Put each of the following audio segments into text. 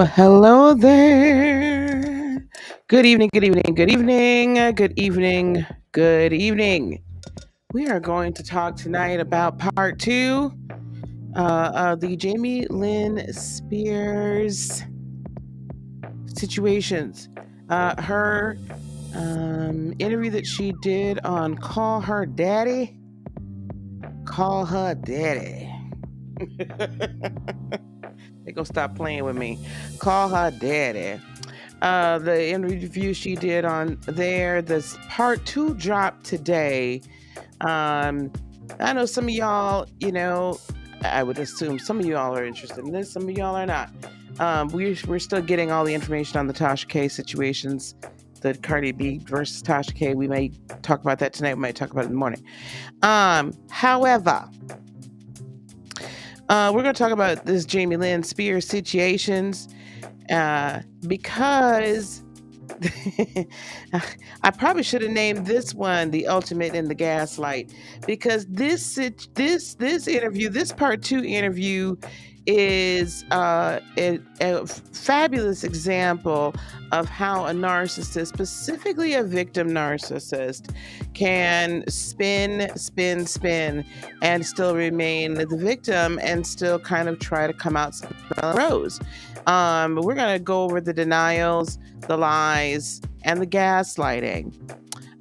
Well, hello there. Good evening, good evening, good evening, good evening, good evening. We are going to talk tonight about part two of the Jamie Lynn Spears situations. Her interview that she did on Call Her Daddy. Call Her Daddy. They're going to stop playing with me. Call Her Daddy. The interview she did on there. This part two dropped today. I know some of y'all, I would assume some of y'all are interested in this, some of y'all are not. We're still getting all the information on the Tasha K situations, the Cardi B versus Tasha K. We may talk about that tonight. We might talk about it in the morning. However, we're going to talk about this Jamie Lynn Spears situations because I probably should have named this one "The Ultimate in the Gaslight" because this interview, this part 2 interview, is a fabulous example of how a narcissist, specifically a victim narcissist, can spin, and still remain the victim and still kind of try to come out smelling rose. We're going to go over the denials, the lies, and the gaslighting.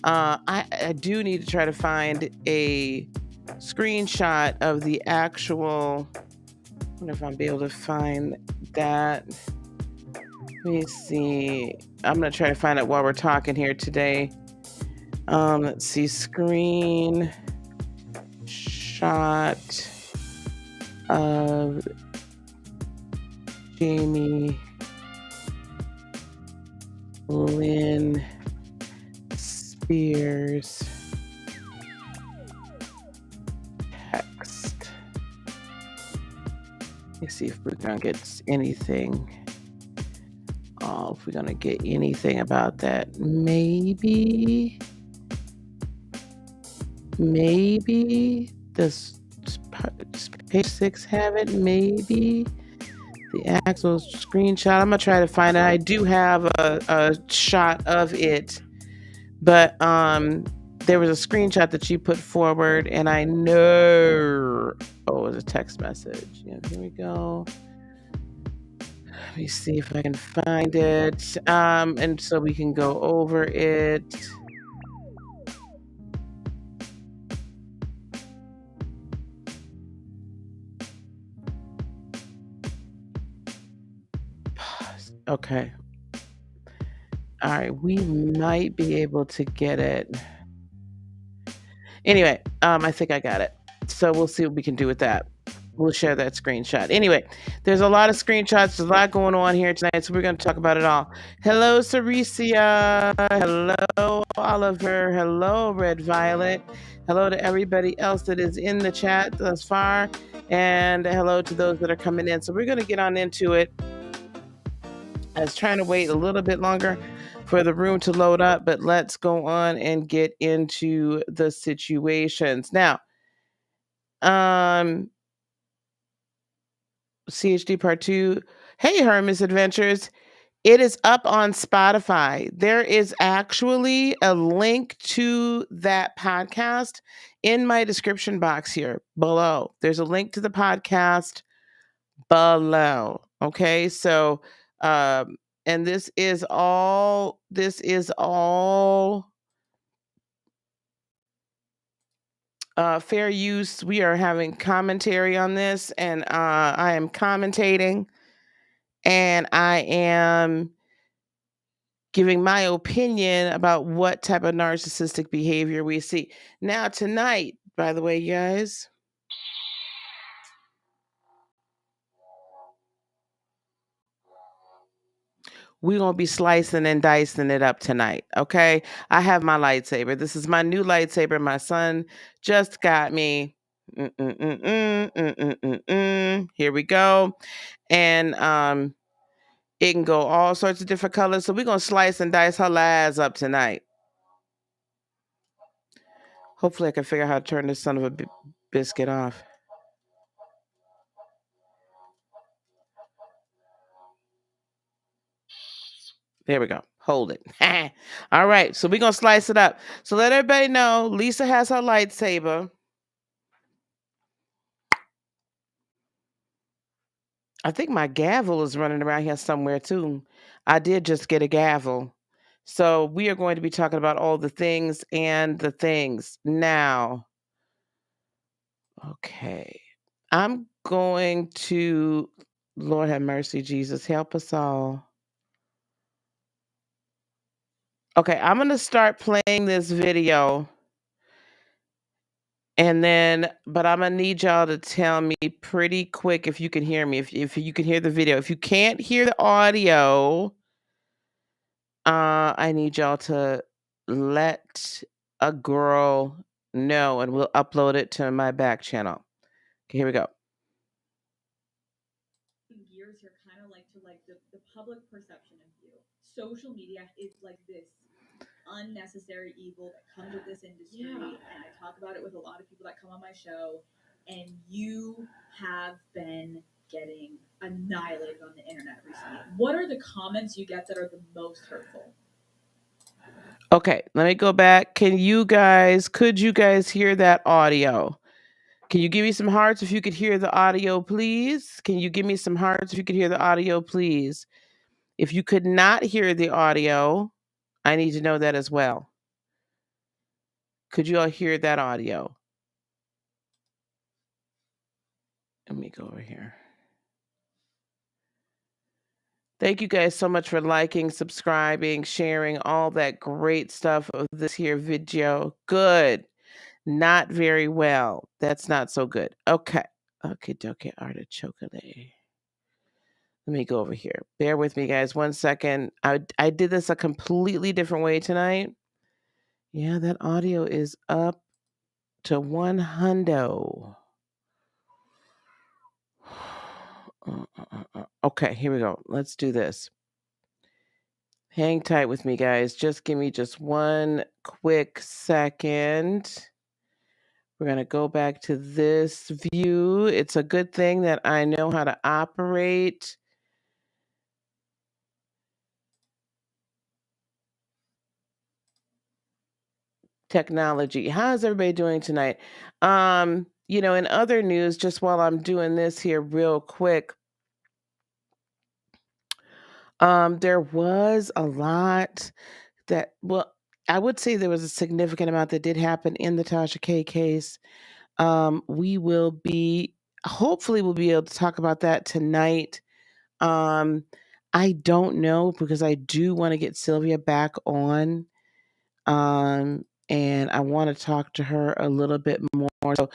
I do need to try to find a screenshot of the actual. I wonder if I'll be able to find that. Let me see. I'm going to try to find it while we're talking here today. Let's see. Screen shot of Jamie Lynn Spears text. Let's see if we're gonna get anything. Oh, if we're gonna get anything about that, maybe does page 6 have it? Maybe the actual screenshot. I'm gonna try to find it. I do have a shot of it, but there was a screenshot that she put forward, and I know, it was a text message. Yeah, here we go. Let me see if I can find it, and so we can go over it. Okay. All right, we might be able to get it. Anyway, I think I got it. So we'll see what we can do with that. We'll share that screenshot. Anyway, there's a lot of screenshots. There's a lot going on here tonight, so we're going to talk about it all. Hello, Cericia. Hello, Oliver. Hello, Red Violet. Hello to everybody else that is in the chat thus far. And hello to those that are coming in. So we're going to get on into it. I was trying to wait a little bit longer for the room to load up, but let's go on and get into the situations. Now, CHD part 2. Hey, Hermes Adventures. It is up on Spotify. There is actually a link to that podcast in my description box here below. There's a link to the podcast below. Okay. So, and this is all fair use. We are having commentary on this, and I am commentating, and I am giving my opinion about what type of narcissistic behavior we see. Now, tonight, by the way, guys, we're going to be slicing and dicing it up tonight, okay? I have my lightsaber. This is my new lightsaber. My son just got me. Here we go. And it can go all sorts of different colors. So we're going to slice and dice her ass up tonight. Hopefully I can figure out how to turn this son of a biscuit off. There we go. Hold it. All right. So we're going to slice it up. So let everybody know Lisa has her lightsaber. I think my gavel is running around here somewhere too. I did just get a gavel. So we are going to be talking about all the things and the things now. Okay. I'm going to, Lord have mercy, Jesus, help us all. Okay, I'm going to start playing this video. And then, but I'm gonna need y'all to tell me pretty quick if you can hear me, if you can hear the video. If you can't hear the audio, I need y'all to let a girl know, and we'll upload it to my back channel. Okay, here we go. Gears here, kind of like to the public perception of you. Social media is like this unnecessary evil that comes with this industry, and I talk about it with a lot of people that come on my show, and you have been getting annihilated on the internet recently. What are the comments you get that are the most hurtful? Okay, let me go back. Could you guys hear that audio? Can you give me some hearts if you could hear the audio, please? Can you give me some hearts if you could hear the audio, please? If you could not hear the audio, I need to know that as well. Could you all hear that audio? Let me go over here. Thank you guys so much for liking, subscribing, sharing, all that great stuff of this here video. Good. Not very well. That's not so good. Okay. Okay, dokie, artichoke. Let me go over here. Bear with me, guys. 1 second. I did this a completely different way tonight. Yeah, that audio is up to 100. Okay, here we go. Let's do this. Hang tight with me, guys. Just give me just 1 quick second. We're going to go back to this view. It's a good thing that I know how to operate. Technology. How's everybody doing tonight? In other news, just while I'm doing this here real quick, there was a lot that, well, I would say there was a significant amount that did happen in the Tasha K case. Hopefully we'll be able to talk about that tonight. I don't know, because I do want to get Sylvia back on. And I want to talk to her a little bit more. So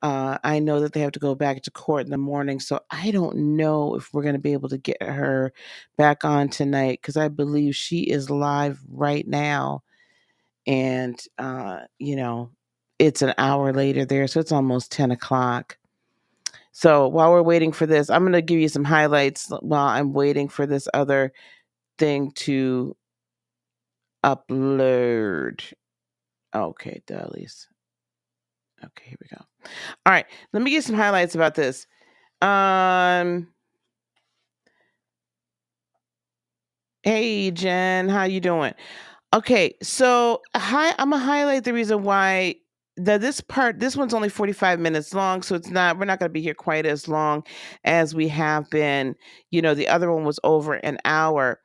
I know that they have to go back to court in the morning. So I don't know if we're going to be able to get her back on tonight, because I believe she is live right now. And, it's an hour later there. So it's almost 10 o'clock. So while we're waiting for this, I'm going to give you some highlights while I'm waiting for this other thing to upload. Okay, Dullies. Okay, here we go. All right, let me get some highlights about this. Hey, Jen, how you doing? Okay, so I'm gonna highlight the reason why this one's only 45 minutes long, so we're not gonna be here quite as long as we have been. The other one was over an hour.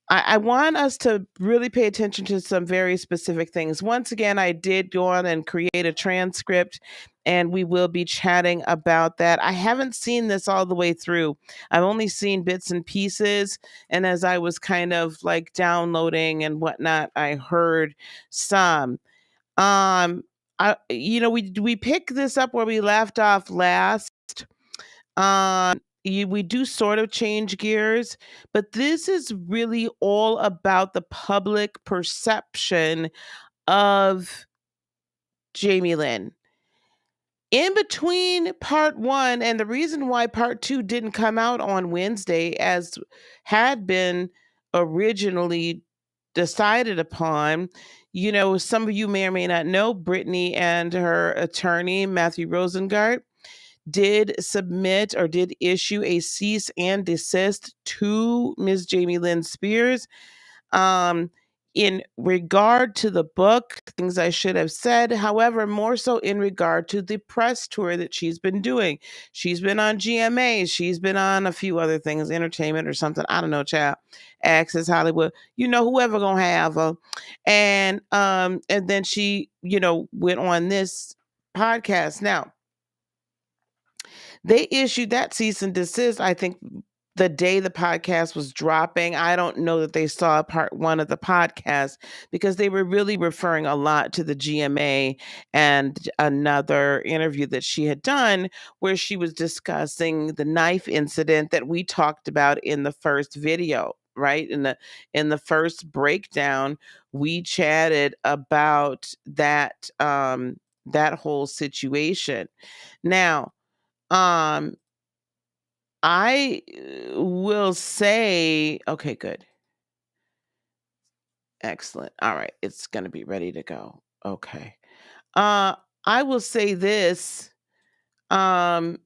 I want us to really pay attention to some very specific things. Once again, I did go on and create a transcript, and we will be chatting about that. I haven't seen this all the way through. I've only seen bits and pieces. And as I was kind of like downloading and whatnot, I heard some. We pick this up where we left off last. We do sort of change gears, but this is really all about the public perception of Jamie Lynn. In between part 1, and the reason why part 2 didn't come out on Wednesday as had been originally decided upon, some of you may or may not know, Brittany and her attorney, Matthew Rosengart, did submit or did issue a cease and desist to Ms. Jamie Lynn Spears. In regard to the book, things I should have said, however, more so in regard to the press tour that she's been doing. She's been on GMA. She's been on a few other things, entertainment or something. I don't know, child. Access Hollywood. Whoever gonna have her. And then she, went on this podcast. Now, they issued that cease and desist, I think, the day the podcast was dropping. I don't know that they saw part one of the podcast because they were really referring a lot to the GMA and another interview that she had done where she was discussing the knife incident that we talked about in the first video, right? In the first breakdown, we chatted about that whole situation. Now, I will say, okay, good. Excellent. All right. It's going to be ready to go. Okay. Uh, I will say this. Um,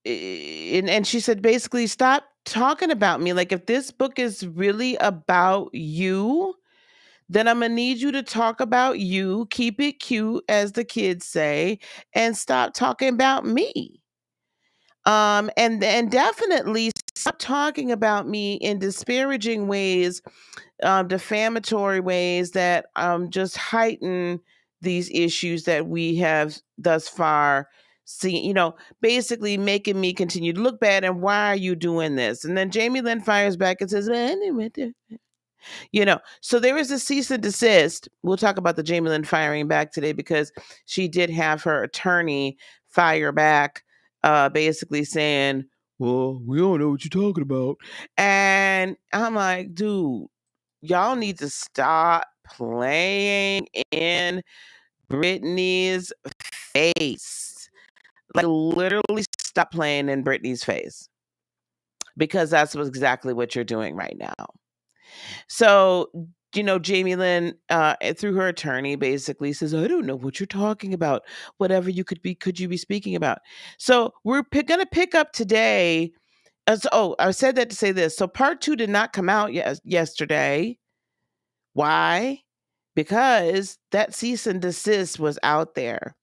and she said basically, stop talking about me. Like, if this book is really about you, then I'm gonna need you to talk about you, keep it cute, as the kids say, and stop talking about me. And definitely stop talking about me in disparaging ways, defamatory ways that just heighten these issues that we have thus far seen. Basically making me continue to look bad. And why are you doing this? And then Jamie Lynn fires back and says, so there is a cease and desist. We'll talk about the Jamie Lynn firing back today because she did have her attorney fire back, basically saying, well, we don't know what you're talking about. And I'm like, dude, y'all need to stop playing in Brittany's face. Like, literally stop playing in Brittany's face, because that's exactly what you're doing right now. So, Jamie Lynn, through her attorney, basically says, I don't know what you're talking about. Whatever could you be speaking about? So we're going to pick up today. I said that to say this. So part 2 did not come out yesterday. Why? Because that cease and desist was out there.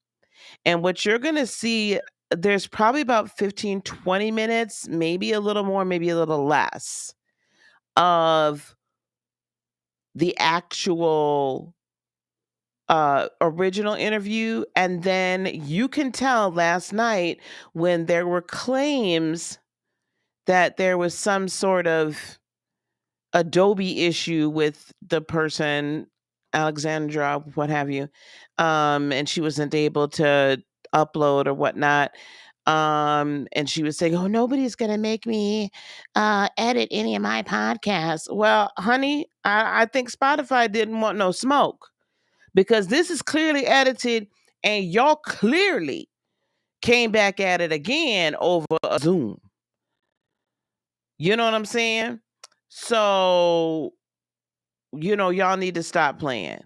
And what you're going to see, there's probably about 15, 20 minutes, maybe a little more, maybe a little less, of the actual original interview. And then you can tell last night when there were claims that there was some sort of Adobe issue with the person, Alexandra, what have you, and she wasn't able to upload or whatnot. And she was saying, "Oh, nobody's gonna make me edit any of my podcasts." Well, honey, I think Spotify didn't want no smoke, because this is clearly edited, and y'all clearly came back at it again over a Zoom. You know what I'm saying? So, y'all need to stop playing,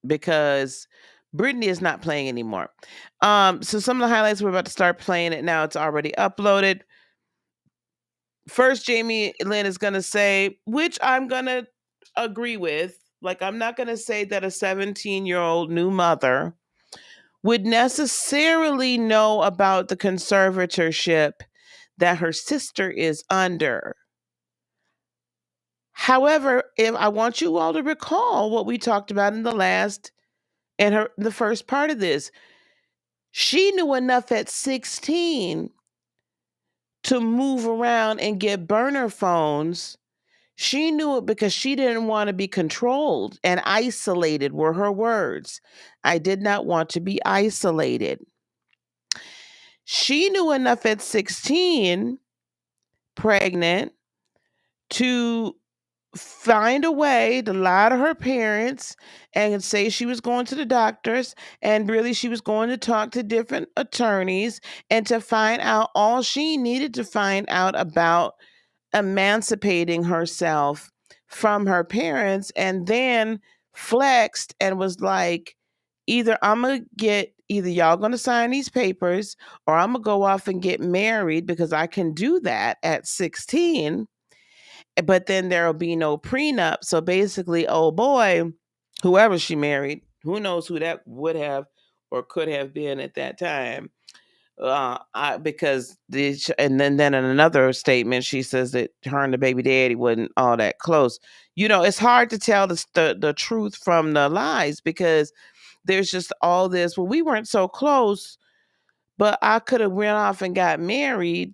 because Brittany is not playing anymore. So some of the highlights, we're about to start playing it now. It's already uploaded. First, Jamie Lynn is going to say, which I'm going to agree with. Like, I'm not going to say that a 17-year-old new mother would necessarily know about the conservatorship that her sister is under. However, if I want you all to recall what we talked about in the first part of this, she knew enough at 16 to move around and get burner phones. She knew it because she didn't want to be controlled and isolated, were her words. I did not want to be isolated. She knew enough at 16, pregnant, to find a way to lie to her parents and say she was going to the doctors, and really she was going to talk to different attorneys, and to find out all she needed to find out about emancipating herself from her parents, and then flexed and was like, either y'all gonna sign these papers, or I'm gonna go off and get married, because I can do that at 16, but then there'll be no prenup. So basically, oh boy, whoever she married, who knows who that would have or could have been at that time. And then in another statement, she says that her and the baby daddy wasn't all that close. It's hard to tell the truth from the lies, because there's just all this, well, we weren't so close, but I could have went off and got married.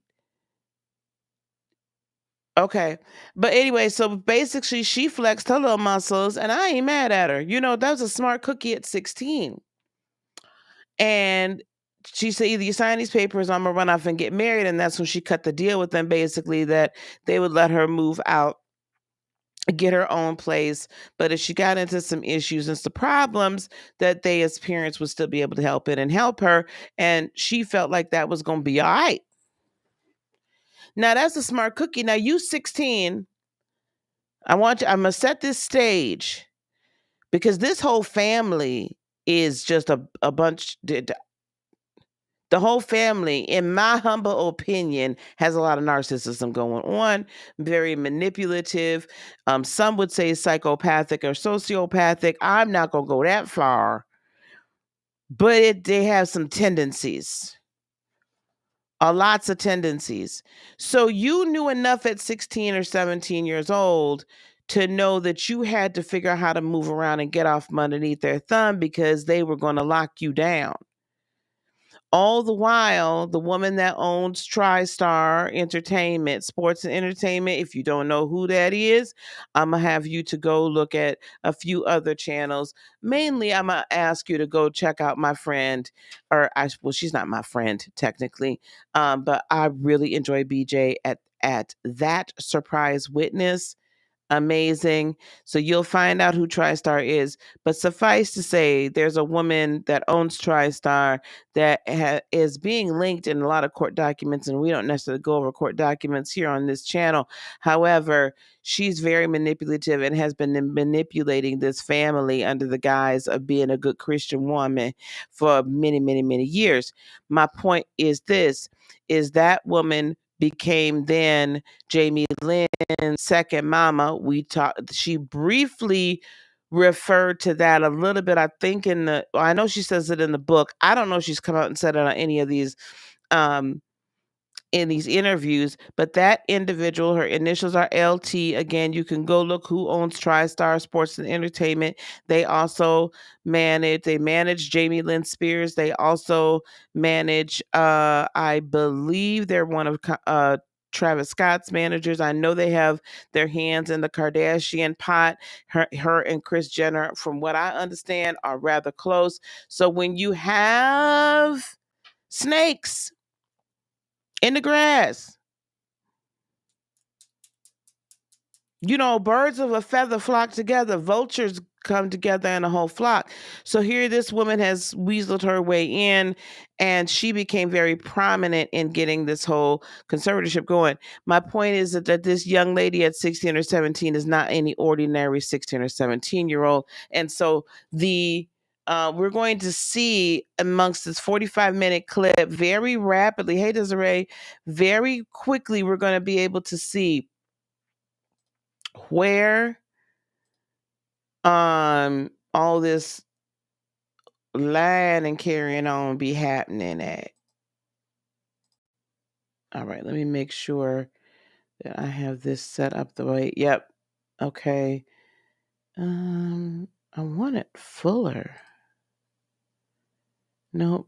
Okay. But anyway, so basically she flexed her little muscles and I ain't mad at her. You know, that was a smart cookie at 16. And she said, either you sign these papers, I'm gonna run off and get married. And that's when she cut the deal with them, basically, that they would let her move out, get her own place. But if she got into some issues and some problems, that they as parents would still be able to help it and help her. And she felt like that was gonna be all right. Now that's a smart cookie. Now you 16. I'm gonna set this stage because this whole family is just a bunch. The whole family, in my humble opinion, has a lot of narcissism going on, very manipulative. Some would say psychopathic or sociopathic. I'm not going to go that far, but they have some tendencies, lots of tendencies. So you knew enough at 16 or 17 years old to know that you had to figure out how to move around and get off from underneath their thumb because they were going to lock you down. All the while, the woman that owns TriStar Entertainment, Sports and Entertainment, if you don't know who that is, I'm going to have you to go look at a few other channels. Mainly, I'm going to ask you to go check out my friend, well, she's not my friend technically, but I really enjoy BJ at That Surprise Witness. Amazing. So you'll find out who TriStar is. But suffice to say, there's a woman that owns TriStar that is being linked in a lot of court documents, and we don't necessarily go over court documents here on this channel. However, she's very manipulative and has been manipulating this family under the guise of being a good Christian woman for many, many, many years. My point is this, is that woman became then Jamie Lynn's second mama. She briefly referred to that a little bit, I think I know she says it in the book. I don't know if she's come out and said it on any of these um in these interviews, but that individual, her initials are LT. Again, you can go look who owns TriStar Sports and Entertainment. They also manage Jamie Lynn Spears. They also manage, I believe they're one of Travis Scott's managers. I know they have their hands in the Kardashian pot. Her and Kris Jenner, from what I understand, are rather close. So when you have snakes in the grass, birds of a feather flock together, vultures come together in a whole flock. So here this woman has weaseled her way in, and she became very prominent in getting this whole conservatorship going. My point is that this young lady at 16 or 17 is not any ordinary 16 or 17-year-old. And so we're going to see amongst this 45-minute clip very rapidly, hey Desiree, very quickly, we're going to be able to see where all this lying and carrying on be happening at. All right, let me make sure that I have this set up the way. Yep. Okay. I want it fuller. Nope.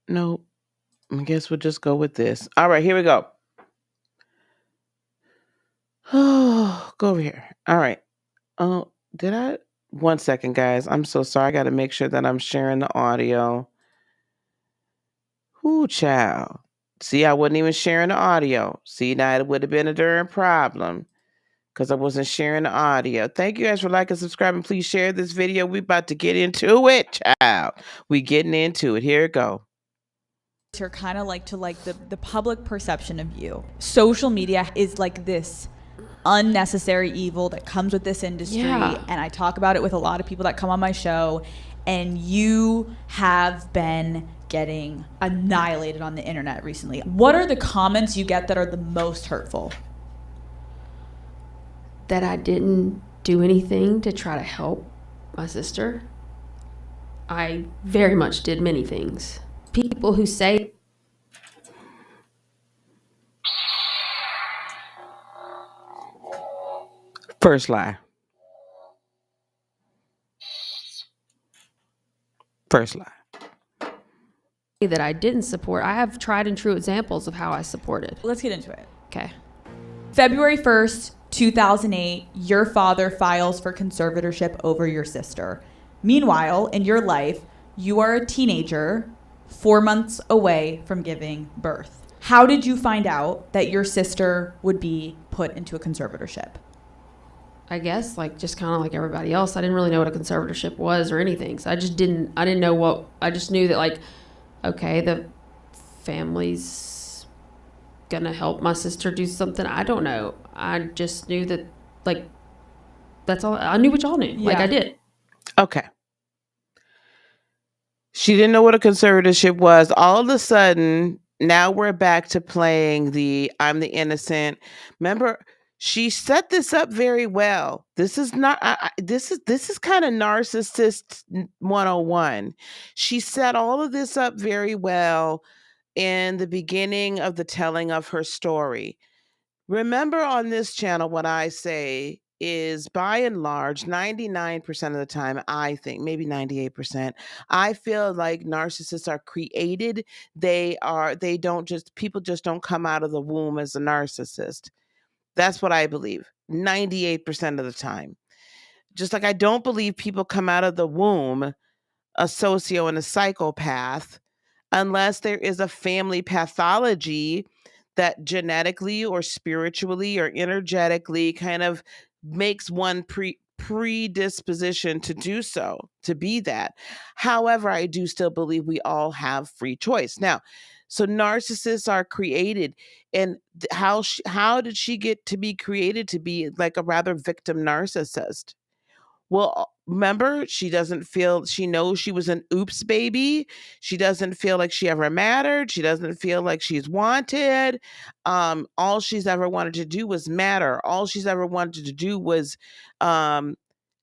Nope. I guess we'll just go with this. All right, here we go. Oh, go over here. All right. Oh, did I? 1 second, guys. I'm so sorry. I got to make sure that I'm sharing the audio. Ooh, child. See, I wasn't even sharing the audio. See, now it would have been a darn problem because I wasn't sharing the audio. Thank you guys for liking, subscribing. Please share this video. We about to get into it, child. We getting into it. Here it go. Are kind of like the public perception of you. Social media is like this unnecessary evil that comes with this industry, and I talk about it with a lot of people that come on my show, and you have been getting annihilated on the internet recently. What are the comments you get that are the most hurtful? That I didn't do anything to try to help my sister. I very much did many things. People who say First lie. First lie. that I didn't support, I have tried and true examples of how I supported. Let's get into it. Okay. February 1st, 2008, your father files for conservatorship over your sister. Meanwhile, in your life, you are a teenager 4 months away from giving birth. How did you find out that your sister would be put into a conservatorship? I guess like just kind of like everybody else, I didn't really know what a conservatorship was or anything. So I didn't know what, I just knew that like, okay, the family's gonna help my sister do something. I don't know. I just knew that like, that's all. I knew what y'all knew. Like I did. Okay. She didn't know what a conservatorship was. All of a sudden, now we're back to playing the I'm the innocent. Remember, she set this up very well. This is not this is kind of narcissist 101. She set all of this up very well in the beginning of the telling of her story. Remember on this channel, what I say is by and large, 99% of the time, I think, maybe 98%, I feel like narcissists are created. They don't just, people just don't come out of the womb as a narcissist. That's what I believe, 98% of the time. Just like I don't believe people come out of the womb a socio and a psychopath unless there is a family pathology that genetically or spiritually or energetically kind of makes one predisposition to do so, to be that. However, I do still believe we all have free choice. Now, so narcissists are created, and how did she get to be created to be like a rather victim narcissist? Well, remember, she doesn't feel, she knows she was an oops baby. She doesn't feel like she ever mattered. She doesn't feel like she's wanted. All she's ever wanted to do was matter. All she's ever wanted to do was, now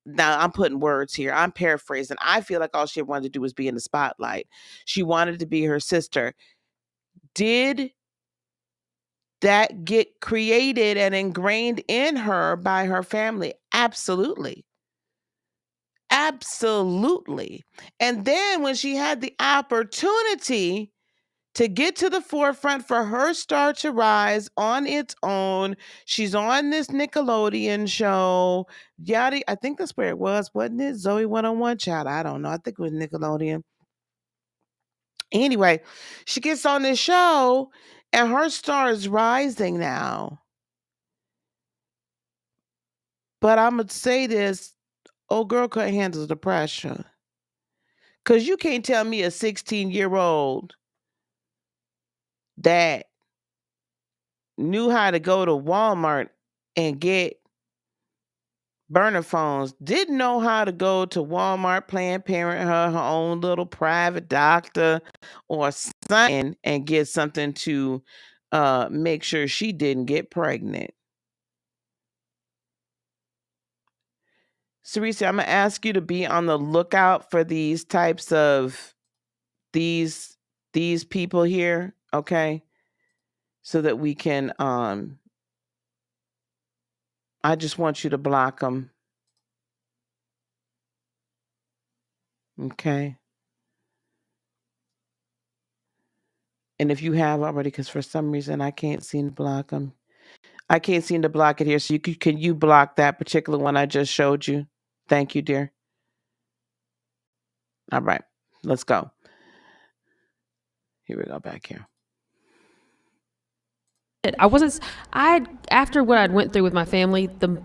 I'm putting words here. I'm paraphrasing. I feel like all she ever wanted to do was be in the spotlight. She wanted to be her sister. Did that get created and ingrained in her by her family? Absolutely. Absolutely. And then when she had the opportunity to get to the forefront for her star to rise on its own, she's on this Nickelodeon show. Yada, I think that's where it was, wasn't it? Zoe 101 Child. I don't know. I think it was Nickelodeon. Anyway, she gets on this show and her star is rising now. But I'm going to say this, old girl couldn't handle the pressure. Because you can't tell me a 16-year-old that knew how to go to Walmart and get burner phones, didn't know how to go to Walmart, Planned Parenthood, her own little private doctor or something and get something to make sure she didn't get pregnant. Sarisi, I'm going to ask you to be on the lookout for these types of these people here, okay? So that we can I just want you to block them. Okay. And if you have already, because for some reason I can't seem to block them. I can't seem to block it here. So can you block that particular one I just showed you? Thank you, dear. All right, let's go. Here we go back here. After what I'd went through with my family the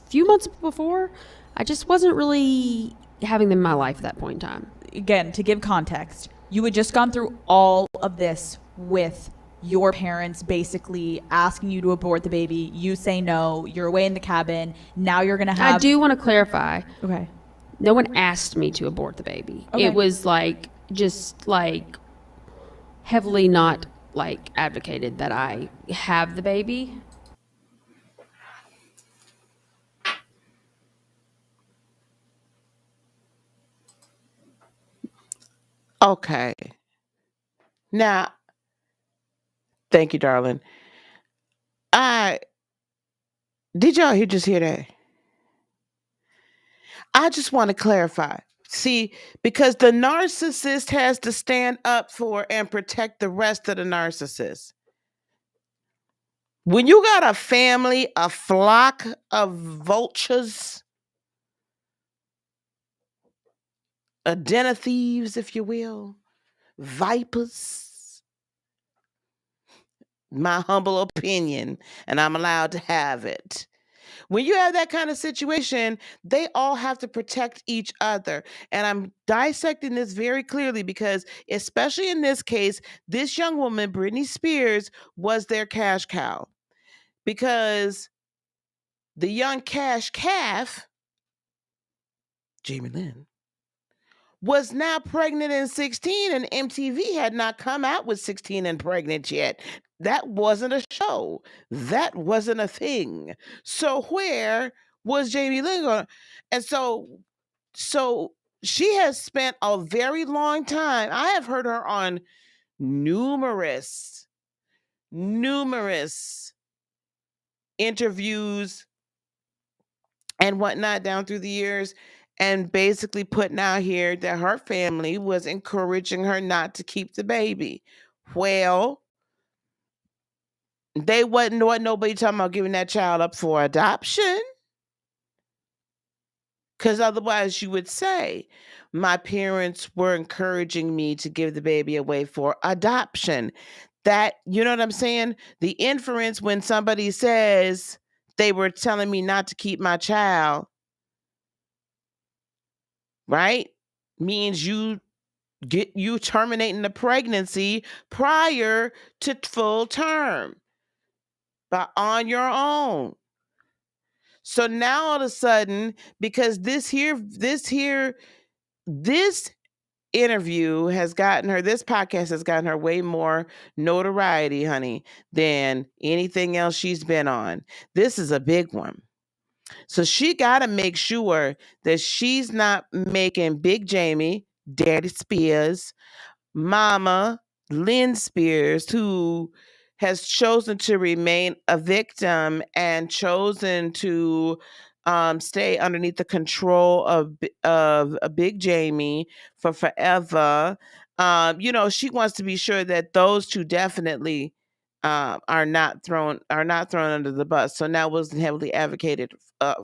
few months before, I just wasn't really having them in my life at that point in time. Again, to give context, you had just gone through all of this with your parents basically asking you to abort the baby. You say no. You're away in the cabin. Now you're going to have... I do want to clarify. Okay. No one asked me to abort the baby. Okay. It was like, just like heavily not like advocated that I have the baby. Okay. Now, thank you, darling. Did y'all just hear that? I just want to clarify. See, because the narcissist has to stand up for and protect the rest of the narcissists. When you got a family, a flock of vultures, a den of thieves, if you will, vipers, my humble opinion, and I'm allowed to have it. When you have that kind of situation, they all have to protect each other. And I'm dissecting this very clearly because, especially in this case, this young woman, Britney Spears, was their cash cow. Because the young cash calf, Jamie Lynn, was now pregnant and 16, and MTV had not come out with 16 and pregnant yet. That wasn't a show. That wasn't a thing. So where was Jamie Lynn going? And so she has spent a very long time. I have heard her on numerous interviews and whatnot down through the years, and basically putting out here that her family was encouraging her not to keep the baby. Well, they wasn't nobody talking about giving that child up for adoption. Because otherwise you would say, my parents were encouraging me to give the baby away for adoption. That, you know what I'm saying? The inference when somebody says they were telling me not to keep my child, right? Means you terminating the pregnancy prior to full term, but on your own. So now all of a sudden, because this interview has gotten her, this podcast has gotten her way more notoriety, honey, than anything else she's been on. This is a big one. So she got to make sure that she's not making Big Jamie, Daddy Spears, Mama Lynn Spears, who has chosen to remain a victim and chosen to stay underneath the control of a Big Jamie for forever. She wants to be sure that those two definitely are not thrown under the bus. So now was heavily advocated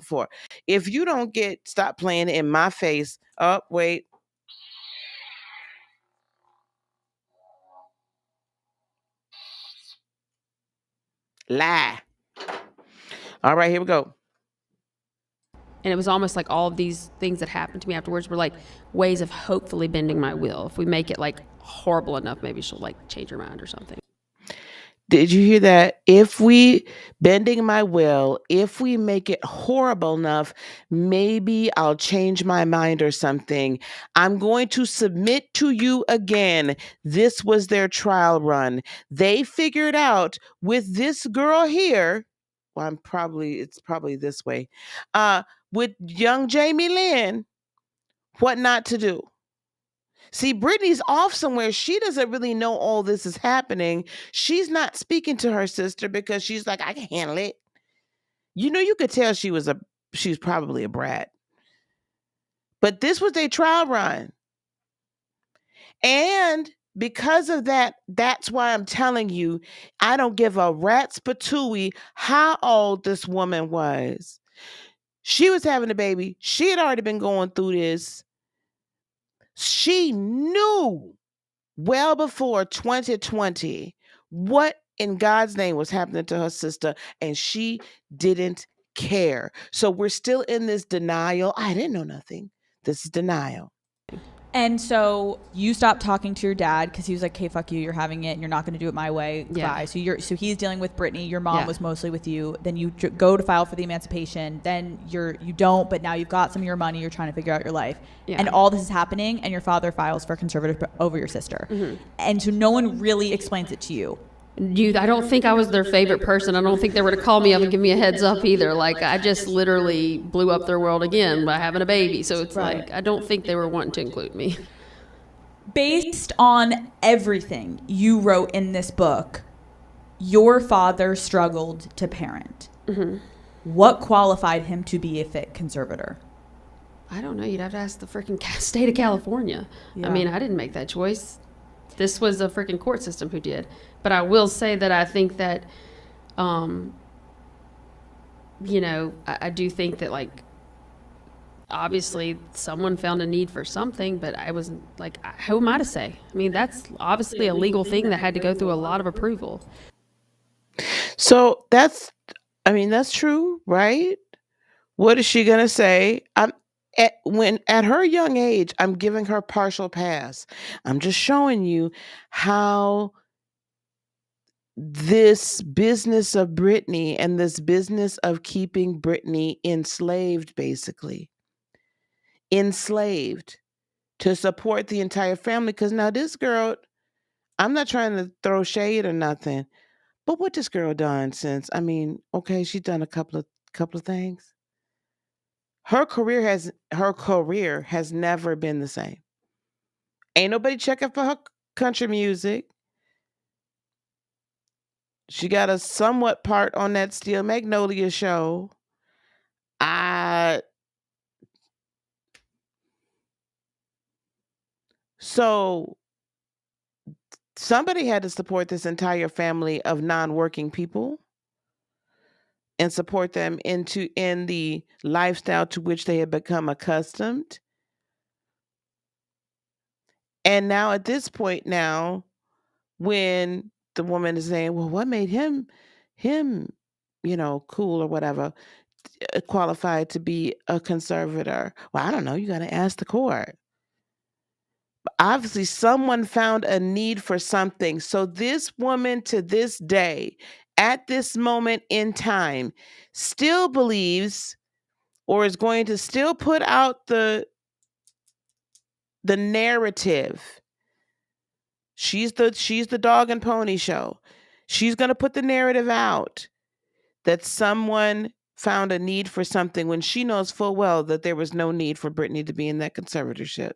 for. If you don't stop playing in my face. Oh, wait. Lie. All right, here we go. And it was almost like all of these things that happened to me afterwards were like ways of hopefully bending my will. If we make it like horrible enough, maybe she'll like change her mind or something. Did you hear that? If we bending my will, if we make it horrible enough, maybe I'll change my mind or something. I'm going to submit to you again. This was their trial run. They figured out with this girl here. Well, it's probably this way. With young Jamie Lynn, what not to do. See, Brittany's off somewhere. She doesn't really know all this is happening. She's not speaking to her sister because she's like, I can handle it. You could tell she's probably a brat. But this was their trial run. And because of that, that's why I'm telling you, I don't give a rat's patooey how old this woman was. She was having a baby. She had already been going through this. She knew well before 2020 what in God's name was happening to her sister, and she didn't care. So we're still in this denial. I didn't know nothing. This is denial. And so you stopped talking to your dad because he was like, "Hey, fuck you! You're having it, and you're not going to do it my way." Yeah. Bye. So he's dealing with Brittany. Your mom was mostly with you. Then you go to file for the emancipation. Then you don't, but now you've got some of your money. You're trying to figure out your life, and all this is happening. And your father files for conservative over your sister, and so no one really explains it to you. I don't think I was their favorite person. I don't think they were to call me up and give me a heads up either. Like, I just literally blew up their world again by having a baby. So it's like, I don't think they were wanting to include me. Based on everything you wrote in this book, your father struggled to parent. What qualified him to be a fit conservator? I don't know. You'd have to ask the freaking state of California. I mean, I didn't make that choice. This was a freaking court system who did. But I will say that I think that I do think that, like, obviously someone found a need for something, but I wasn't like, who am I to say? I mean, that's obviously a legal thing that had to go through a lot of approval. So that's true, right? What is she gonna say? At her young age, I'm giving her partial pass. I'm just showing you how this business of Brittany and this business of keeping Brittany enslaved, basically enslaved to support the entire family. Because now this girl, I'm not trying to throw shade or nothing, but what this girl done since? Okay, she's done a couple of things. Her career has never been the same. Ain't nobody checking for her country music. She got a somewhat part on that Steel Magnolia show. I so somebody had to support this entire family of non-working people and support them in the lifestyle to which they had become accustomed. And now at this point now, when the woman is saying, "Well, what made him, cool or whatever, qualified to be a conservator?" Well, I don't know. You got to ask the court. But obviously, someone found a need for something. So this woman, to this day, at this moment in time, still believes or is going to still put out the narrative. She's the dog and pony show. She's going to put the narrative out that someone found a need for something when she knows full well that there was no need for Brittany to be in that conservatorship.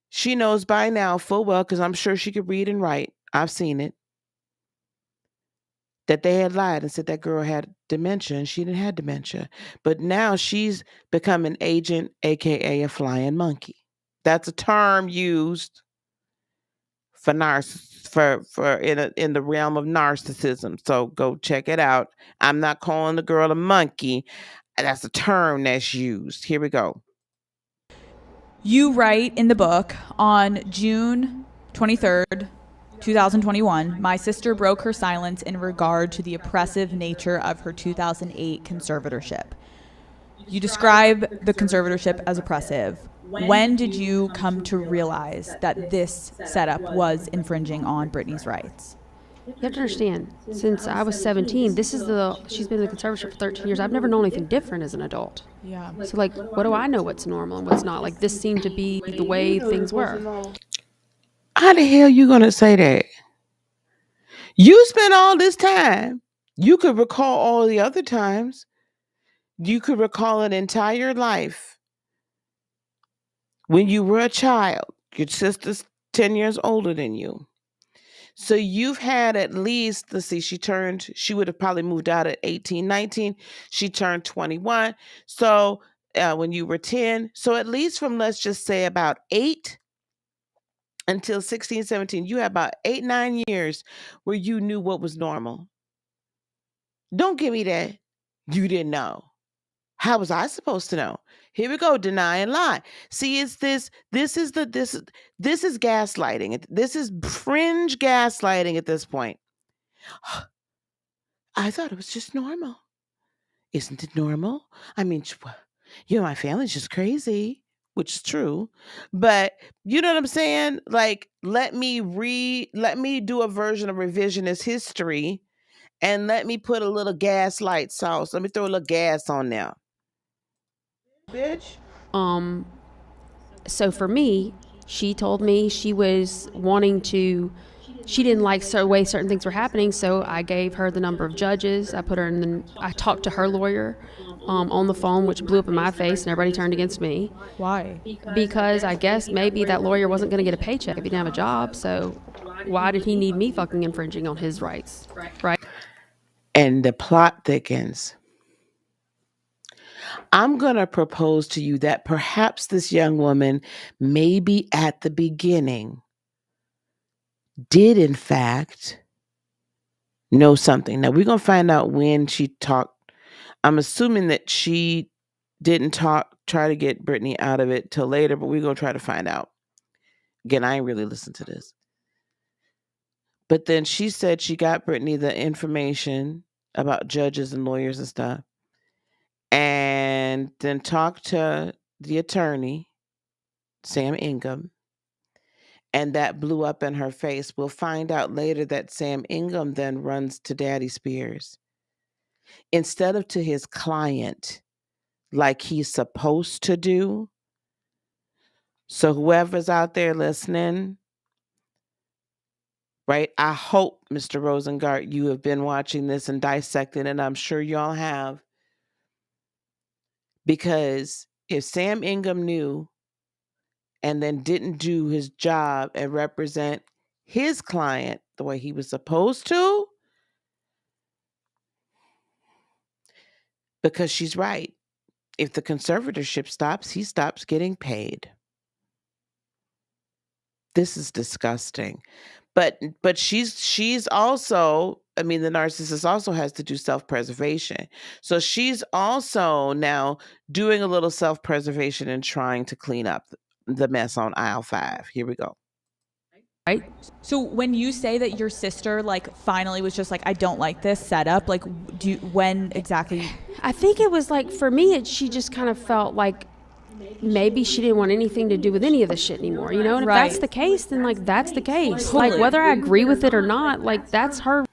She knows by now full well, because I'm sure she could read and write, I've seen it, that they had lied and said that girl had dementia and she didn't have dementia. But now she's become an agent, aka a flying monkey. That's a term used for in the realm of narcissism. So go check it out. I'm not calling the girl a monkey. That's a term that's used. Here we go. You write in the book, on June 23rd, 2021, my sister broke her silence in regard to the oppressive nature of her 2008 conservatorship. You describe the conservatorship as oppressive. When did you come to realize that this setup was infringing on Brittany's rights? You have to understand, since I was 17, she's been in the conservatorship for 13 years. I've never known anything different as an adult. Yeah. So, like, what do I know what's normal and what's not? Like, this seemed to be the way things were. How the hell you gonna say that? You spent all this time. You could recall all the other times. You could recall an entire life when you were a child. Your sister's 10 years older than you. So you've had at least, let's see, she would have probably moved out at 18, 19. She turned 21. So when you were 10, so at least from, let's just say, about 8 until 16, 17, you had about 8, 9 years where you knew what was normal. Don't give me that you didn't know. How was I supposed to know? Here we go, deny and lie. See, it's this is gaslighting. This is fringe gaslighting at this point. I thought it was just normal. Isn't it normal? I mean, my family's just crazy, which is true. But you know what I'm saying? Like, let me do a version of revisionist history and let me put a little gaslight sauce. Let me throw a little gas on there. Bitch. So for me, she told me she was wanting to, she didn't like the way certain things were happening, so I gave her the number of judges. I talked to her lawyer on the phone, which blew up in my face, and everybody turned against me. Why? Because I guess maybe that lawyer wasn't going to get a paycheck if he didn't have a job, so why did he need me fucking infringing on his rights, right? And the plot thickens. I'm going to propose to you that perhaps this young woman, maybe at the beginning, did in fact know something. Now we're gonna find out when she talked. I'm assuming that she didn't try to get Brittany out of it till later, but we're gonna try to find out. Again, I ain't really listened to this. But then she said she got Brittany the information about judges and lawyers and stuff, and then talked to the attorney, Sam Ingham, and that blew up in her face. We'll find out later that Sam Ingham then runs to Daddy Spears instead of to his client like he's supposed to do. So whoever's out there listening, right? I hope, Mr. Rosengart, you have been watching this and dissecting it. I'm sure y'all have. Because if Sam Ingham knew and then didn't do his job and represent his client the way he was supposed to, because she's right. If the conservatorship stops, he stops getting paid. This is disgusting. But she's also, I mean, the narcissist also has to do self-preservation. So she's also now doing a little self-preservation and trying to clean up the mess on aisle 5. Here we go. Right? So when you say that your sister like finally was just like, I don't like this setup, like when exactly? I think it was like, for me, she just kind of felt like maybe she didn't want anything to do with any of this shit anymore, you know? And if that's the case, then like that's the case. Totally. Like whether I agree with it or not, like that's her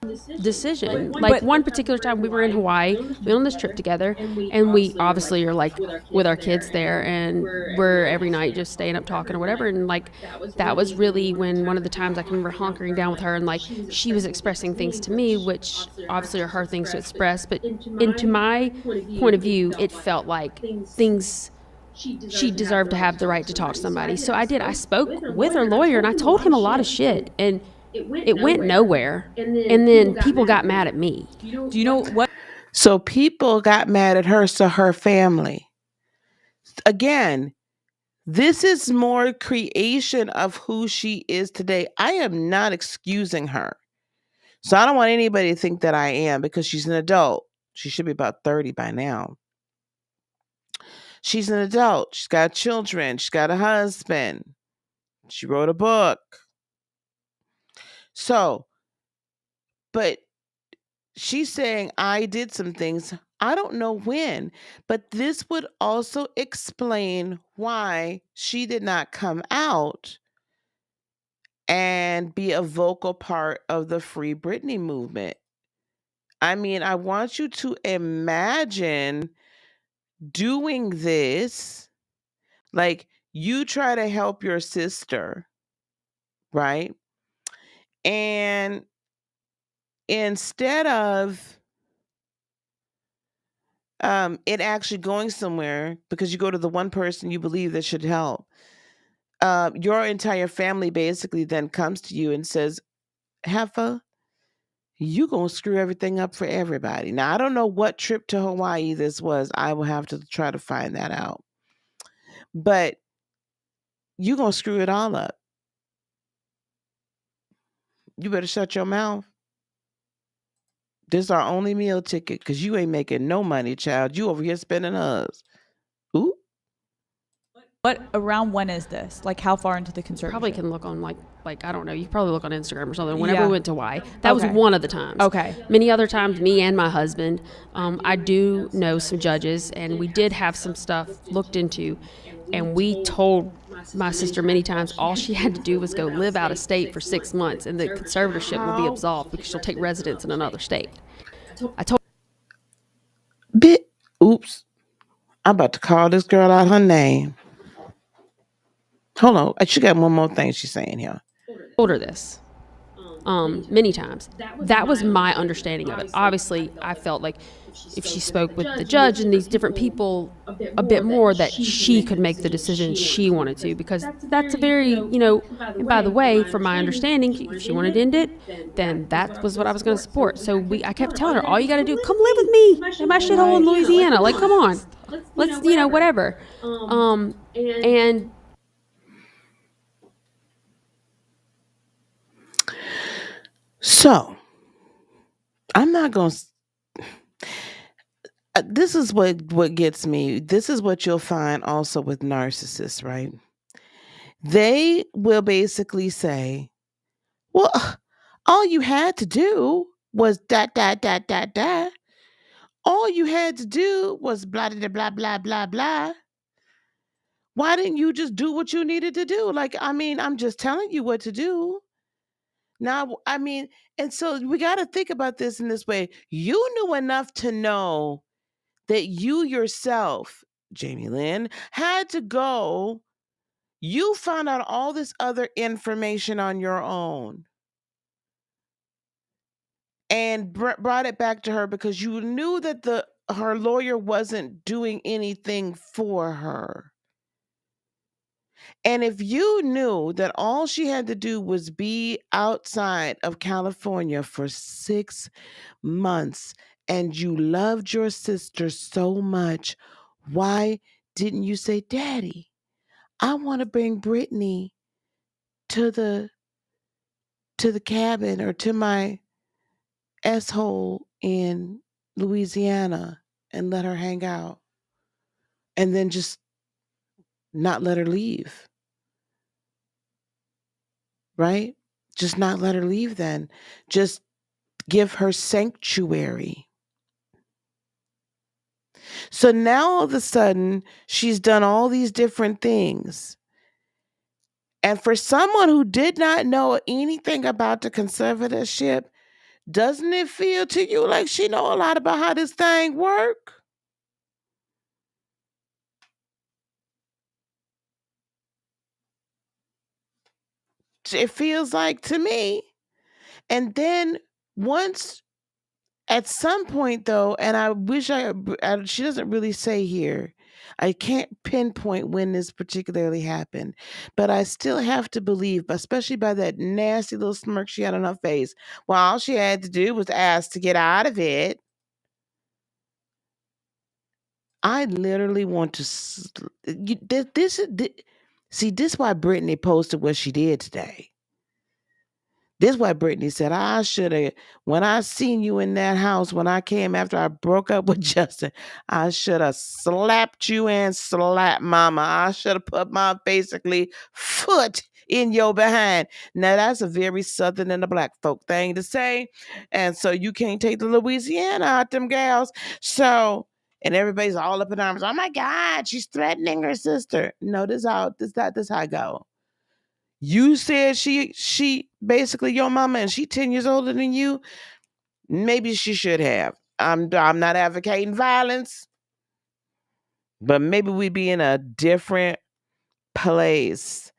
decision. Like one particular time we were in Hawaii, we went on this trip together, and we obviously are like with our kids there, and we're every night just staying up talking or whatever. And like that was really when one of the times I can remember hunkering down with her, and like she was expressing things to me, which obviously are her things to express, but into my point of view, it felt like things she deserved to have the right to talk to somebody. So I did. I spoke with her lawyer and I told him a lot of shit, and it went nowhere. And then people got mad at me. Do you know what? So people got mad at her, so her family. Again, this is more creation of who she is today. I am not excusing her. So I don't want anybody to think that I am, because she's an adult. She should be about 30 by now. She's an adult. She's got children. She's got a husband. She wrote a book. So, but she's saying I did some things. I don't know when, but this would also explain why she did not come out and be a vocal part of the Free Britney movement. I mean, I want you to imagine doing this. Like, you try to help your sister, right? And instead of it actually going somewhere, because you go to the one person you believe that should help, your entire family basically then comes to you and says, Heifer, you gonna screw everything up for everybody. Now, I don't know what trip to Hawaii this was. I will have to try to find that out. But you gonna screw it all up. You better shut your mouth. This is our only meal ticket, because you ain't making no money, child. You over here spending hers. Ooh. What around when is this? Like how far into the conservatorship? Probably can look on like I don't know. You probably look on Instagram or something. Whenever we went to Hawaii, that was Okay. one of the times. Okay. Many other times, me and my husband, I do know some judges, and we did have some stuff looked into, and we told my sister many times all she had to do was go live out of state for 6 months, and the conservatorship will be absolved because she'll take residence in another state. I told. Oops. I'm about to call this girl out her name. Hold on. She got one more thing she's saying here. Told her this many times. That was my understanding of it. Obviously, I felt like if she spoke with the judge and these different people a bit more, that she could make the decision she wanted to, because that's a very, you know, and by the way, from my understanding, if she wanted to end it, then that was what I was going to support. So I kept telling her, all you got to do, come live with me in my shithole in Louisiana. Like, come on. Let's, you know, whatever. And so I'm not going to. This is what gets me. This is what you'll find also with narcissists, right? They will basically say, "Well, all you had to do was dot dot dot dot dot. All you had to do was blah blah blah blah blah blah. Why didn't you just do what you needed to do? Like, I mean, I'm just telling you what to do. Now, I mean, and so we got to think about this in this way. You knew enough to know that you yourself, Jamie Lynn, had to go. You found out all this other information on your own and brought it back to her because you knew that her lawyer wasn't doing anything for her. And if you knew that all she had to do was be outside of California for 6 months and you loved your sister so much, why didn't you say, Daddy, I want to bring Brittany to the cabin or to my S-hole in Louisiana and let her hang out and then just not let her leave, right? Just not let her leave then. Just give her sanctuary. So now all of a sudden, she's done all these different things. And for someone who did not know anything about the conservatorship, doesn't it feel to you like she know a lot about how this thing work? It feels like to me. And then once at some point though, and I wish she doesn't really say here. I can't pinpoint when this particularly happened, but I still have to believe, especially by that nasty little smirk she had on her face. Well, all she had to do was ask to get out of it. I literally want to. See, this is why Brittany posted what she did today. This is why Brittany said, I should have, when I seen you in that house, when I came after I broke up with Justin, I should have slapped you and slapped mama. I should have put my basically foot in your behind. Now, that's a very Southern and a black folk thing to say. And so you can't take the Louisiana out them gals. So, and everybody's all up in arms. Oh my God, she's threatening her sister. No, this how I go. You said she basically your mama and she 10 years older than you. Maybe she should have. I'm not advocating violence, but maybe we'd be in a different place.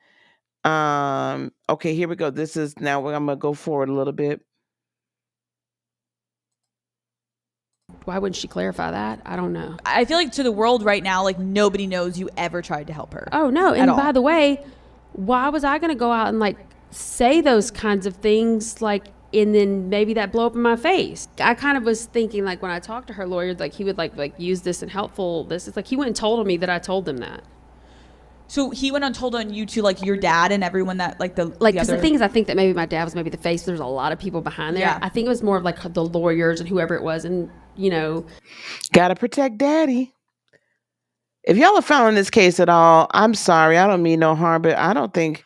Okay, here we go. This is now I'm gonna go forward a little bit. Why wouldn't she clarify that? I don't know. I feel like to the world right now, like nobody knows you ever tried to help her. Oh no. And by the way, why was I going to go out and like say those kinds of things, like, and then maybe that blow up in my face? I kind of was thinking, like, when I talked to her lawyer, like he would like use this and helpful this. It's like he went and told me that I told him that. So he went and told on you to like your dad and everyone that like because the thing is, I think that maybe my dad was maybe the face. There's a lot of people behind there. Yeah. I think it was more of like the lawyers and whoever it was, and you know, gotta protect daddy. If y'all are following this case at all, I'm sorry. I don't mean no harm, but I don't think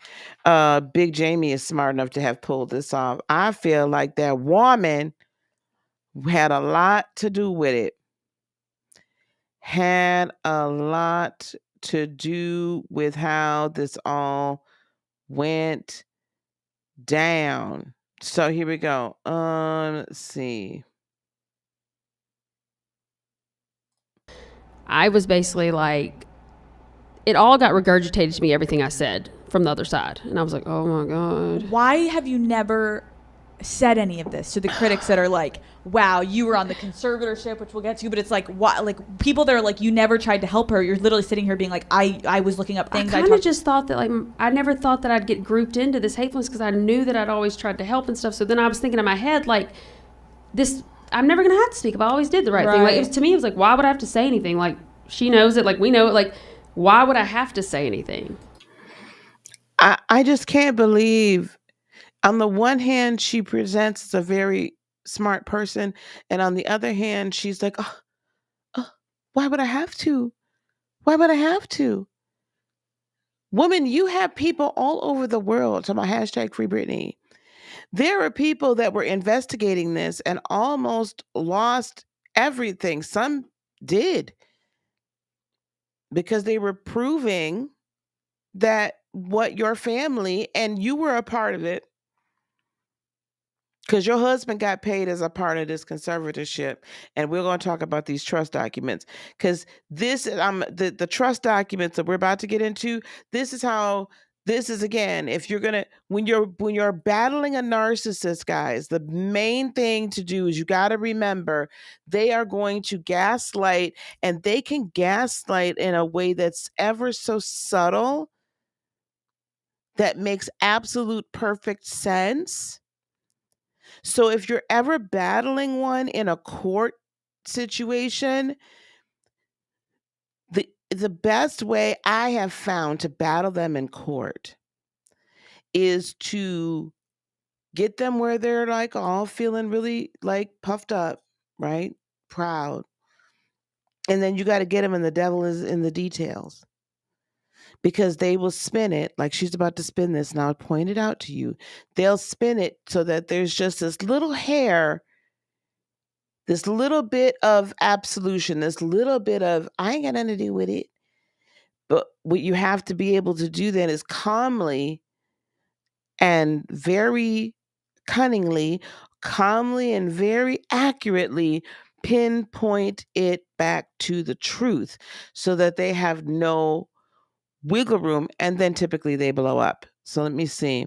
Big Jamie is smart enough to have pulled this off. I feel like that woman had a lot to do with it. Had a lot to do with how this all went down. So here we go. Let's see. I was basically like, it all got regurgitated to me, everything I said from the other side. And I was like, oh my God. Why have you never said any of this to the critics that are like, wow, you were on the conservatorship, which we'll get to, but it's like, what, like people that are like, you never tried to help her. You're literally sitting here being like, I was looking up things. I kind of just thought that, like, I never thought that I'd get grouped into this hatefulness because I knew that I'd always tried to help and stuff. So then I was thinking in my head, like, this, I'm never going to have to speak if I always did the right thing. Like, to me, it was like, why would I have to say anything? Like, she knows it, like, we know it. Like, why would I have to say anything? I just can't believe, on the one hand, she presents as a very smart person. And on the other hand, she's like, why would I have to? Why would I have to? Woman, you have people all over the world talking about hashtag free Britney. There are people that were investigating this and almost lost everything. Some did because they were proving that what your family, and you were a part of it, because your husband got paid as a part of this conservatorship, and we're going to talk about these trust documents. Because this, the trust documents that we're about to get into. This is how. This is, again, if you're gonna, when you're battling a narcissist, guys, the main thing to do is you got to remember they are going to gaslight, and they can gaslight in a way that's ever so subtle, that makes absolute perfect sense. So if you're ever battling one in a court situation, the best way I have found to battle them in court is to get them where they're like all feeling really like puffed up, right? Proud. And then you got to get them, and the devil is in the details. Because they will spin it like she's about to spin this, and I'll point it out to you. They'll spin it so that there's just this little hair, this little bit of absolution, this little bit of, I ain't got nothing to do with it. But what you have to be able to do then is calmly and very cunningly, calmly and very accurately pinpoint it back to the truth so that they have no wiggle room, and then typically they blow up. So let me see.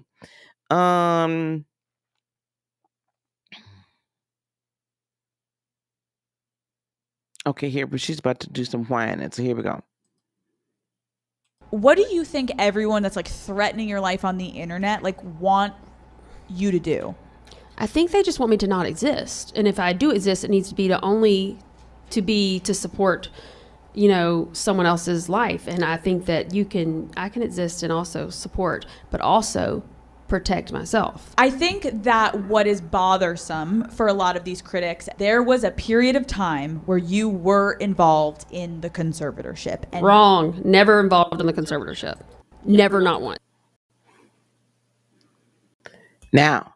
Okay, here, but she's about to do some whining. So here we go. What do you think everyone that's like threatening your life on the internet like want you to do? I think they just want me to not exist. And if I do exist, it needs to be to support, someone else's life. And I think that I can exist and also support, but also protect myself. I think that what is bothersome for a lot of these critics, there was a period of time where you were involved in the conservatorship. And wrong. Never involved in the conservatorship. Never, not once. Now,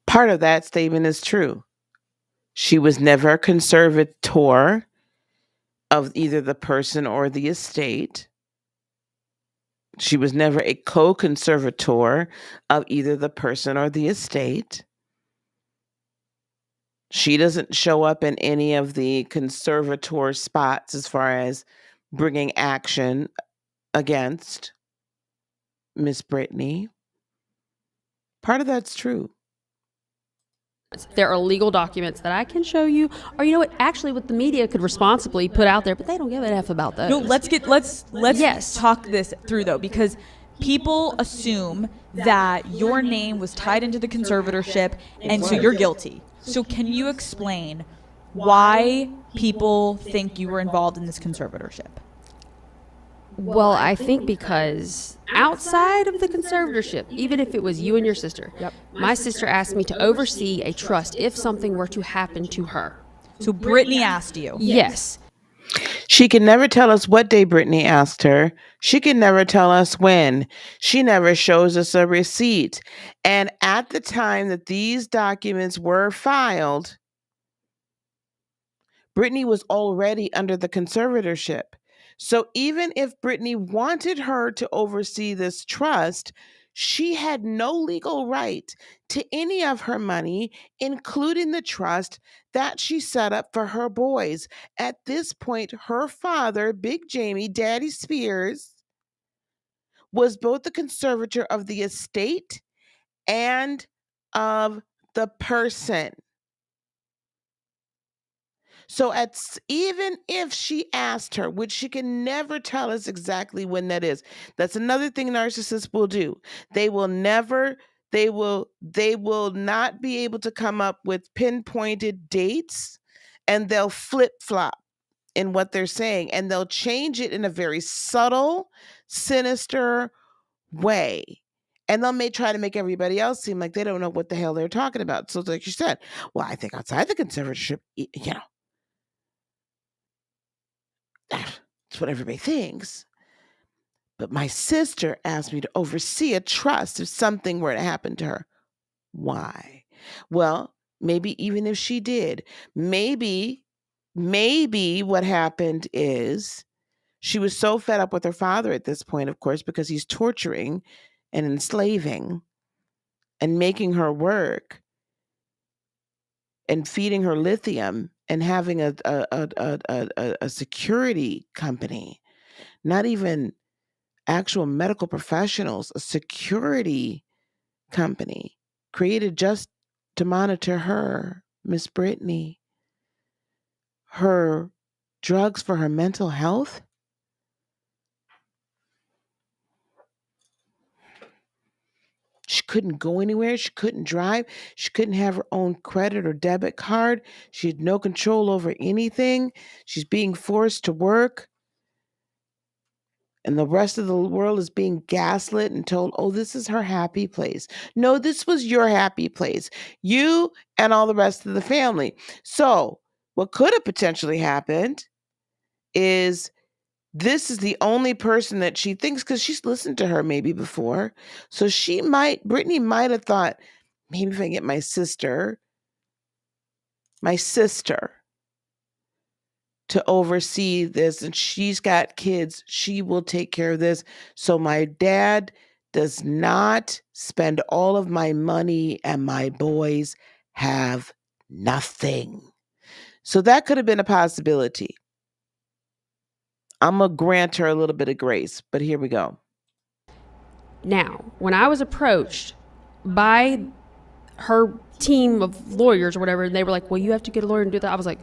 part of that statement is true. She was never a conservator of either the person or the estate. She was never a co-conservator of either the person or the estate. She doesn't show up in any of the conservator spots as far as bringing action against Miss Brittany. Part of that's true. There are legal documents that I can show you, or actually what the media could responsibly put out there, but they don't give an F about those. No, let's talk this through though, because people assume that your name was tied into the conservatorship, and so you're guilty. So can you explain why people think you were involved in this conservatorship? Well, I think because outside of the conservatorship, even if it was you and your sister, my sister asked me to oversee a trust if something were to happen to her. So Brittany asked you? Yes. She can never tell us what day Brittany asked her. She can never tell us when. She never shows us a receipt. And at the time that these documents were filed, Brittany was already under the conservatorship. So even if Brittany wanted her to oversee this trust, she had no legal right to any of her money, including the trust that she set up for her boys. At this point, her father, Big Jamie, Daddy Spears, was both the conservator of the estate and of the person. So even if she asked her, which she can never tell us exactly when that is, that's another thing narcissists will do. They will not be able to come up with pinpointed dates, and they'll flip-flop in what they're saying, and they'll change it in a very subtle, sinister way. And they may try to make everybody else seem like they don't know what the hell they're talking about. So like you said, well, I think outside the conservatorship, that's what everybody thinks. But my sister asked me to oversee a trust if something were to happen to her. Why? Well, maybe even if she did, maybe what happened is she was so fed up with her father at this point, of course, because he's torturing and enslaving and making her work and feeding her lithium and having a security company, not even actual medical professionals, a security company created just to monitor her, Miss Brittany, her drugs for her mental health. She couldn't go anywhere. She couldn't drive. She couldn't have her own credit or debit card. She had no control over anything. She's being forced to work. And the rest of the world is being gaslit and told, oh, this is her happy place. No, this was your happy place. You and all the rest of the family. So what could have potentially happened is this is the only person that she thinks, because she's listened to her maybe before. So Brittany might have thought, maybe if I get my sister to oversee this, and she's got kids, she will take care of this. So my dad does not spend all of my money and my boys have nothing. So that could have been a possibility. I'm going to grant her a little bit of grace, but here we go. Now, when I was approached by her team of lawyers or whatever, and they were like, well, you have to get a lawyer and do that. I was like,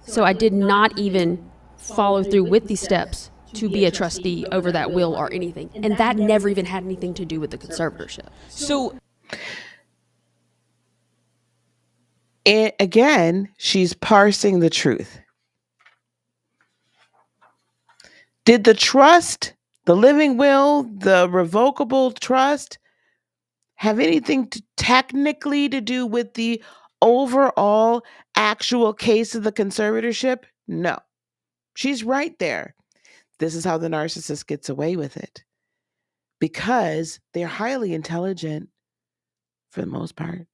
so I did not even follow through with these steps to be a trustee over that will or anything. And that never even had anything to do with the conservatorship. So again, she's parsing the truth. Did the trust, the living will, the revocable trust, have anything technically to do with the overall actual case of the conservatorship? No. She's right there. This is how the narcissist gets away with it. Because they're highly intelligent, for the most part.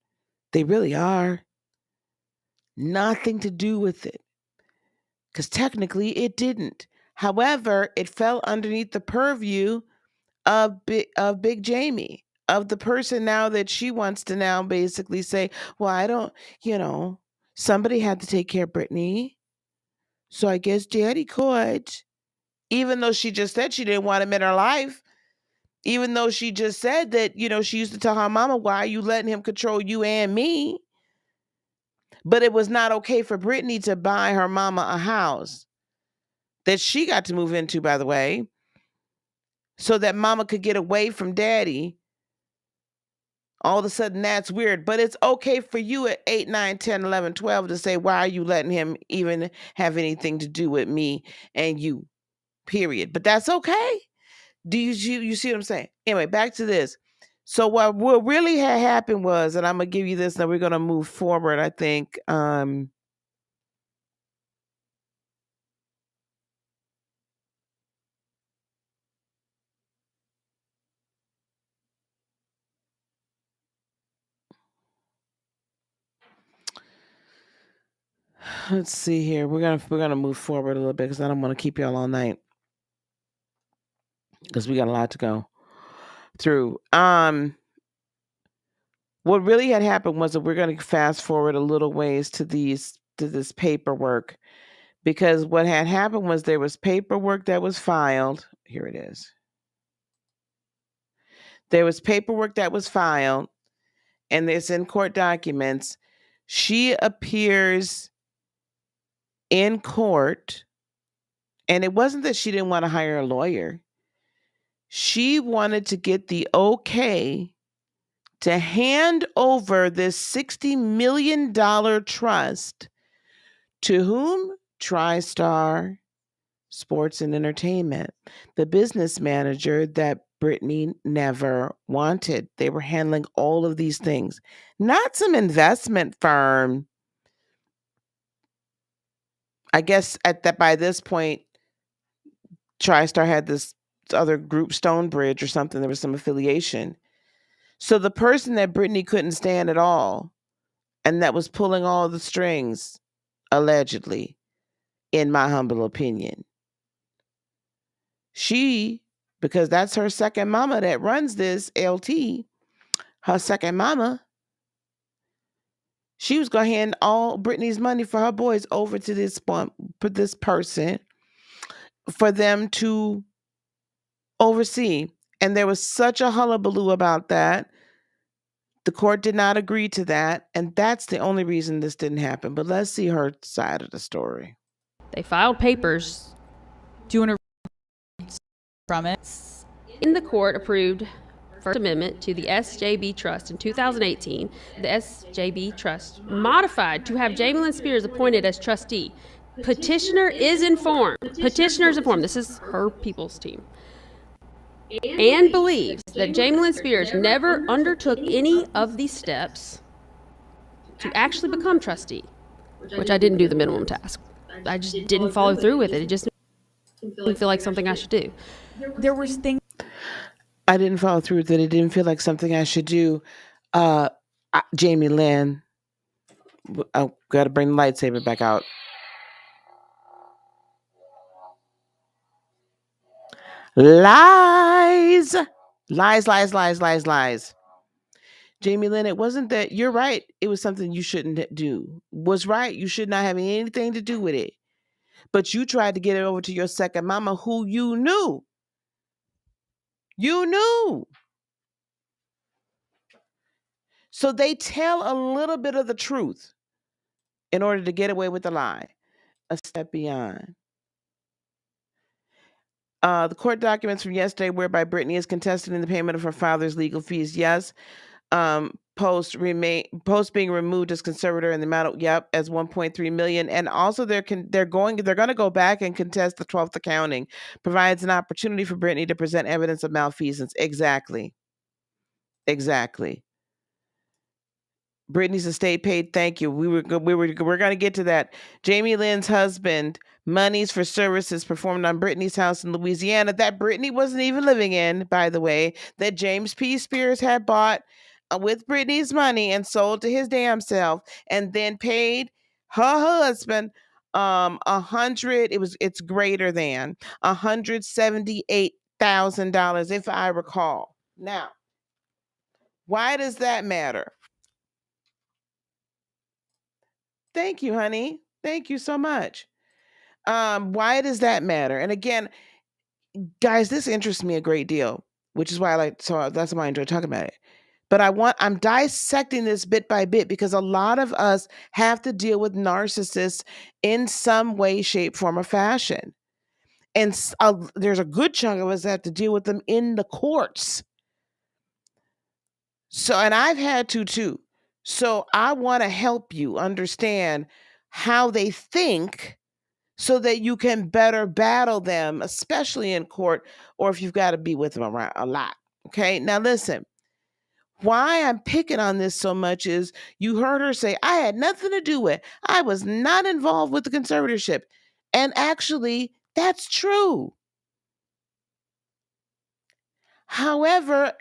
They really are. Nothing to do with it. Because technically it didn't. However, it fell underneath the purview of Big Jamie, of the person now that she wants to now basically say, well, I don't, somebody had to take care of Brittany. So I guess Daddy could. Even though she just said she didn't want him in her life. Even though she just said that, she used to tell her mama, why are you letting him control you and me? But it was not okay for Brittany to buy her mama a house that she got to move into, by the way, so that mama could get away from daddy. All of a sudden, that's weird. But it's okay for you at 8, 9, 10, 11, 12 to say, why are you letting him even have anything to do with me and you, period. But that's okay. Do you see what I'm saying? Anyway, back to this. So what really had happened was, and I'm going to give you this, now we're going to move forward, I think. Let's see here. We're gonna move forward a little bit because I don't want to keep y'all all night because we got a lot to go through. What really had happened was that we're going to fast forward a little ways to this paperwork, because what had happened was there was paperwork that was filed. Here it is. There was paperwork that was filed, and it's in court documents. She appears in court, and it wasn't that she didn't want to hire a lawyer. She wanted to get the okay to hand over this $60 million trust to whom? TriStar Sports and Entertainment, the business manager that Brittany never wanted. They were handling all of these things, not some investment firm. I guess by this point, TriStar had this other group, Stonebridge or something. There was some affiliation. So the person that Brittany couldn't stand at all, and that was pulling all the strings, allegedly, in my humble opinion, she, because that's her second mama that runs this LT, her second mama, she was going to hand all Brittany's money for her boys over to this person for them to oversee. And there was such a hullabaloo about that. The court did not agree to that. And that's the only reason this didn't happen. But let's see her side of the story. They filed papers. Do you want to from it? In the court approved First Amendment to the SJB Trust in 2018. The SJB Trust modified to have Jamie Lynn Spears appointed as trustee. Petitioner is informed. Petitioner is informed. This is her people's team. And believes that Jamie Lynn Spears never undertook any of these steps to actually become trustee, which I didn't do the minimum task. I just didn't follow through with it. It just didn't feel like something I should do. There was things I didn't follow through with it. It didn't feel like something I should do. Jamie Lynn, I've got to bring the lightsaber back out. Lies. Jamie Lynn, it wasn't that. You're right. It was something you shouldn't do. Was right. You should not have anything to do with it. But you tried to get it over to your second mama, who you knew. You knew. So they tell a little bit of the truth in order to get away with the lie. A step beyond. The court documents from yesterday whereby Brittany is contested in the payment of her father's legal fees. Yes. Post being removed as conservator in the amount of as 1.3 million, and also they're going to go back and contest the 12th accounting. Provides an opportunity for Brittany to present evidence of malfeasance. Exactly. Brittany's estate paid. Thank you. We're going to get to that. Jamie Lynn's husband monies for services performed on Brittany's house in Louisiana that Brittany wasn't even living in, by the way, that James P. Spears had bought with Brittany's money and sold to his damn self, and then paid her husband it's greater than $178,000, if I recall. Now, why does that matter? Thank you, honey. Thank you so much. Why does that matter? And again, guys, this interests me a great deal, which is why that's why I enjoy talking about it. But I'm dissecting this bit by bit because a lot of us have to deal with narcissists in some way, shape, form, or fashion. And there's a good chunk of us that have to deal with them in the courts. So, and I've had to too. So I want to help you understand how they think so that you can better battle them, especially in court, or if you've got to be with them around a lot. Okay, now listen. Why I'm picking on this so much is you heard her say, I had nothing to do with it. I was not involved with the conservatorship. And actually, that's true. However,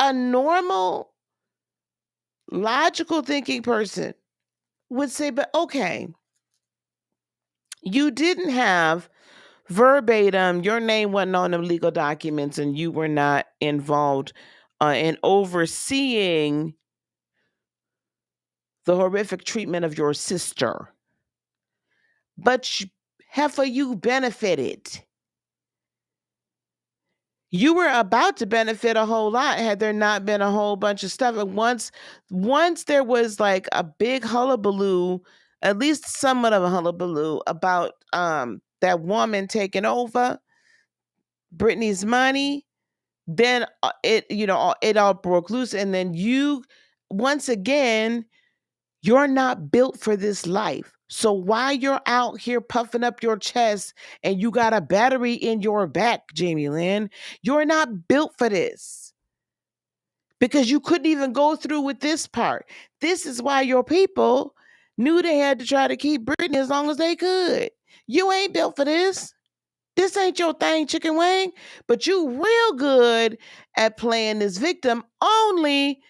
a normal, logical thinking person would say, but okay, you didn't have verbatim, your name wasn't on the legal documents and you were not involved in overseeing the horrific treatment of your sister. But heifer, you benefited. You were about to benefit a whole lot had there not been a whole bunch of stuff. And once there was like a big hullabaloo, at least somewhat of a hullabaloo about that woman taking over Brittany's money, then it all broke loose. And then once again, you're not built for this life. So why you're out here puffing up your chest and you got a battery in your back, Jamie Lynn, you're not built for this. Because you couldn't even go through with this part. This is why your people knew they had to try to keep Britney as long as they could. You ain't built for this. This ain't your thing, chicken wing. But you real good at playing this victim. Only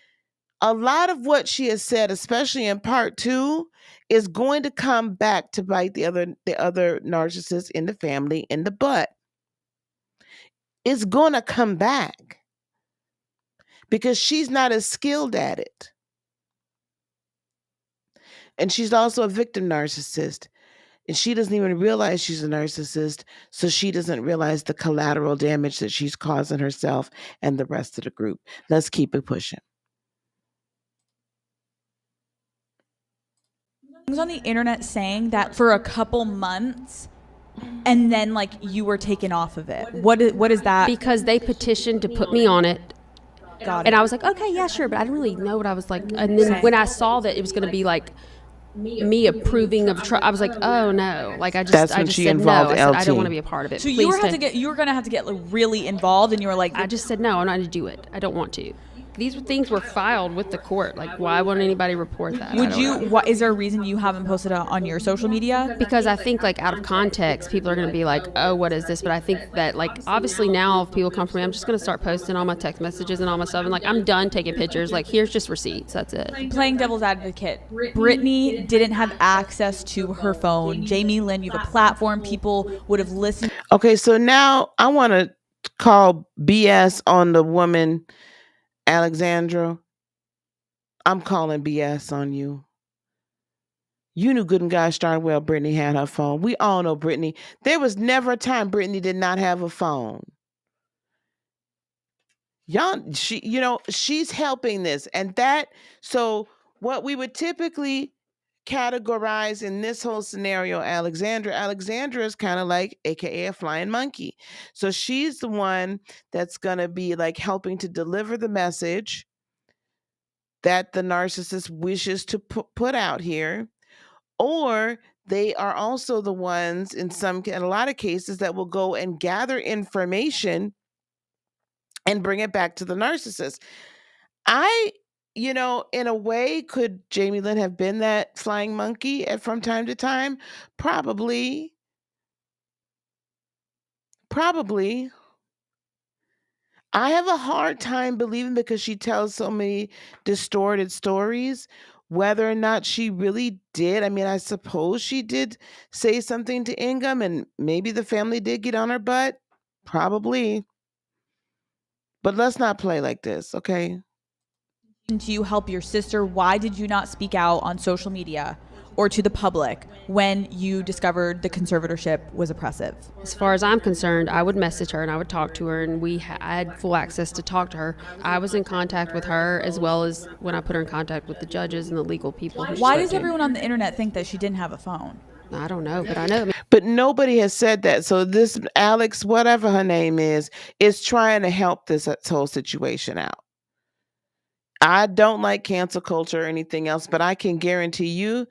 a lot of what she has said, especially in part 2, is going to come back to bite the other narcissists in the family in the butt. It's going to come back because she's not as skilled at it. And she's also a victim narcissist. And she doesn't even realize she's a narcissist, so she doesn't realize the collateral damage that she's causing herself and the rest of the group. Let's keep it pushing. Things on the internet saying that for a couple months and then like you were taken off of it. What is that? Because they petitioned to put me on it. Got And it. I was like, okay, yeah, sure. But I didn't really know what I was like. And then when I saw that it was going to be like me approving of I was like, oh no. Like I just she said no. involved I said, I LT. don't want to be a part of it. So Please you were going to have to get like, really involved, and you were like, I just said no, I'm not going to do it. I don't want to. These things were filed with the court. Like, why wouldn't anybody report that? would you? Is there a reason you haven't posted it on your social media? Because I think, like, out of context, people are going to be like, oh, what is this? But I think that, like, obviously now if people come for me, I'm just going to start posting all my text messages and all my stuff. And, like, I'm done taking pictures. Like, here's just receipts. That's it. Playing devil's advocate, Brittany didn't have access to her phone. Jamie Lynn, you have a platform. People would have listened. Okay, so now I want to call BS on the woman, Alexandra. I'm calling BS on you. You knew good and gosh darn well Brittany had her phone. We all know Brittany. There was never a time Brittany did not have a phone. She's helping this. And so what we would typically categorize in this whole scenario, Alexandra is kind of like AKA a flying monkey. So she's the one that's going to be like helping to deliver the message that the narcissist wishes to put out here. Or they are also the ones in a lot of cases that will go and gather information and bring it back to the narcissist. In a way, could Jamie Lynn have been that flying monkey from time to time? Probably. I have a hard time believing, because she tells so many distorted stories, whether or not she really did. I mean, I suppose she did say something to Ingham, and maybe the family did get on her butt. Probably. But let's not play like this, okay? To you help your sister, why did you not speak out on social media or to the public when you discovered the conservatorship was oppressive? As far as I'm concerned, I would message her and I would talk to her, and we had full access to talk to her. I was in contact with her, as well as when I put her in contact with the judges and the legal people. Why does everyone on the internet think that she didn't have a phone? I don't know, but I know. But nobody has said that. So this Alex, whatever her name is trying to help this whole situation out. I don't like cancel culture or anything else, but I can guarantee you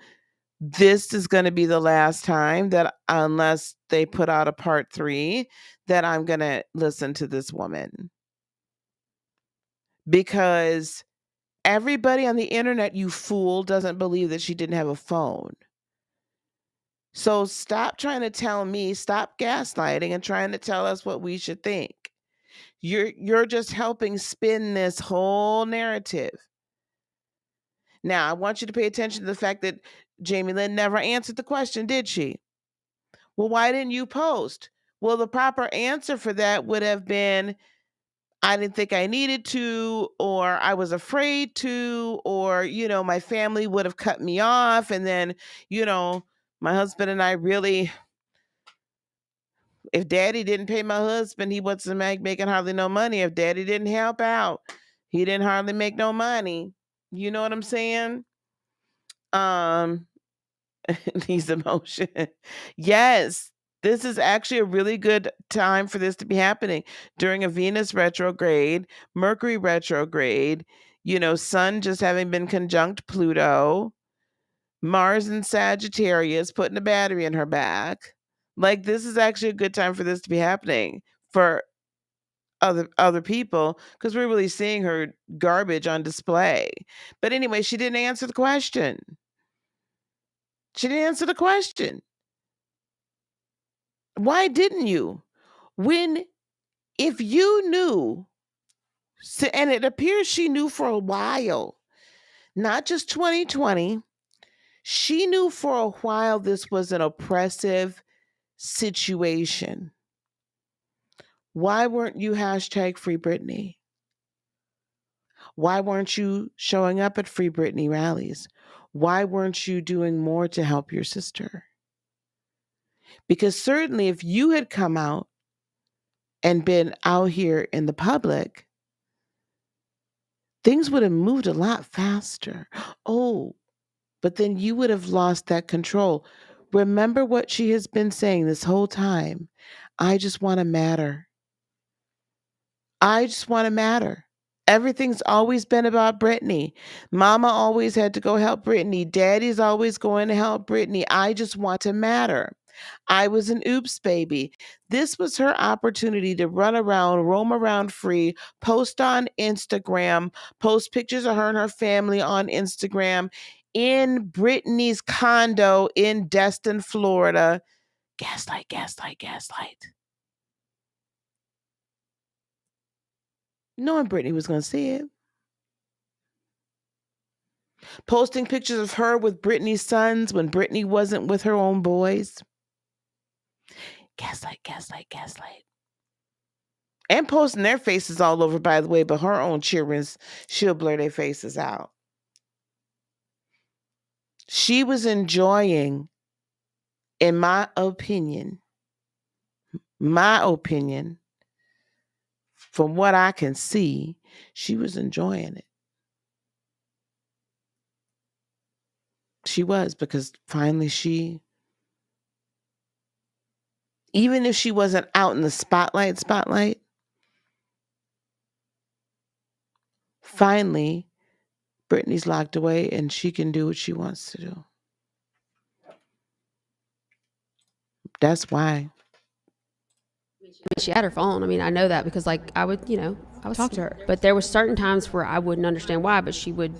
this is going to be the last time that, unless they put out a part 3, that I'm going to listen to this woman. Because everybody on the internet, you fool, doesn't believe that she didn't have a phone. So stop trying to tell me, stop gaslighting and trying to tell us what we should think. You're just helping spin this whole narrative. Now, I want you to pay attention to the fact that Jamie Lynn never answered the question, did she? Well, why didn't you post? Well, the proper answer for that would have been, I didn't think I needed to, or I was afraid to, or, my family would have cut me off. And then, my husband and I really, if daddy didn't pay my husband, he wasn't making hardly no money. If daddy didn't help out, he didn't hardly make no money. You know what I'm saying? These emotions. Yes, this is actually a really good time for this to be happening during a Venus retrograde, Mercury retrograde, Sun just having been conjunct Pluto. Mars and Sagittarius putting a battery in her back. Like, this is actually a good time for this to be happening for other people, because we're really seeing her garbage on display. But anyway, she didn't answer the question. She didn't answer the question. Why didn't you? When, if you knew, and it appears she knew for a while, not just 2020, she knew for a while this was an oppressive situation. Why weren't you hashtag Free Britney? Why weren't you showing up at Free Britney rallies? Why weren't you doing more to help your sister? Because certainly if you had come out and been out here in the public, things would have moved a lot faster. Oh, but then you would have lost that control. Remember what she has been saying this whole time. I just want to matter. I just want to matter. Everything's always been about Brittany. Mama always had to go help Brittany. Daddy's always going to help Brittany. I just want to matter. I was an oops baby. This was her opportunity to run around, roam around free, post on Instagram, post pictures of her and her family on Instagram in Brittany's condo in Destin, Florida. Gaslight, gaslight, gaslight. Knowing Brittany was going to see it. Posting pictures of her with Brittany's sons when Brittany wasn't with her own boys. Gaslight, gaslight, gaslight. And posting their faces all over, by the way, but her own children's, she'll blur their faces out. She was enjoying, in my opinion, from what I can see, she was enjoying it. She was, because finally even if she wasn't out in the spotlight, finally, Brittany's locked away and she can do what she wants to do. That's why. She had her phone. I mean, I know that because, like, I would talk to her. But there were certain times where I wouldn't understand why, but she would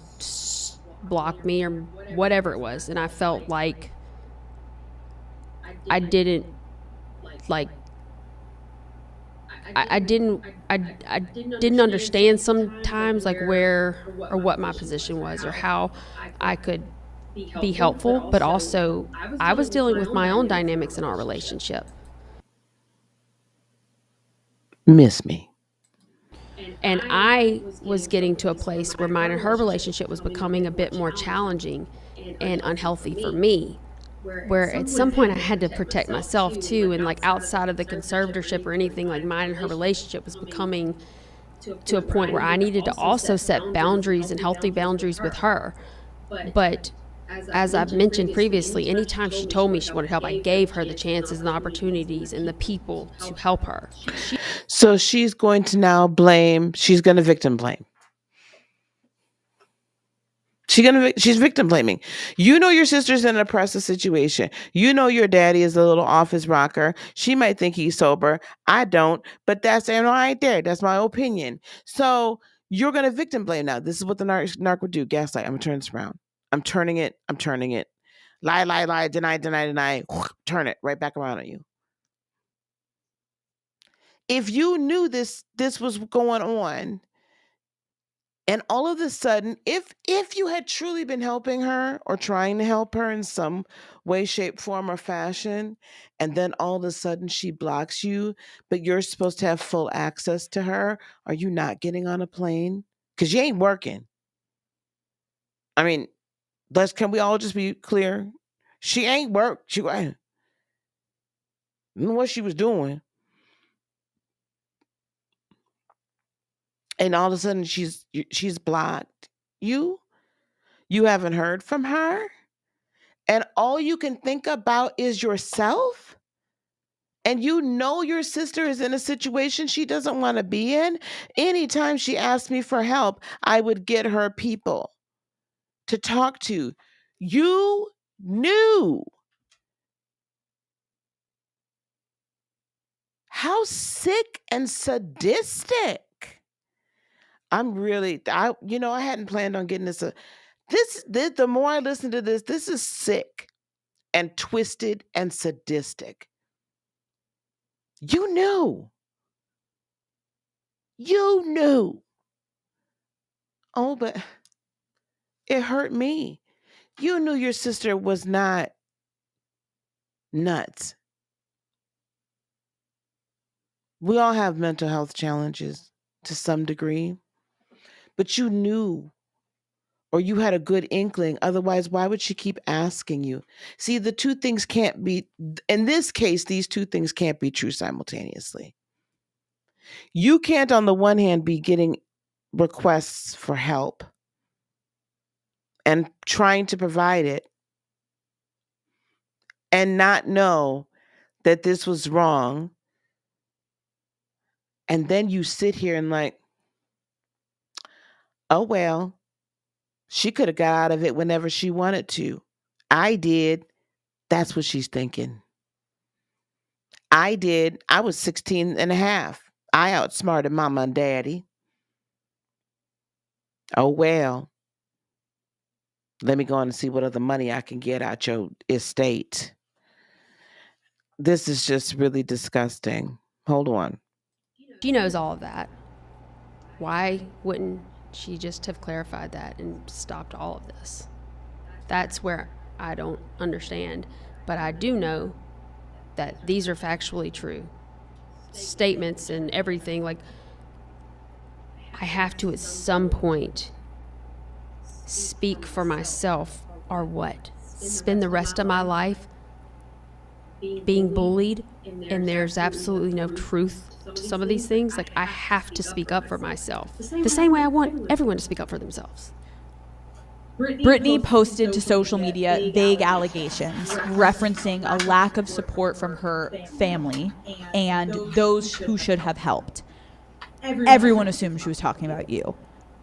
block me or whatever it was. And I felt like I didn't, like, I didn't understand sometimes, like, where or what my position was or how I could be helpful. But also, I was dealing with my own dynamics in our relationship. Miss me. And I was getting to a place where mine and her relationship was becoming a bit more challenging and unhealthy for me, where at some point I had to protect myself too. And, like, outside of the conservatorship or anything, like, mine and her relationship was becoming to a point where I needed to also set boundaries and healthy boundaries with her. But as I've mentioned previously, anytime she told me she wanted help, I gave her the chances and the opportunities and the people to help her. So she's going to now blame, she's going to victim blame. She's victim blaming. You know your sister's in an oppressive situation. You know your daddy is a little office rocker. She might think he's sober. I don't, but that's right there. That's my opinion. So you're going to victim blame now. This is what the narc would do. Gaslight. I'm going to turn this around. I'm turning it. Lie, lie, lie, deny. Turn it right back around on you. If you knew this was going on, and all of a sudden, if you had truly been helping her or trying to help her in some way, shape, form, or fashion, and then all of a sudden she blocks you, but you're supposed to have full access to her, are you not getting on a plane? Because you ain't working. I mean, can we all just be clear? She ain't worked. She I don't know what she was doing. And all of a sudden she's blocked you. You haven't heard from her. And all you can think about is yourself. And you know your sister is in a situation she doesn't want to be in. Anytime she asked me for help, I would get her people to talk to. You knew. How sick and sadistic. I hadn't planned on getting this. The more I listen to this is sick and twisted and sadistic. You knew. You knew. Oh, but it hurt me. You knew your sister was not nuts. We all have mental health challenges to some degree, but you knew, or you had a good inkling. Otherwise, why would she keep asking you? See, the two things can't be, in this case, these two things can't be true simultaneously. You can't, on the one hand, be getting requests for help and trying to provide it and not know that this was wrong. And then you sit here and like, oh, well, she could have got out of it whenever she wanted to. I did. That's what she's thinking. I did. I was 16 and a half. I outsmarted mama and daddy. Oh, well, let me go on and see what other money I can get out your estate. This is just really disgusting. Hold on. She knows all of that. Why wouldn't she just have clarified that and stopped all of this? That's where I don't understand. But I do know that these are factually true statements and everything. Like, I have to at some point speak for myself, or what? Spend the rest of my life being bullied, and there's absolutely no truth to some of these things. Like, I have to speak up for myself the same way I want everyone to speak up for themselves. Britney posted to social media vague allegations referencing a lack of support from her family and those who should have helped. Everyone assumed she was talking about you.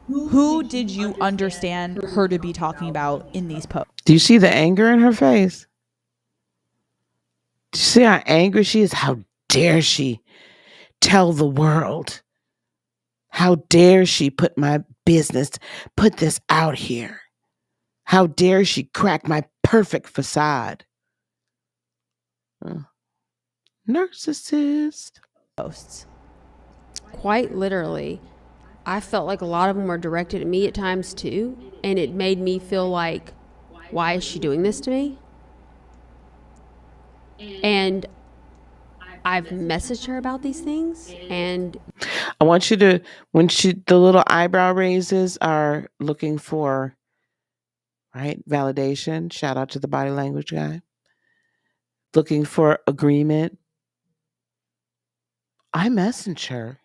Who did you understand her to be talking about in these posts? Do you see the anger in her face? Do you see how angry she is? How dare she tell the world? How dare she put my business, put this out here? How dare she crack my perfect facade? Narcissist. Posts. Quite literally, I felt like a lot of them were directed at me at times too, and it made me feel like, why is she doing this to me? And I've messaged her about these things, and I want you to, the little eyebrow raises are looking for, right, validation. Shout out to the body language guy. Looking for agreement. I messaged her.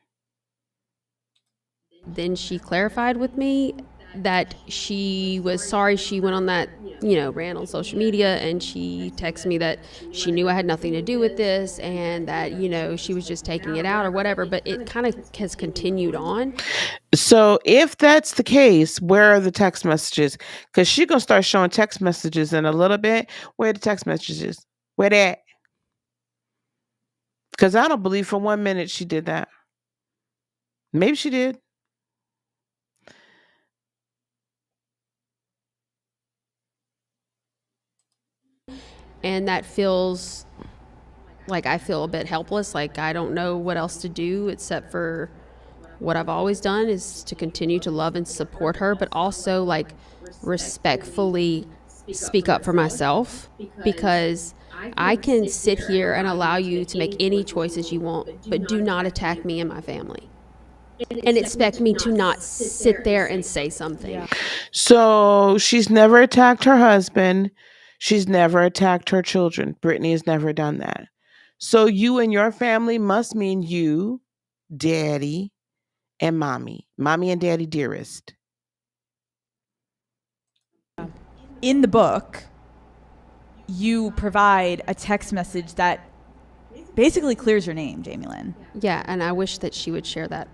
then she clarified with me that she was sorry she went on that, rant on social media, and she texted me that she knew I had nothing to do with this, and that, she was just taking it out or whatever, but it kind of has continued on. So if that's the case, where are the text messages? Because she's going to start showing text messages in a little bit. Where are the text messages? Where they at? Because I don't believe for 1 minute she did that. Maybe she did. And that feels like I feel a bit helpless. Like, I don't know what else to do except for what I've always done, is to continue to love and support her, but also like respectfully speak up for myself, because I can sit here and allow you to make any choices you want, but do not attack me and my family and expect me to not sit there and say something. So she's never attacked her husband. She's never attacked her children. Brittany has never done that. So you and your family must mean you, daddy, and mommy. Mommy and daddy dearest. In the book, you provide a text message that basically clears your name, Jamie Lynn. Yeah, and I wish that she would share that.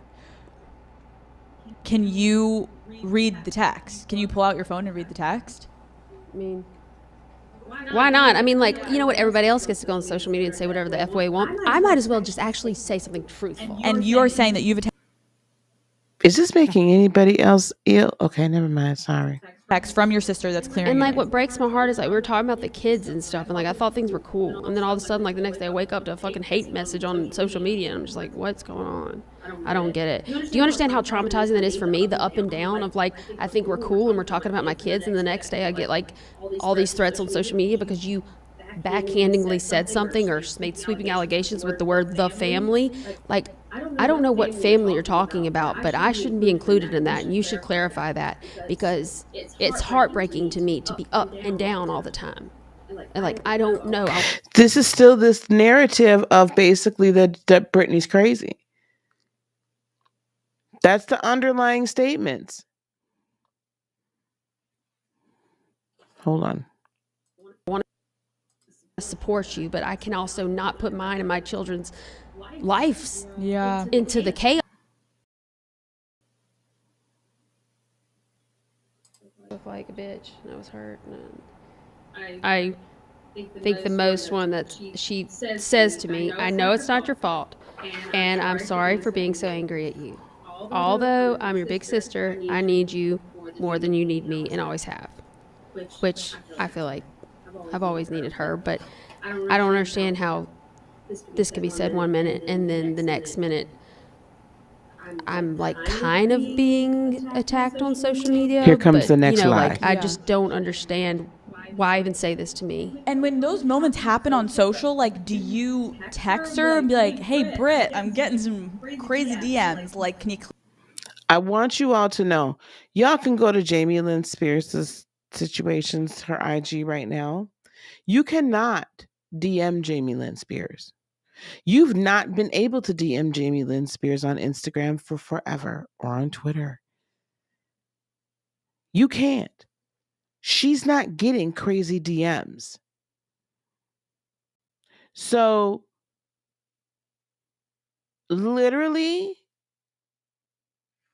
Can you read the text? Can you pull out your phone and read the text? I mean, why not? I mean, like, you know what? Everybody else gets to go on social media and say whatever the F way want. I might as well just actually say something truthful. And you're saying that you've Is this making anybody else ill? Okay, never mind. Sorry. text from your sister that's clearing And your like, name. what breaks my heart is like we were talking about the kids and stuff, and like I thought things were cool, and then all of a sudden, like the next day, I wake up to a fucking hate message on social media, and I'm just like, what's going on? I don't get it. Do you understand how traumatizing that is for me? The up and down of like, I think we're cool and we're talking about my kids, and the next day I get like all these threats on social media because you backhandingly said something or made sweeping allegations with the word the family. Like, I don't know what family you're talking about, but I shouldn't be included in that, and you should clarify that because it's heartbreaking to me to be up and down all the time. And like, I don't know. This is still this narrative of basically that Britney's crazy. That's the underlying statements. Hold on. want to support you, but I can also not put mine and my children's lives into the chaos. Like a bitch, and I was hurt. And I think the most one that she says to me, I know it's not your fault, and I'm sorry for being so angry at you. Although I'm your big sister, I need you more than you need me, and always have. Which I feel like I've always needed her, but I don't understand how this can be said one minute and then the next minute I'm like kind of being attacked on social media. Here comes but, the next lie. Like, I just don't understand why even say this to me. And when those moments happen on social, like, do you text her and be like, hey, Britt, I'm getting some crazy DMs. Like, can you... I want you all to know, y'all can go to Jamie Lynn Spears' situations, her IG right now. You cannot DM Jamie Lynn Spears. You've not been able to DM Jamie Lynn Spears on Instagram for forever or on Twitter. You can't. She's not getting crazy DMs. So, literally,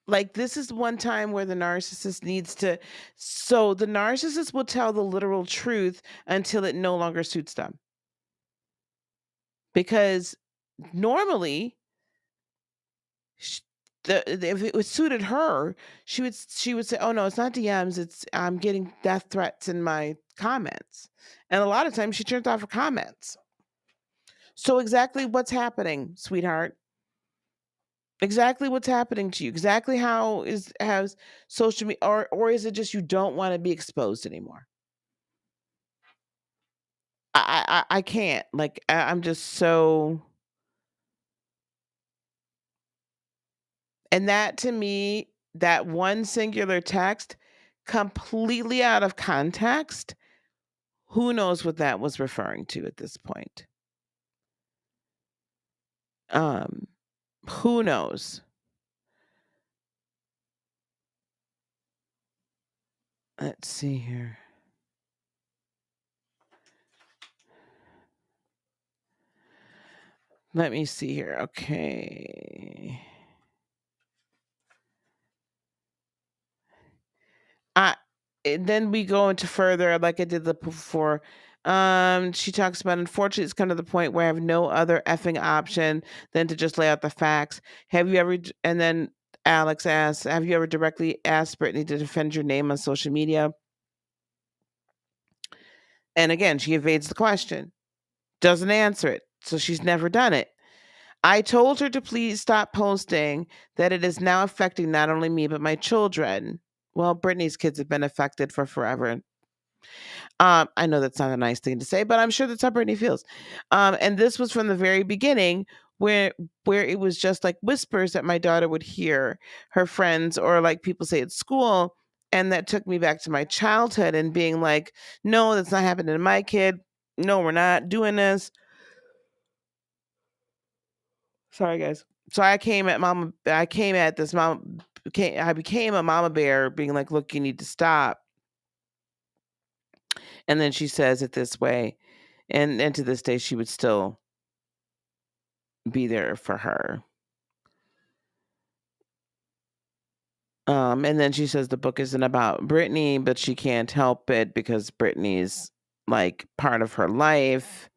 like, this is one time where the narcissist needs to. So, the narcissist will tell the literal truth until it no longer suits them. Because normally, if it was suited her, she would say, "Oh no, it's not DMs. It's I'm getting death threats in my comments," and a lot of times she turns off her comments. So exactly what's happening, sweetheart? Exactly what's happening to you? Exactly has social media, or is it just you don't want to be exposed anymore? I can't. Like, I'm just so. And that, to me, that one singular text, completely out of context, who knows what that was referring to at this point? Who knows? Let's see here. Let me see here. Okay. Then we go into further, like I did before. She talks about, unfortunately, it's come to the point where I have no other effing option than to just lay out the facts. Have you ever? And then Alex asks, have you ever directly asked Brittany to defend your name on social media? And again, she evades the question, doesn't answer it, so she's never done it. I told her to please stop posting, that it is now affecting not only me but my children. Well, Brittany's kids have been affected for forever. I know that's not a nice thing to say, but I'm sure that's how Brittany feels. And this was from the very beginning, where it was just like whispers that my daughter would hear her friends or like people say at school, and that took me back to my childhood and being like, no, that's not happening to my kid. No, we're not doing this. Sorry, guys. So I became a mama bear, being like, look, you need to stop. And then she says it this way, and to this day she would still be there for her. And then she says the book isn't about Brittany, but she can't help it because Brittany's like part of her life.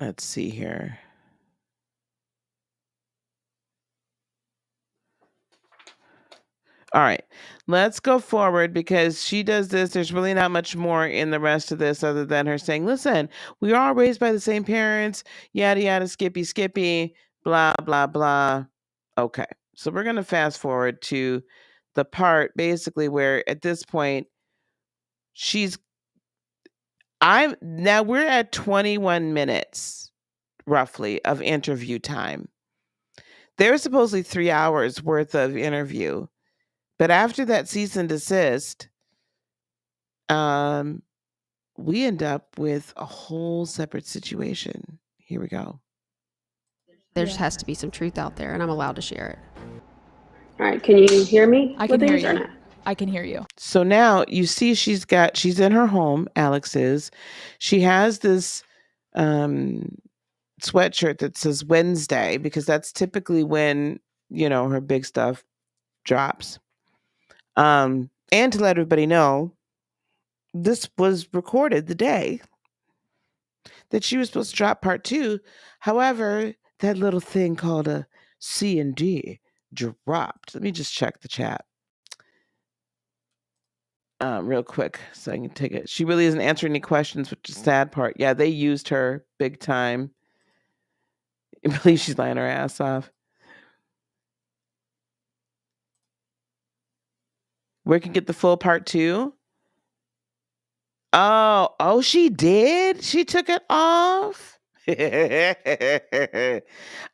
Let's see here. All right, let's go forward because she does this. There's really not much more in the rest of this other than her saying, listen, we were all raised by the same parents, yada, yada, skippy, blah, blah, blah. Okay, so we're going to fast forward to the part basically where at this point now we're at 21 minutes roughly of interview time. There's supposedly 3 hours worth of interview. But after that cease and desist, we end up with a whole separate situation. Here we go. There just has to be some truth out there, and I'm allowed to share it. All right, can you hear me? I can hear you. I can hear you. So now you see she's in her home, Alex is. She has this sweatshirt that says Wednesday because that's typically when, her big stuff drops. And to let everybody know, this was recorded the day that she was supposed to drop part 2. However, that little thing called a C&D dropped. Let me just check the chat real quick so I can take it. She really isn't answering any questions, which is the sad part. Yeah, they used her big time. I believe she's lying her ass off. Where can get the full part 2? Oh, she did? She took it off?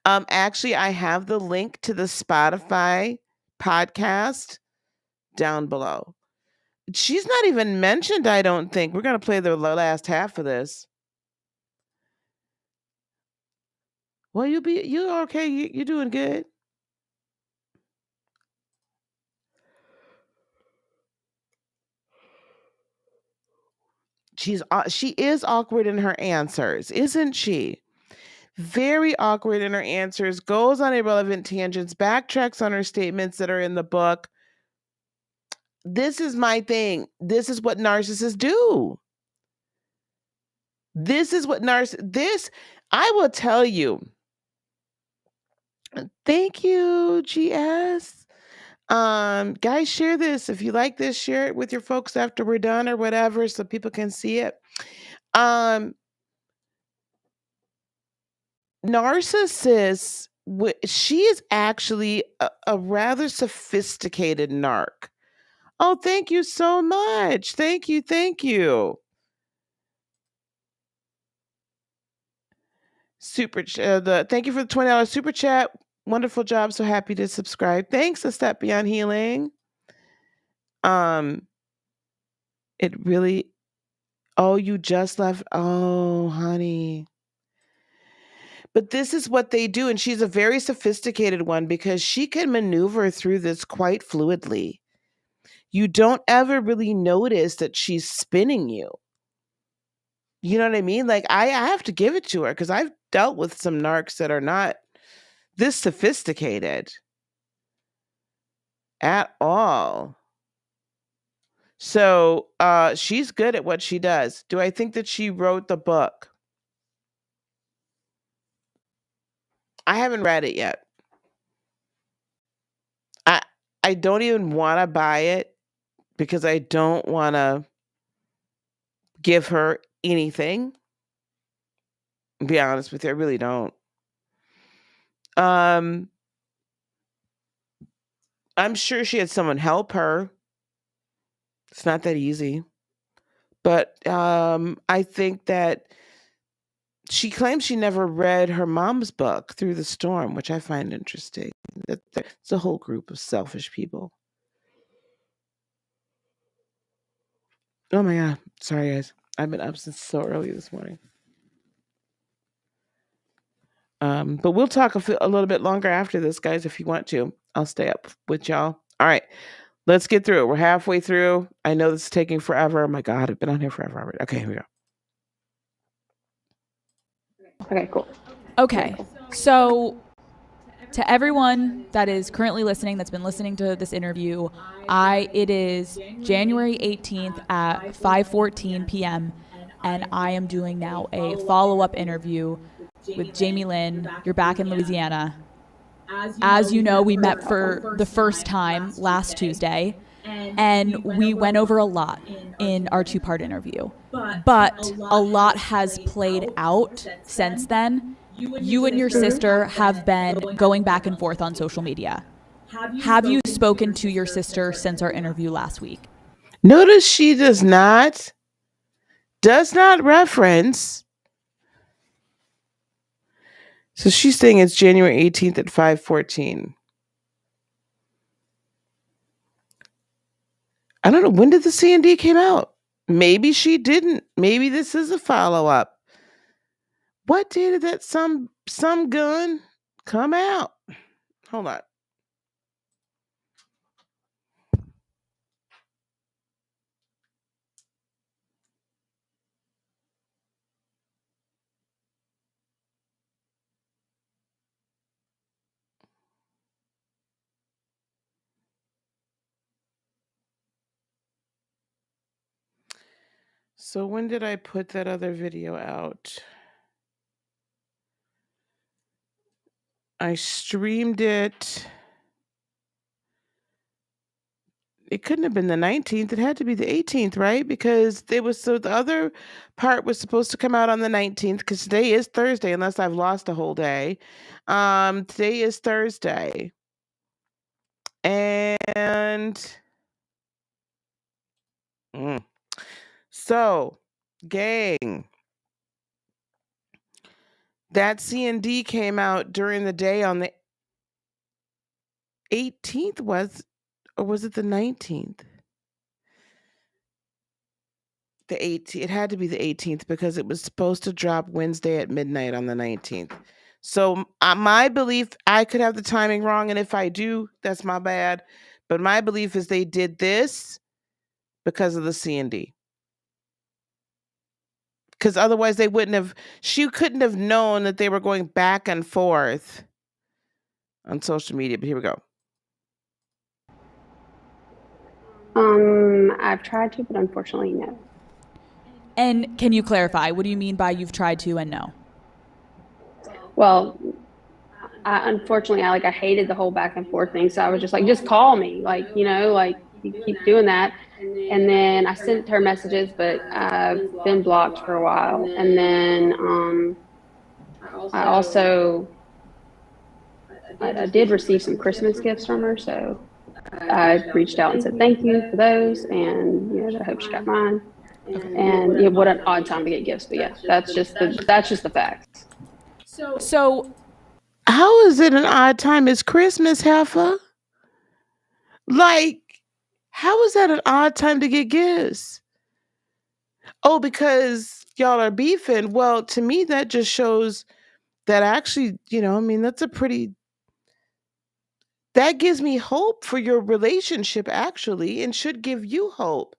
Actually, I have the link to the Spotify podcast down below. She's not even mentioned, I don't think. We're going to play the last half of this. Well, you okay. You're doing good. She is awkward in her answers, isn't she? Very awkward in her answers, goes on irrelevant tangents, backtracks on her statements that are in the book. This is my thing. This is what narcissists do. I will tell you. Thank you, GS. Guys, share this. If you like this, share it with your folks after we're done or whatever so people can see it. Narcissist, she is actually a rather sophisticated narc. Oh, thank you so much. Thank you. Thank you. Thank you for the $20 super chat. Wonderful job. So happy to subscribe. Thanks, A Step Beyond Healing. It really. Oh, you just left. Oh, honey. But this is what they do. And she's a very sophisticated one because she can maneuver through this quite fluidly. You don't ever really notice that she's spinning you. You know what I mean? Like, I have to give it to her because I've dealt with some narcs that are not this sophisticated at all. So she's good at what she does. Do I think that she wrote the book? I haven't read it yet. I don't even want to buy it because I don't want to give her anything. To be honest with you, I really don't. I'm sure she had someone help her. It's not that easy. But I think that she claims she never read her mom's book, Through the Storm, which I find interesting. It's a whole group of selfish people. Oh my God. Sorry, guys. I've been up since so early this morning. But we'll talk a little bit longer after this, guys, if you want to. I'll stay up with y'all. All right. Let's get through it. We're halfway through. I know this is taking forever. Oh my God. I've been on here forever already. Okay, here we go. Okay, cool. Okay, so to everyone that is currently listening, that's been listening to this interview, it is January 18th at 5:14 p.m. and I am doing now a follow-up interview with Jamie Lynn. You're back in Louisiana. As you know, we met for the first time last Tuesday, and we went over a lot in our two-part interview. But a lot has played out since then. You and your sister have been going back and forth on social media. Have you spoken to your sister since our interview last week? Notice she does not reference. So she's saying it's January 18th at 5:14. I don't know. When did the C&D came out? Maybe she didn't. Maybe this is a follow-up. What day did that some gun come out? Hold on. So when did I put that other video out? I streamed it. It couldn't have been the 19th. It had to be the 18th, right? Because the other part was supposed to come out on the 19th because today is Thursday, unless I've lost a whole day. Today is Thursday. And so, gang, that C&D came out during the day on the 18th, or was it the 19th? The 18th. It had to be the 18th because it was supposed to drop Wednesday at midnight on the 19th. So my belief, I could have the timing wrong, and if I do, that's my bad. But my belief is they did this because of the C&D. Because otherwise she couldn't have known that they were going back and forth on social media. But here we go. I've tried to, but unfortunately, no. And can you clarify? What do you mean by you've tried to and no? Well, unfortunately, I hated the whole back and forth thing. So I was just like, just call me. You keep doing that. And then I sent her messages, but I've been blocked for a while. And then I did receive some Christmas gifts from her. So I reached out and said thank you for those. And, I hope she got mine. And what an odd time to get gifts. But yeah, that's just the facts. So how is it an odd time? It's Christmas, heifer. How is that an odd time to get gifts? Oh, because y'all are beefing. Well, to me, that just shows that actually, that gives me hope for your relationship, actually, and should give you hope.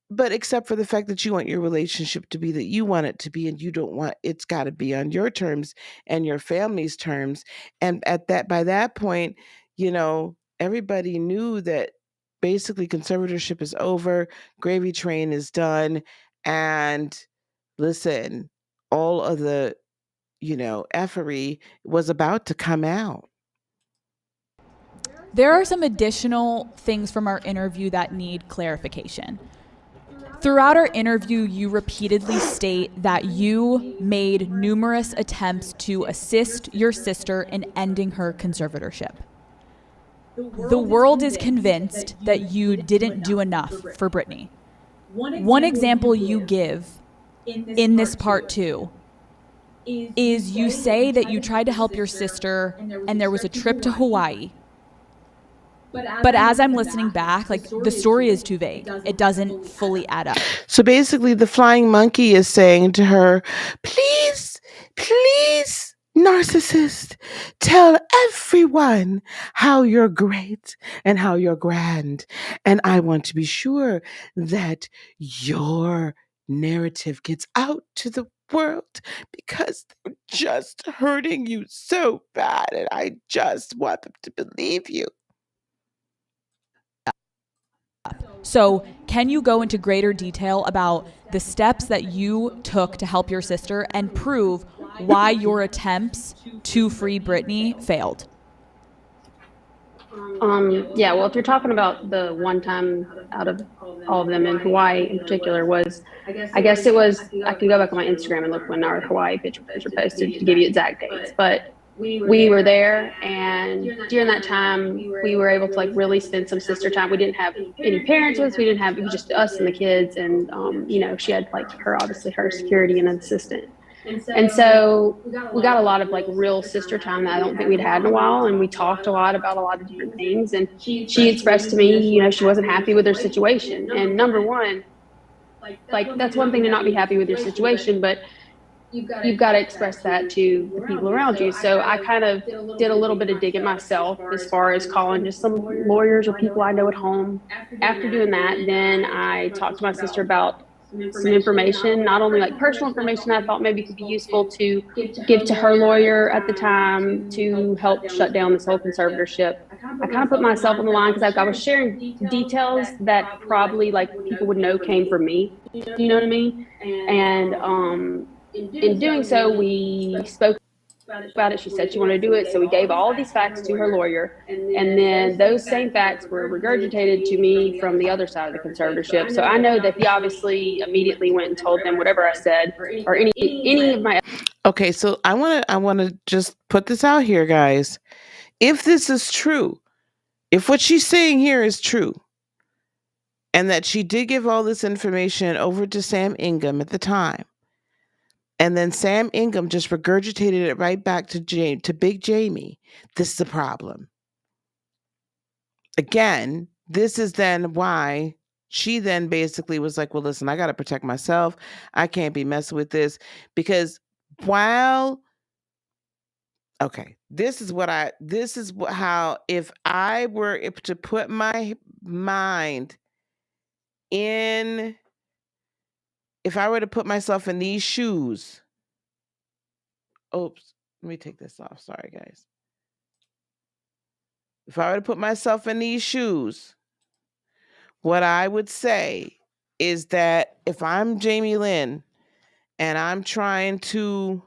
But except for the fact that you want your relationship to be that you want it to be, and you don't want it's got to be on your terms and your family's terms. And by that point, everybody knew that basically conservatorship is over, gravy train is done, and listen, all of the effery was about to come out. there are some additional things from our interview that need clarification. Throughout our interview, you repeatedly state that you made numerous attempts to assist your sister in ending her conservatorship. The world is convinced that you didn't do enough for Brittany. One example you give in this part 2 is you say that you tried to help your sister and there was a trip to Hawaii. But as I'm listening back, the story is too vague. It doesn't fully add up. So basically, the flying monkey is saying to her, please, narcissist, tell everyone how you're great and how you're grand. And I want to be sure that your narrative gets out to the world because they're just hurting you so bad, and I just want them to believe you. So, can you go into greater detail about the steps that you took to help your sister and prove why your attempts to free Brittany failed? Yeah, well, if you're talking about the one time out of all of them in Hawaii in particular was, I guess it was, I can go back on my Instagram and look when our Hawaii pictures are posted to give you exact dates, but we were there, and during that time we were able to like really spend some sister time. We didn't have any parents with us. We didn't have, it was just us and the kids, and you know, she had like her, obviously her security and an assistant. And so we got a lot of like real sister time that I don't think we'd had in a while. And we talked a lot about a lot of different things. And she expressed to me, you know, she wasn't happy with her situation. And number one, like that's one thing to not be happy with your situation, but you've got to express that to the people around you. So I kind of did a little bit of digging myself as far as calling just some lawyers or people I know at home. After doing that, then I talked to my sister about some information, not only like personal information I thought maybe could be useful to give to her lawyer at the time to help shut down this whole conservatorship. I kind of put myself on the line because I was sharing details that probably like people would know came from me. You know what I mean? And in doing so, we spoke about it. She said she wanted to do it. So we gave all of these facts to her lawyer. And then those same facts were regurgitated to me from the other side of the conservatorship. So I know that he obviously immediately went and told them whatever I said or any of my. Okay, so I want to just put this out here, guys. If this is true, if what she's saying here is true, and that she did give all this information over to Sam Ingham at the time, and then Sam Ingham just regurgitated it right back to Big Jamie, this is a problem. Again, this is then why she then basically was like, well, listen, I got to protect myself. I can't be messing with this because okay, this is how, if I were to put my mind in, if I were to put myself in these shoes, oops, let me take this off. Sorry, guys. If I were to put myself in these shoes, what I would say is that if I'm Jamie Lynn and I'm trying to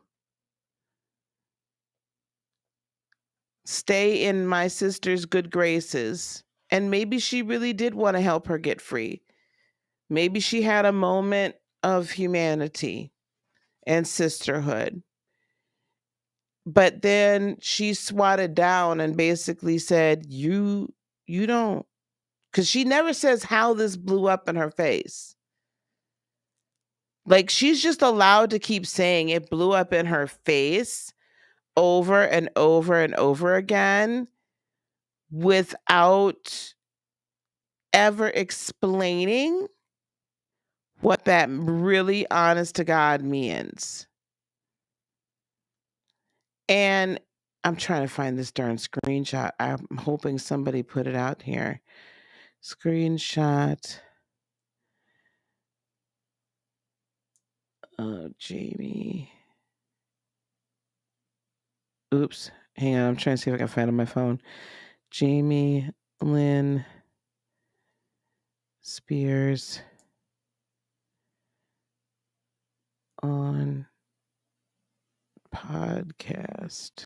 stay in my sister's good graces, and maybe she really did want to help her get free. Maybe she had a moment of humanity and sisterhood. But then she swatted down and basically said, you don't, because she never says how this blew up in her face. Like, she's just allowed to keep saying it blew up in her face over and over and over again without ever explaining what that really honest to God means. And I'm trying to find this darn screenshot. I'm hoping somebody put it out here. Screenshot. Oh, Jamie. Oops. Hang on. I'm trying to see if I can find it on my phone. Jamie Lynn Spears on podcast.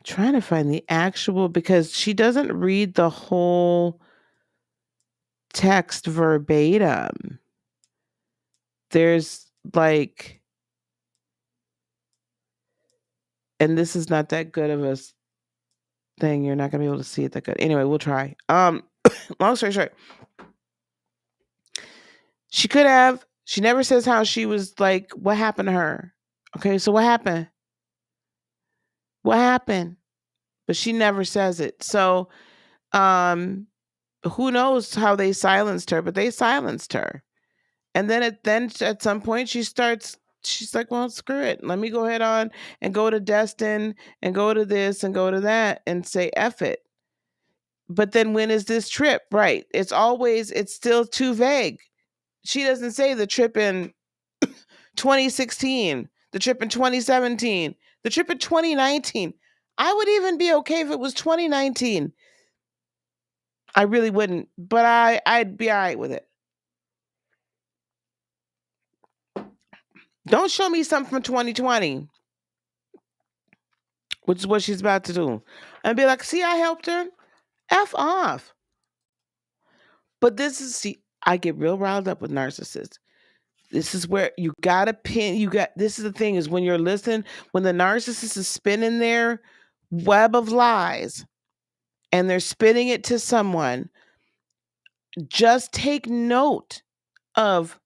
Trying to find the actual, because she doesn't read the whole text verbatim. There's like, and this is not that good of a thing. You're not gonna be able to see it that good. Anyway, we'll try. Long story short, she could have. She never says how she was like, what happened to her. Okay, so what happened? What happened? But she never says it. So, who knows how they silenced her? But they silenced her. And then at some point she starts she's like, well, screw it. Let me go ahead on and go to Destin and go to this and go to that and say F it. But then when is this trip? Right. It's still too vague. She doesn't say the trip in 2016, the trip in 2017, the trip in 2019. I would even be okay if it was 2019. I really wouldn't, but I'd be all right with it. Don't show me something from 2020, which is what she's about to do. And be like, see, I helped her. F off. But I get real riled up with narcissists. This is where you got to pin. This is the thing is when you're listening, when the narcissist is spinning their web of lies and they're spinning it to someone, just take note of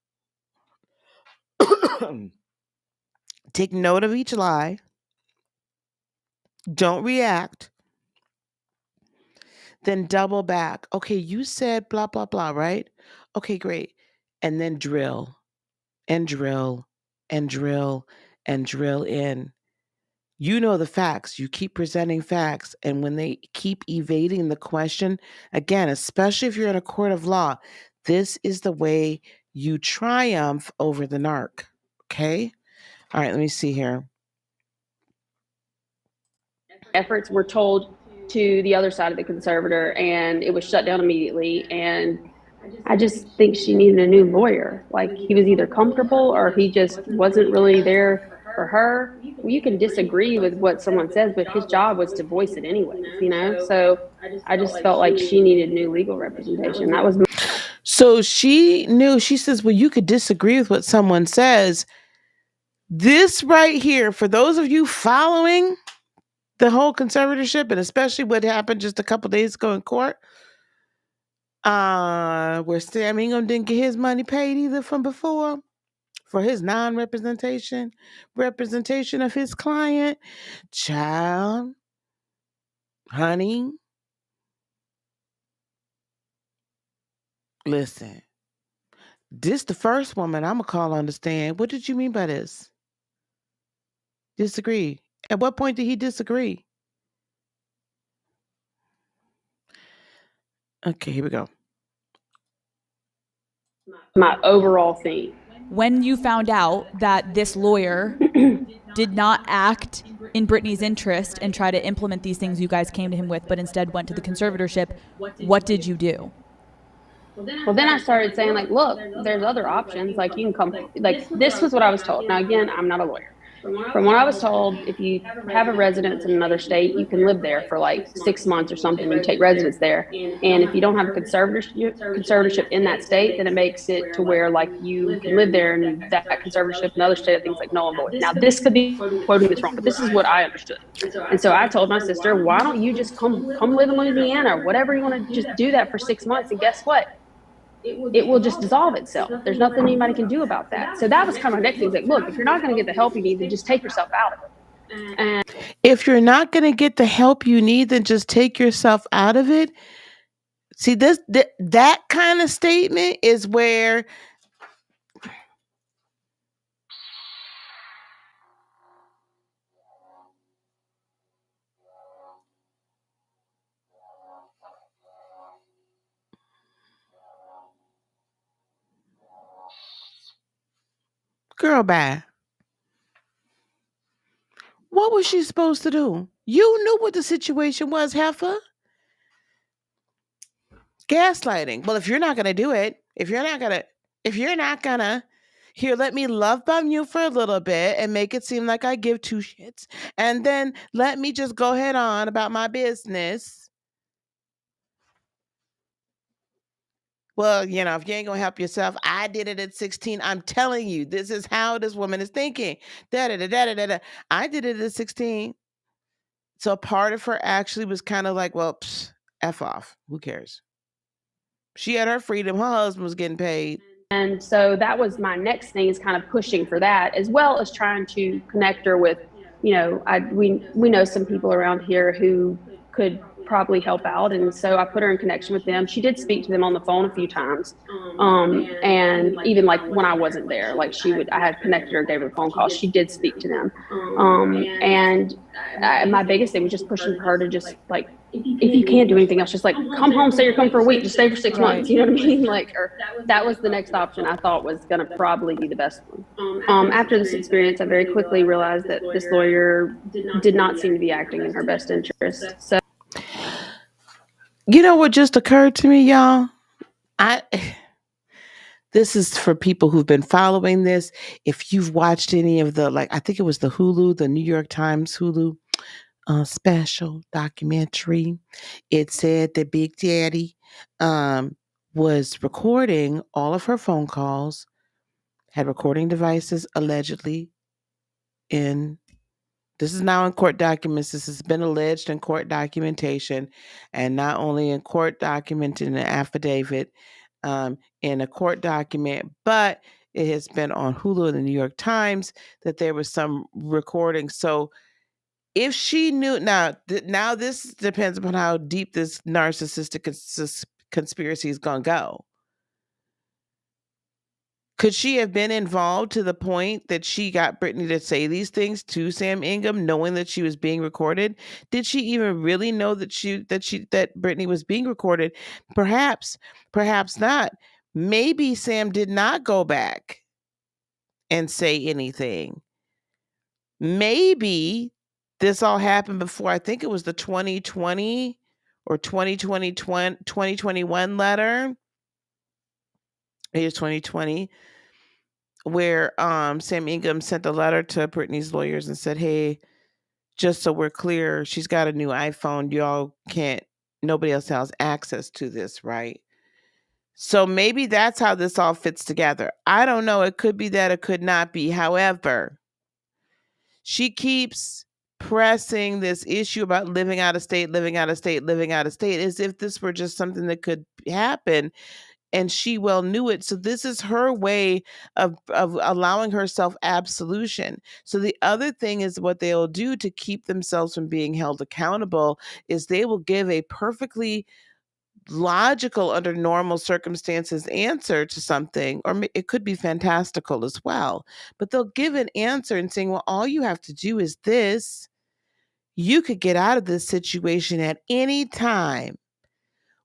take note of each lie. Don't react. Then double back. Okay, you said blah, blah, blah, right? Okay, great. And then drill and drill and drill and drill in. You know the facts. You keep presenting facts. And when they keep evading the question, again, especially if you're in a court of law, this is the way you triumph over the narc. Okay? All right, let me see here. Efforts were told to the other side of the conservator, and it was shut down immediately. And I just think she needed a new lawyer. Like, he was either comfortable or he just wasn't really there for her. Well, you can disagree with what someone says, but his job was to voice it anyways, So I just felt like she needed new legal representation. That was So she knew. She says, well, you could disagree with what someone says. This right here, for those of you following the whole conservatorship, and especially what happened just a couple days ago in court, where Sam Ingham didn't get his money paid either from before for his representation of his client. Child, honey, listen, this the first woman I'm gonna call on the stand. What did you mean by this? Disagree. At what point did he disagree? Okay, here we go. my overall theme. When you found out that this lawyer did not act in Brittany's interest and try to implement these things you guys came to him with, but instead went to the conservatorship, what did you do? Well, then I started saying, like, look, there's other options. Like, you can come, like, this was what I was told. Now, again, I'm not a lawyer. From what I was told, if you have a residence in another state, you can live there for like 6 months or something. You take residence there. And if you don't have a conservatorship in that state, then it makes it to where like you can live there and that conservatorship in another state, things like null and void. Now, this could be quoting this wrong, but this is what I understood. And so I told my sister, why don't you just come live in Louisiana or whatever you want to just do that for 6 months? And guess what? It will just dissolve itself. There's nothing anybody can do about that. So that was kind of my next thing. Like, look, if you're not going to get the help you need, then just take yourself out of it. And if you're not going to get the help you need, then just take yourself out of it. See, that kind of statement is where girl, bye. What was she supposed to do? You knew what the situation was, heifer. Gaslighting. Well, if you're not going to do it, if you're not going to, here, let me love bomb you for a little bit and make it seem like I give two shits. And then let me just go head on about my business. Well, if you ain't going to help yourself, I did it at 16. I'm telling you, this is how this woman is thinking. Da-da-da-da-da-da. I did it at 16. So part of her actually was kind of like, well, F off. Who cares? She had her freedom. Her husband was getting paid. And so that was my next thing, is kind of pushing for that, as well as trying to connect her with, we know some people around here who could probably help out. And so I put her in connection with them. She did speak to them on the phone a few times. And even like when I wasn't there, like I had connected her, gave her a phone call. She did speak to them. And my biggest thing was just pushing for her to just like, if you can't do anything else, just like come home, say you're coming for a week, just stay for 6 months. You know what I mean? Like, or that was the next option I thought was going to probably be the best one. After this experience, I very quickly realized that this lawyer did not seem to be acting in her best interest. So, you know what just occurred to me, y'all? This is for people who've been following this. If you've watched any of the, like, I think it was the Hulu, the New York Times Hulu special documentary, it said that Big Daddy was recording all of her phone calls, had recording devices allegedly in. This is now in court documents. This has been alleged in court documentation, and not only in court document in an affidavit, in a court document, but it has been on Hulu and the New York Times that there was some recording. So if she knew, now this depends upon how deep this narcissistic conspiracy is going to go. Could she have been involved to the point that she got Brittany to say these things to Sam Ingham, knowing that she was being recorded? Did she even really know that Brittany was being recorded? Perhaps not. Maybe Sam did not go back and say anything. Maybe this all happened before, I think it was the 2020 or 2021 letter. It is 2020. Where Sam Ingham sent a letter to Brittany's lawyers and said, hey, just so we're clear, she's got a new iPhone. Nobody else has access to this, right? So maybe that's how this all fits together. I don't know. It could be that, it could not be. However, she keeps pressing this issue about living out of state, as if this were just something that could happen. And she well knew it. So this is her way of allowing herself absolution. So the other thing is, what they'll do to keep themselves from being held accountable is they will give a perfectly logical, under normal circumstances, answer to something, or it could be fantastical as well. But they'll give an answer and saying, well, all you have to do is this. You could get out of this situation at any time,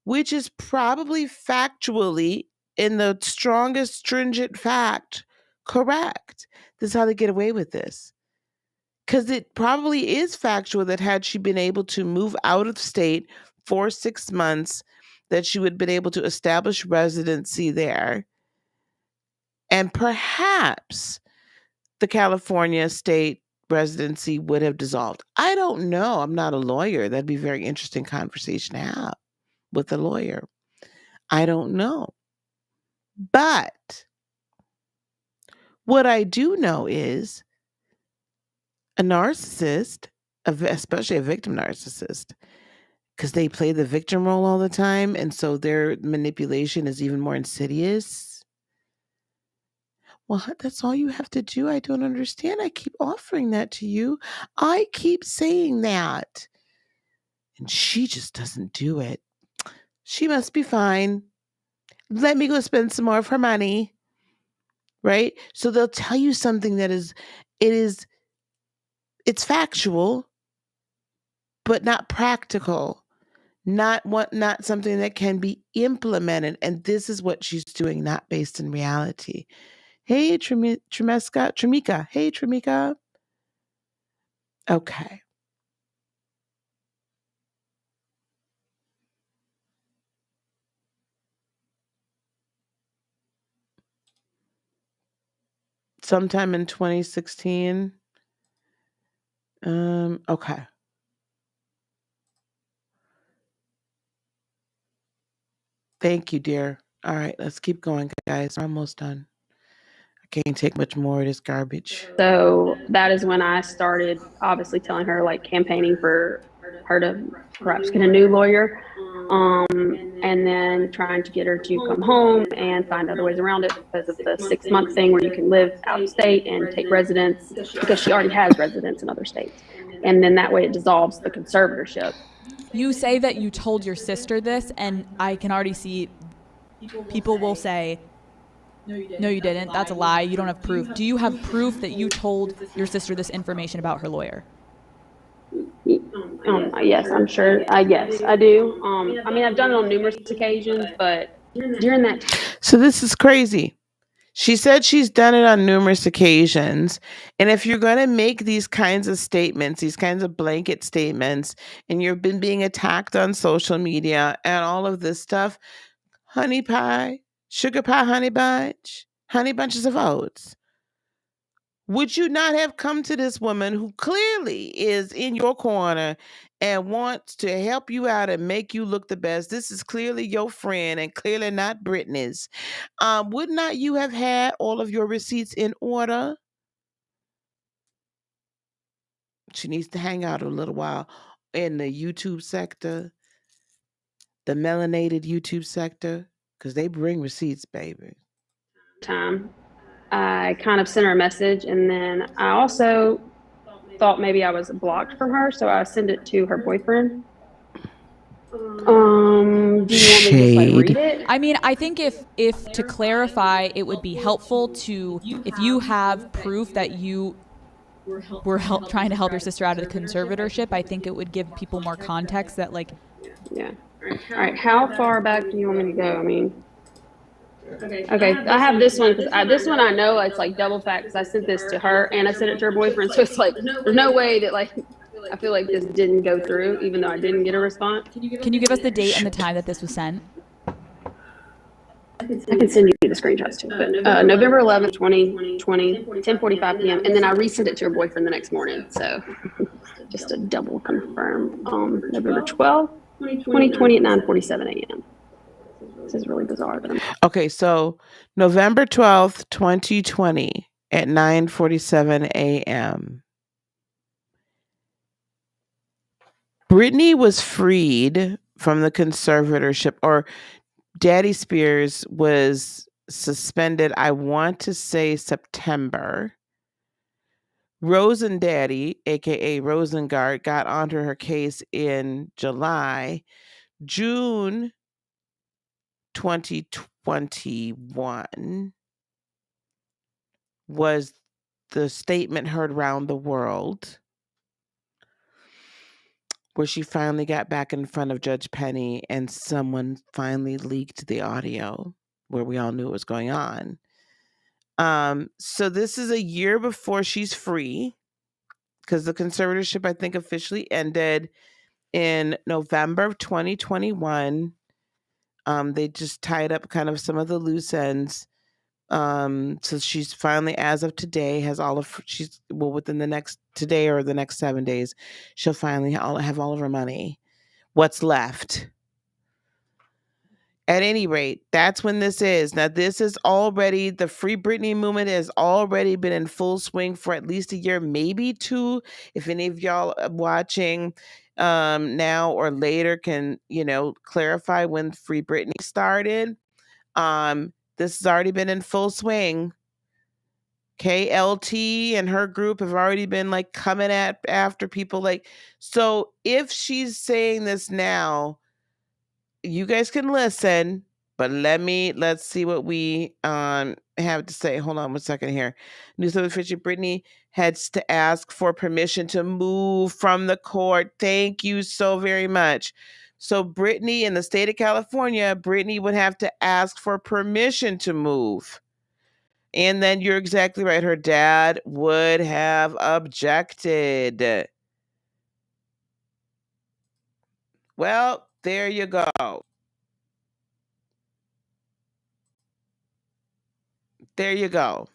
which is probably factually, in the strongest stringent fact, correct. This is how they get away with this. Because it probably is factual that had she been able to move out of state for 6 months, that she would have been able to establish residency there. And perhaps the California state residency would have dissolved. I don't know. I'm not a lawyer. That'd be a very interesting conversation to have with a lawyer. I don't know. But what I do know is a narcissist, especially a victim narcissist, because they play the victim role all the time, and so their manipulation is even more insidious. Well, that's all you have to do. I don't understand. I keep offering that to you. I keep saying that. And she just doesn't do it. She must be fine. Let me go spend some more of her money. Right? So they'll tell you something that it's factual, but not practical. Not something that can be implemented. And this is what she's doing, not based in reality. Hey, Tramika. Hey, Tramika. Okay. Sometime in 2016. Okay. Thank you, dear. All right, let's keep going, guys. We're almost done. I can't take much more of this garbage. So that is when I started obviously telling her, like, campaigning for her to perhaps get a new lawyer, and then trying to get her to come home and find other ways around it because of the 6-month thing where you can live out of state and take residence, because she already has residence in other states. And then that way it dissolves the conservatorship. you say that you told your sister this, and I can already see people will say, no, you didn't. That's a lie. You don't have proof. Do you have proof that you told your sister this information about her lawyer? Yes, I'm sure. Yes, I do. I mean, I've done it on numerous occasions, but during that time. So this is crazy. She said she's done it on numerous occasions. And if you're going to make these kinds of statements, these kinds of blanket statements, and you've been being attacked on social media and all of this stuff, honey pie, sugar pie, honey bunches of oats. Would you not have come to this woman who clearly is in your corner and wants to help you out and make you look the best? This is clearly your friend and clearly not Brittany's. Would not you have had all of your receipts in order? She needs to hang out a little while in the YouTube sector, the melanated YouTube sector, because they bring receipts, baby. Time, I kind of sent her a message, and then I also thought maybe I was blocked from her, so I sent it to her boyfriend. Do you want me to just read it? I mean, I think if to clarify, it would be helpful to, if you have proof that you were trying to help your sister out of the conservatorship, I think it would give people more context that, like, yeah. All right, how far back do you want me to go? I mean, okay, I have this one because this one I know it's like double fact because I sent this to her and I sent it to her boyfriend, so it's like there's no way that, like, I feel like this didn't go through, even though I didn't get a response. Can you give us the date and the time that this was sent? I can send you the screenshots too. But November 11th, 2020, 10:45 p.m. And then I resent it to her boyfriend the next morning. So just to double confirm, November 12th, 2020 at 9:47 a.m. This is really bizarre. But okay, so November 12th, 2020 at 9:47 a.m. Brittany was freed from the conservatorship, or Daddy Spears was suspended, I want to say September. Daddy, aka Rosengart, got onto her case in July. June 2021 was the statement heard around the world, where she finally got back in front of Judge Penny and someone finally leaked the audio where we all knew what was going on. So this is a year before she's free, because the conservatorship, I think, officially ended in November of 2021. They just tied up kind of some of the loose ends. So she's finally, as of today, has all of, within the next, today or the next 7 days, she'll finally have all of her money. What's left? At any rate, that's when this is. Now, this is already, the Free Britney movement has already been in full swing for at least a year, maybe two. If any of y'all are watching now or later can, clarify when Free Britney started. This has already been in full swing. KLT and her group have already been like coming after people. Like, so if she's saying this now, you guys can listen, but let's see what we have to say. Hold on one second here. Newsletter official Brittany has to ask for permission to move from the court. Thank you so very much. So Brittany, in the state of California, Brittany would have to ask for permission to move. And then you're exactly right. Her dad would have objected. Well, there you go. There you go.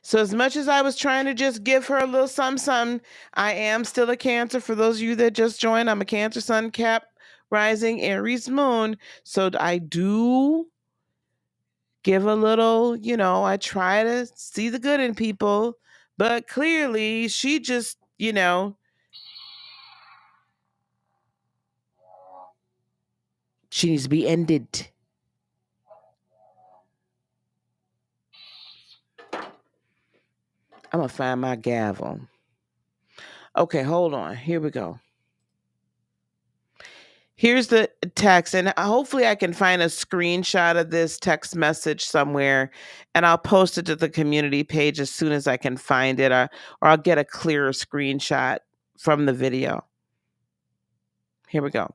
So as much as I was trying to just give her a little something, I am still a Cancer. For those of you that just joined, I'm a Cancer Sun, Cap, Rising, Aries, Moon. So I do give a little, I try to see the good in people, but clearly she just, she needs to be ended. I'm going to find my gavel. Okay, hold on. Here we go. Here's the text, and hopefully I can find a screenshot of this text message somewhere, and I'll post it to the community page as soon as I can find it, or I'll get a clearer screenshot from the video. Here we go.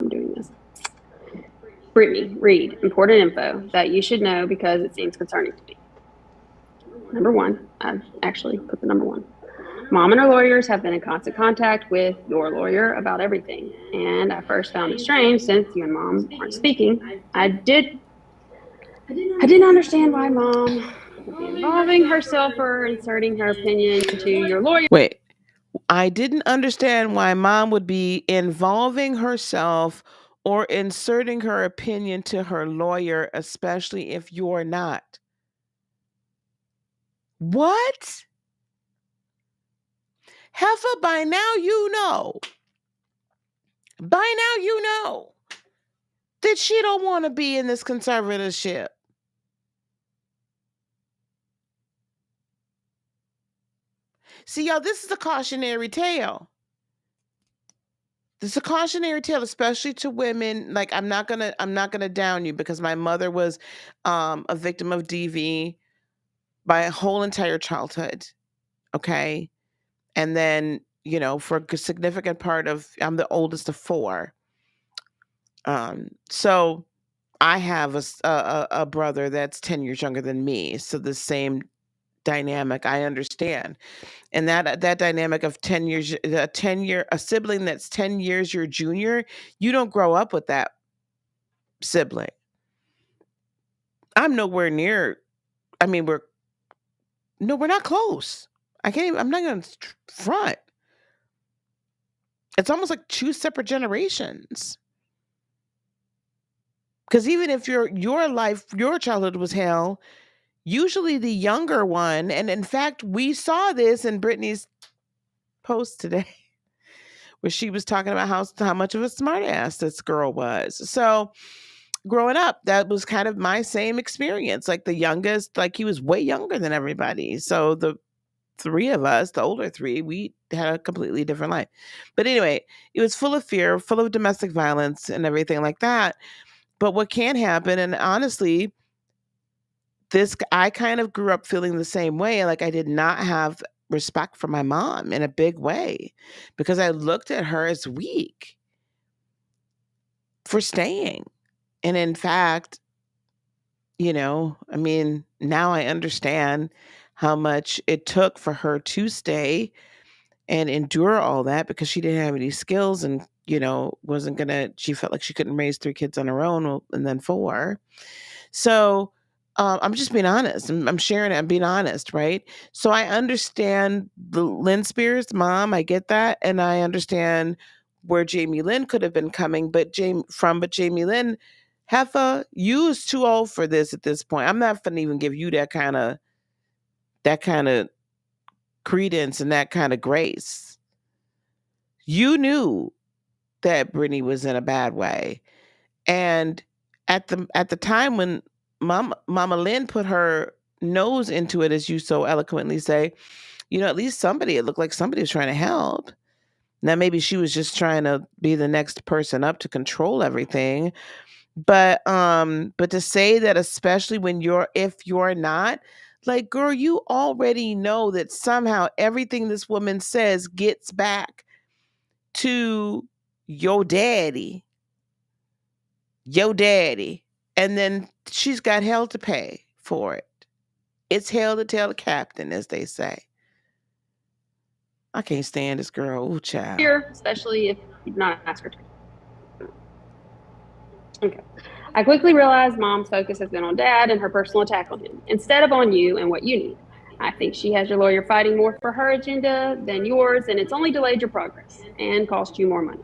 I'm doing this. Brittany, read important info that you should know because it seems concerning to me. Number one, I actually put the number one. Mom and her lawyers have been in constant contact with your lawyer about everything. And I first found it strange since you and Mom aren't speaking. I didn't understand why Mom would be involving herself or inserting her opinion into your lawyer. Wait, I didn't understand why Mom would be involving herself or inserting her opinion to her lawyer, especially if you're not. What? Heifer, by now you know. By now you know that she don't want to be in this conservatorship. See, y'all, this is a cautionary tale. This is a cautionary tale, especially to women. Like, I'm not gonna down you because my mother was a victim of DV my whole entire childhood. Okay. And then, for a significant part of, I'm the oldest of 4. So I have a brother that's 10 years younger than me. So the same dynamic I understand. And that dynamic of 10 years, a sibling that's 10 years your junior, you don't grow up with that sibling. I'm nowhere near, I mean, we're not close. I'm not going to front. It's almost like 2 separate generations. Because even if your childhood was hell, usually the younger one, and in fact, we saw this in Brittany's post today, where she was talking about how much of a smartass this girl was. So growing up, that was kind of my same experience. Like the youngest, like he was way younger than everybody. So the 3 of us, the older 3, we had a completely different life. But anyway, it was full of fear, full of domestic violence and everything like that. But what can happen, and honestly, I kind of grew up feeling the same way. Like I did not have respect for my mom in a big way because I looked at her as weak for staying. And in fact, now I understand how much it took for her to stay and endure all that because she didn't have any skills and, she felt like she couldn't raise 3 kids on her own and then 4. So I'm just being honest. I'm sharing it. I'm being honest, right? So I understand the Lynn Spears mom. I get that. And I understand where Jamie Lynn could have been coming, but Jamie Lynn, Heffa, you is too old for this at this point. I'm not going to even give you that kind of credence and that kind of grace. You knew that Brittany was in a bad way. And at the time when Mama Lynn put her nose into it, as you so eloquently say, at least it looked like somebody was trying to help. Now, maybe she was just trying to be the next person up to control everything. But to say that, especially if you're not, like, girl, you already know that somehow everything this woman says gets back to your daddy. And then she's got hell to pay for it. It's hell to tell the captain, as they say. I can't stand this girl. Ooh, child. Especially if you've not asked her to. Okay. I quickly realized Mom's focus has been on Dad and her personal attack on him, instead of on you and what you need. I think she has your lawyer fighting more for her agenda than yours, and it's only delayed your progress and cost you more money.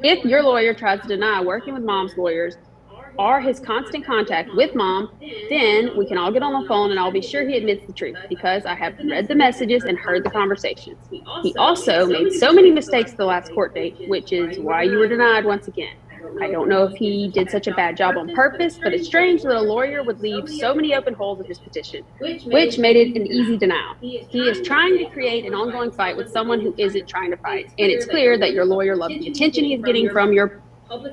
If your lawyer tries to deny working with Mom's lawyers or his constant contact with Mom, then we can all get on the phone and I'll be sure he admits the truth because I have read the messages and heard the conversations. He also made so many mistakes the last court date, which is why you were denied once again. I don't know if he did such a bad job on purpose, but it's strange that a lawyer would leave so many open holes in his petition, which made it an easy denial. He is trying to create an ongoing fight with someone who isn't trying to fight, and it's clear that your lawyer loves the attention he's getting from your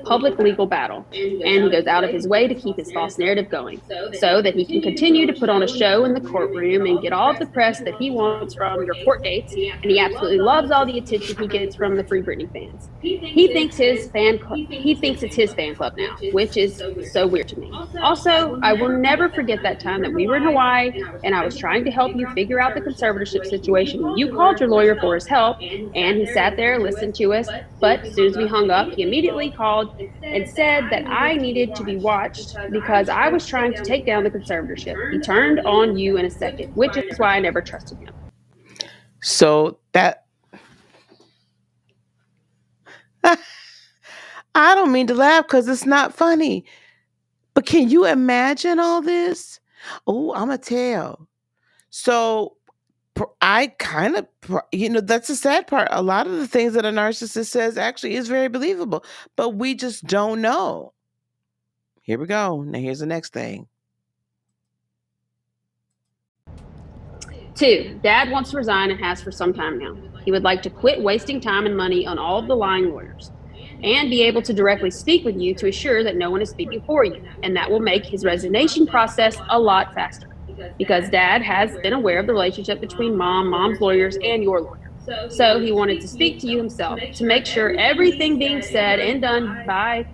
public legal battle, and he goes out of his way to keep his false narrative going so that he can continue to put on a show in the courtroom and get all of the press that he wants from your court dates, and he absolutely loves all the attention he gets from the Free Britney fans. He thinks it's his fan club now, which is so weird to me. Also, I will never forget that time that we were in Hawaii and I was trying to help you figure out the conservatorship situation. You called your lawyer for his help, and he sat there, listened to us, but as soon as we hung up, he immediately called and said that I needed to be watched because I was trying to take down the conservatorship. He turned on you in a second, which is why I never trusted him. So that I don't mean to laugh because it's not funny. But can you imagine all this? Oh, I'm going to tell. So I kind of, that's the sad part. A lot of the things that a narcissist says actually is very believable, but we just don't know. Here we go. Now, here's the next thing. 2, Dad wants to resign and has for some time now. He would like to quit wasting time and money on all of the lying lawyers and be able to directly speak with you to assure that no one is speaking for you. And that will make his resignation process a lot faster because Dad has been aware of the relationship between mom's lawyers, and your lawyer. So he wanted to speak to you himself to make sure everything being said and done by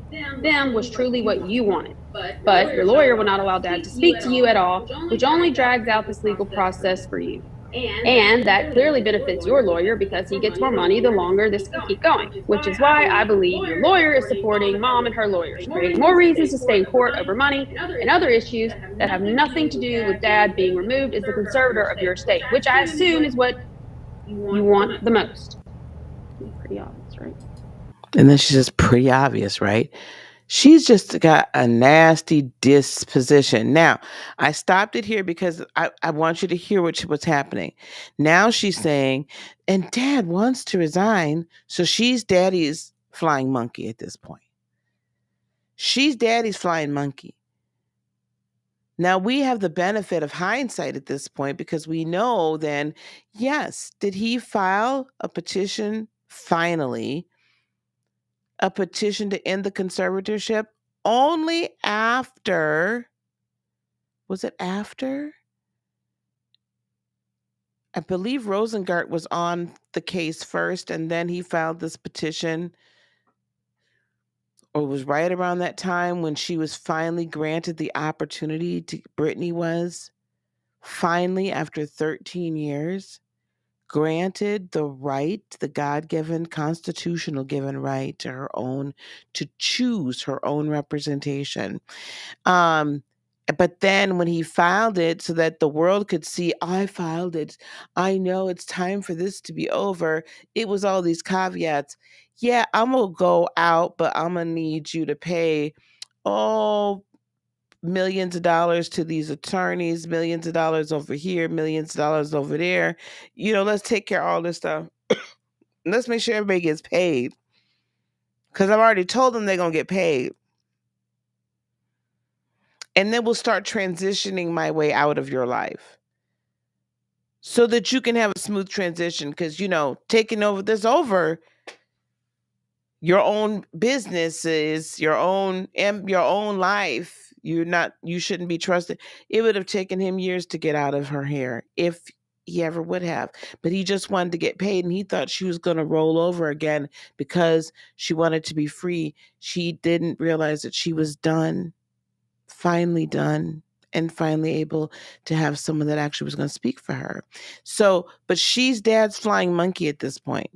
them was truly what you wanted. But your lawyer will not allow Dad to speak to you at all, which only drags out this legal process for you. And that clearly benefits your lawyer because he gets more money the longer this can keep going, which is why I believe your lawyer is supporting Mom and her lawyers, creating more reasons to stay in court over money and other issues that have nothing to do with Dad being removed as the conservator of your estate, which I assume is what you want the most. Pretty obvious, right? And then she says, pretty obvious, right? She's just got a nasty disposition. Now, I stopped it here because I want you to hear what's happening. Now she's saying, and Dad wants to resign. So she's Daddy's flying monkey at this point. She's Daddy's flying monkey. Now we have the benefit of hindsight at this point because we know then, yes, did he file a petition finally? A petition to end the conservatorship only after, was it after? I believe Rosengart was on the case first and then he filed this petition, or it was right around that time when she was finally granted the opportunity to, Brittany was finally after 13 years granted the right, the God-given, constitutional given right to her own, to choose her own representation. But then when he filed it so that the world could see, I filed it, I know it's time for this to be over, it was all these caveats. Yeah, I'm going to go out, but I'm going to need you to pay, millions of dollars to these attorneys, millions of dollars over here, millions of dollars over there. Let's take care of all this stuff. Let's make sure everybody gets paid. Because I've already told them they're going to get paid. And then we'll start transitioning my way out of your life so that you can have a smooth transition. Because, taking over this over your own business is your own life. You shouldn't be trusted. It would have taken him years to get out of her hair if he ever would have, but he just wanted to get paid and he thought she was going to roll over again because she wanted to be free. She didn't realize that she was done, finally done, and finally able to have someone that actually was going to speak for her. So, but she's Dad's flying monkey at this point.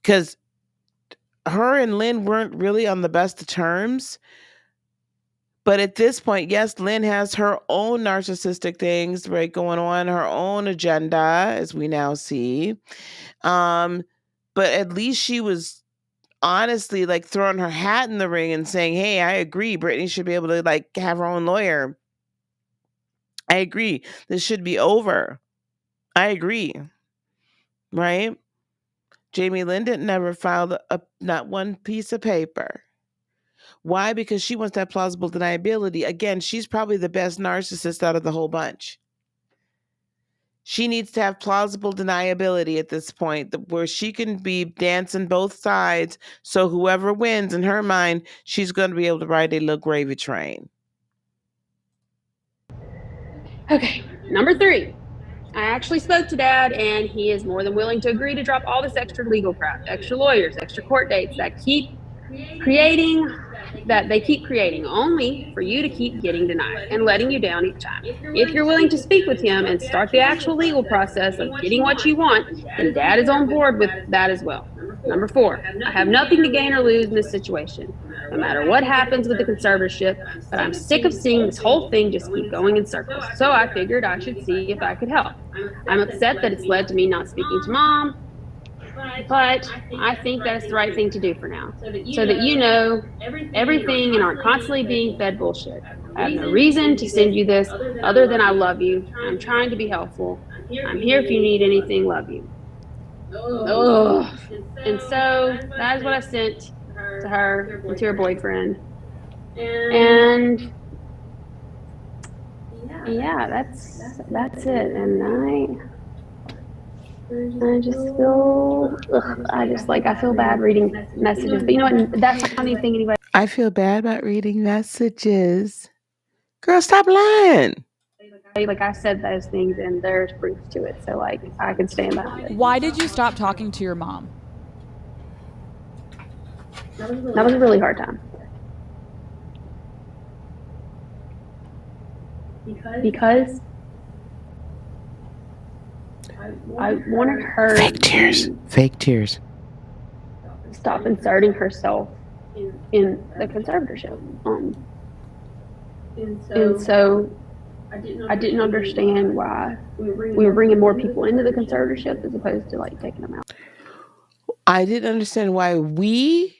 Because her and Lynn weren't really on the best of terms. But at this point, yes, Lynn has her own narcissistic things, right, going on, her own agenda, as we now see. But at least she was honestly like throwing her hat in the ring and saying, hey, I agree. Brittany should be able to like have her own lawyer. I agree. This should be over. I agree. Right? Jamie Lynn didn't never file not one piece of paper. Why? Because she wants that plausible deniability. Again, she's probably the best narcissist out of the whole bunch. She needs to have plausible deniability at this point, where she can be dancing both sides. So whoever wins in her mind, she's going to be able to ride a little gravy train. Okay, number 3. I actually spoke to Dad, and he is more than willing to agree to drop all this extra legal crap, extra lawyers, extra court dates that they keep creating only for you to keep getting denied and letting you down each time. If you're willing to speak with him and start the actual legal process of getting what you want, then Dad is on board with that as well. Number 4, I have nothing to gain or lose in this situation, no matter what happens with the conservatorship, but I'm sick of seeing this whole thing just keep going in circles, so I figured I should see if I could help. I'm upset that it's led to me not speaking to Mom, but I think that it's the right thing to do for now, so that you know everything and aren't constantly being fed bullshit. I have no reason to send you this other than I love you. I'm trying to be helpful. I'm here if you need anything. Love you. Ugh. And so that is what I sent to her and to her boyfriend. And yeah, that's it. And I just feel, I feel bad reading messages. But you know what? That's not anything anybody. I feel bad about reading messages. Girl, stop lying. Like I said those things, and there's proof to it. So like I can stand behind it. Why did you stop talking to your mom? That was a really hard time. Because I wanted her Fake tears. Stop inserting herself in the conservatorship. And so I didn't understand why we were bringing more people into the conservatorship as opposed to like taking them out. I didn't understand why we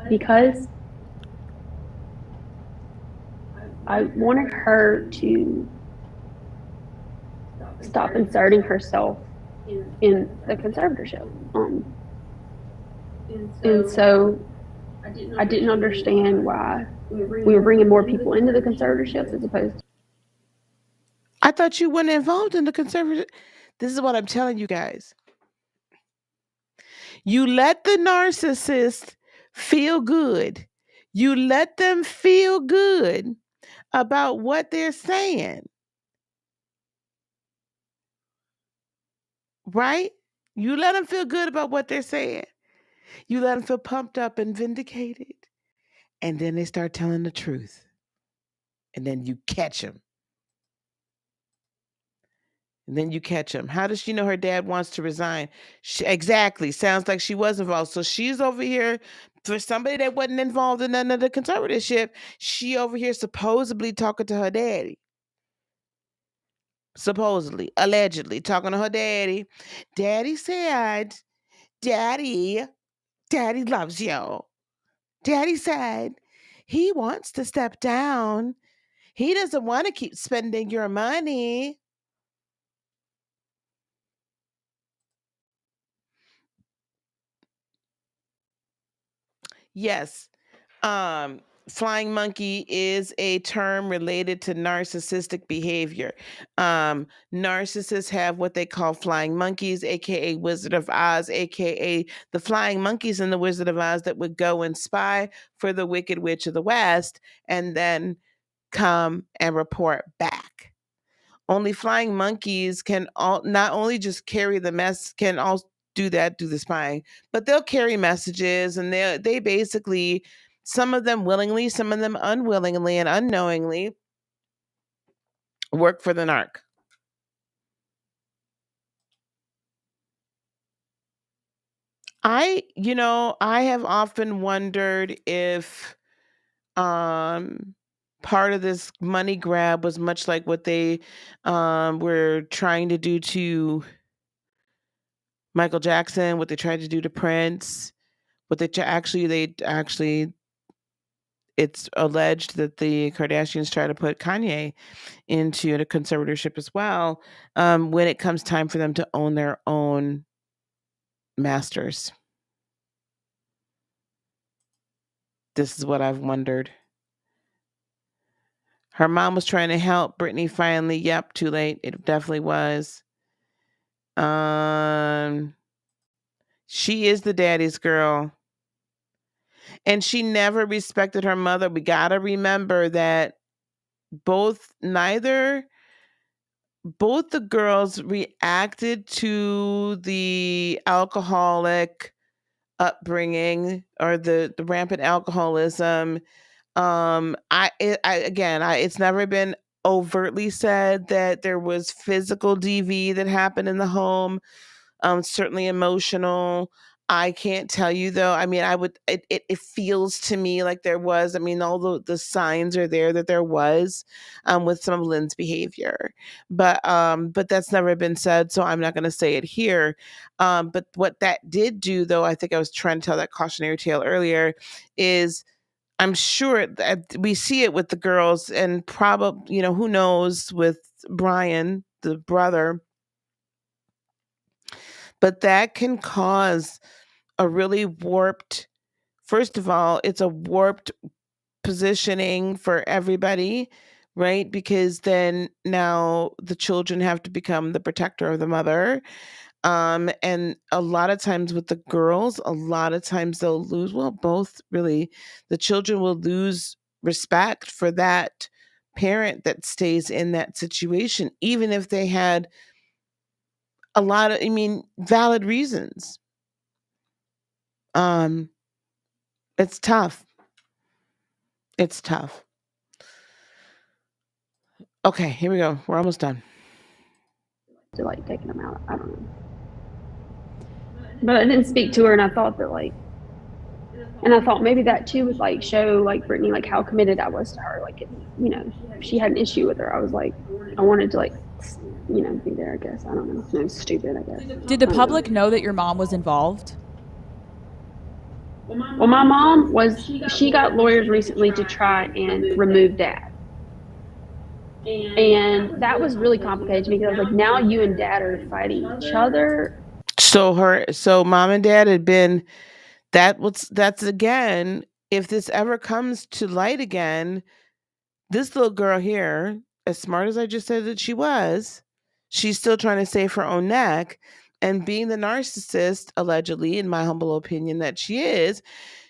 because I wanted her to stop inserting herself in the conservatorship. And so I didn't understand why we were bringing more people into the conservatorship as opposed to. I thought you weren't involved in the conservative. This is what I'm telling you guys. You let the narcissist feel good. You let them feel good about what they're saying. Right? You let them feel good about what they're saying. You let them feel pumped up and vindicated. And then they start telling the truth. And then you catch them. How does she know her dad wants to resign? Exactly. Sounds like she was involved. So she's over here for somebody that wasn't involved in none of the conservatorship. She over here supposedly talking to her daddy. Supposedly, allegedly talking to her daddy. Daddy said, Daddy loves you. Daddy said he wants to step down. He doesn't want to keep spending your money. Yes. Flying monkey is a term related to narcissistic behavior. Narcissists have what they call flying monkeys, aka Wizard of Oz, aka the flying monkeys in the Wizard of Oz that would go and spy for the Wicked Witch of the West and then come and report back. Only flying monkeys can not only just carry the mess, can also do the spying, but they'll carry messages, and they basically, some of them willingly, some of them unwillingly and unknowingly, work for the narc. I have often wondered if part of this money grab was much like what they were trying to do to Michael Jackson, what they tried to do to Prince, But they actually, it's alleged that the Kardashians try to put Kanye into a conservatorship as well, when it comes time for them to own their own masters. This is what I've wondered. Her mom was trying to help Brittany finally. Yep, too late. It definitely was. She is the daddy's girl. And she never respected her mother. We got to remember that both the girls reacted to the alcoholic upbringing or the rampant alcoholism. It's never been overtly said that there was physical DV that happened in the home. Certainly emotional. I can't tell you though. I mean, it feels to me like there was. I mean, all the signs are there that there was, with some of Lynn's behavior, but that's never been said, so I'm not going to say it here. But what that did do, though, I think I was trying to tell that cautionary tale earlier, is I'm sure that we see it with the girls, and probably, who knows with Brian, the brother, but that can cause a really warped, first of all, it's a warped positioning for everybody, right? Because then now the children have to become the protector of the mother. And a lot of times with the girls, a lot of times they'll lose, well, both really, the children will lose respect for that parent that stays in that situation, even if they had valid reasons. It's tough. It's tough. Okay, here we go. We're almost done. To like taking them out. I don't know. But I didn't speak to her, and I thought maybe that too would like show like Brittany like how committed I was to her. Like, if she had an issue with her, I was like, I wanted to like, be there. I guess I don't know. It was stupid. I guess. Did the public know that your mom was involved? Well, my mom she got lawyers recently to try and remove Dad. And that was really complicated to me because I was like, now you and Dad are fighting each other. So mom and dad had been, that's again, if this ever comes to light again, this little girl here, as smart as I just said that she was, she's still trying to save her own neck. And being the narcissist, allegedly, in my humble opinion, that she is,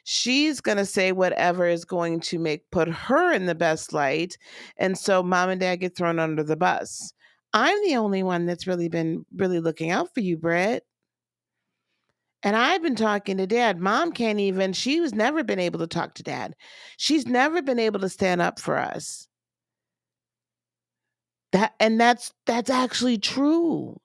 she's going to say whatever is going to put her in the best light. And so mom and dad get thrown under the bus. I'm the only one that's really been looking out for you, Britt. And I've been talking to dad. Mom she's never been able to talk to dad. She's never been able to stand up for us. That's actually true.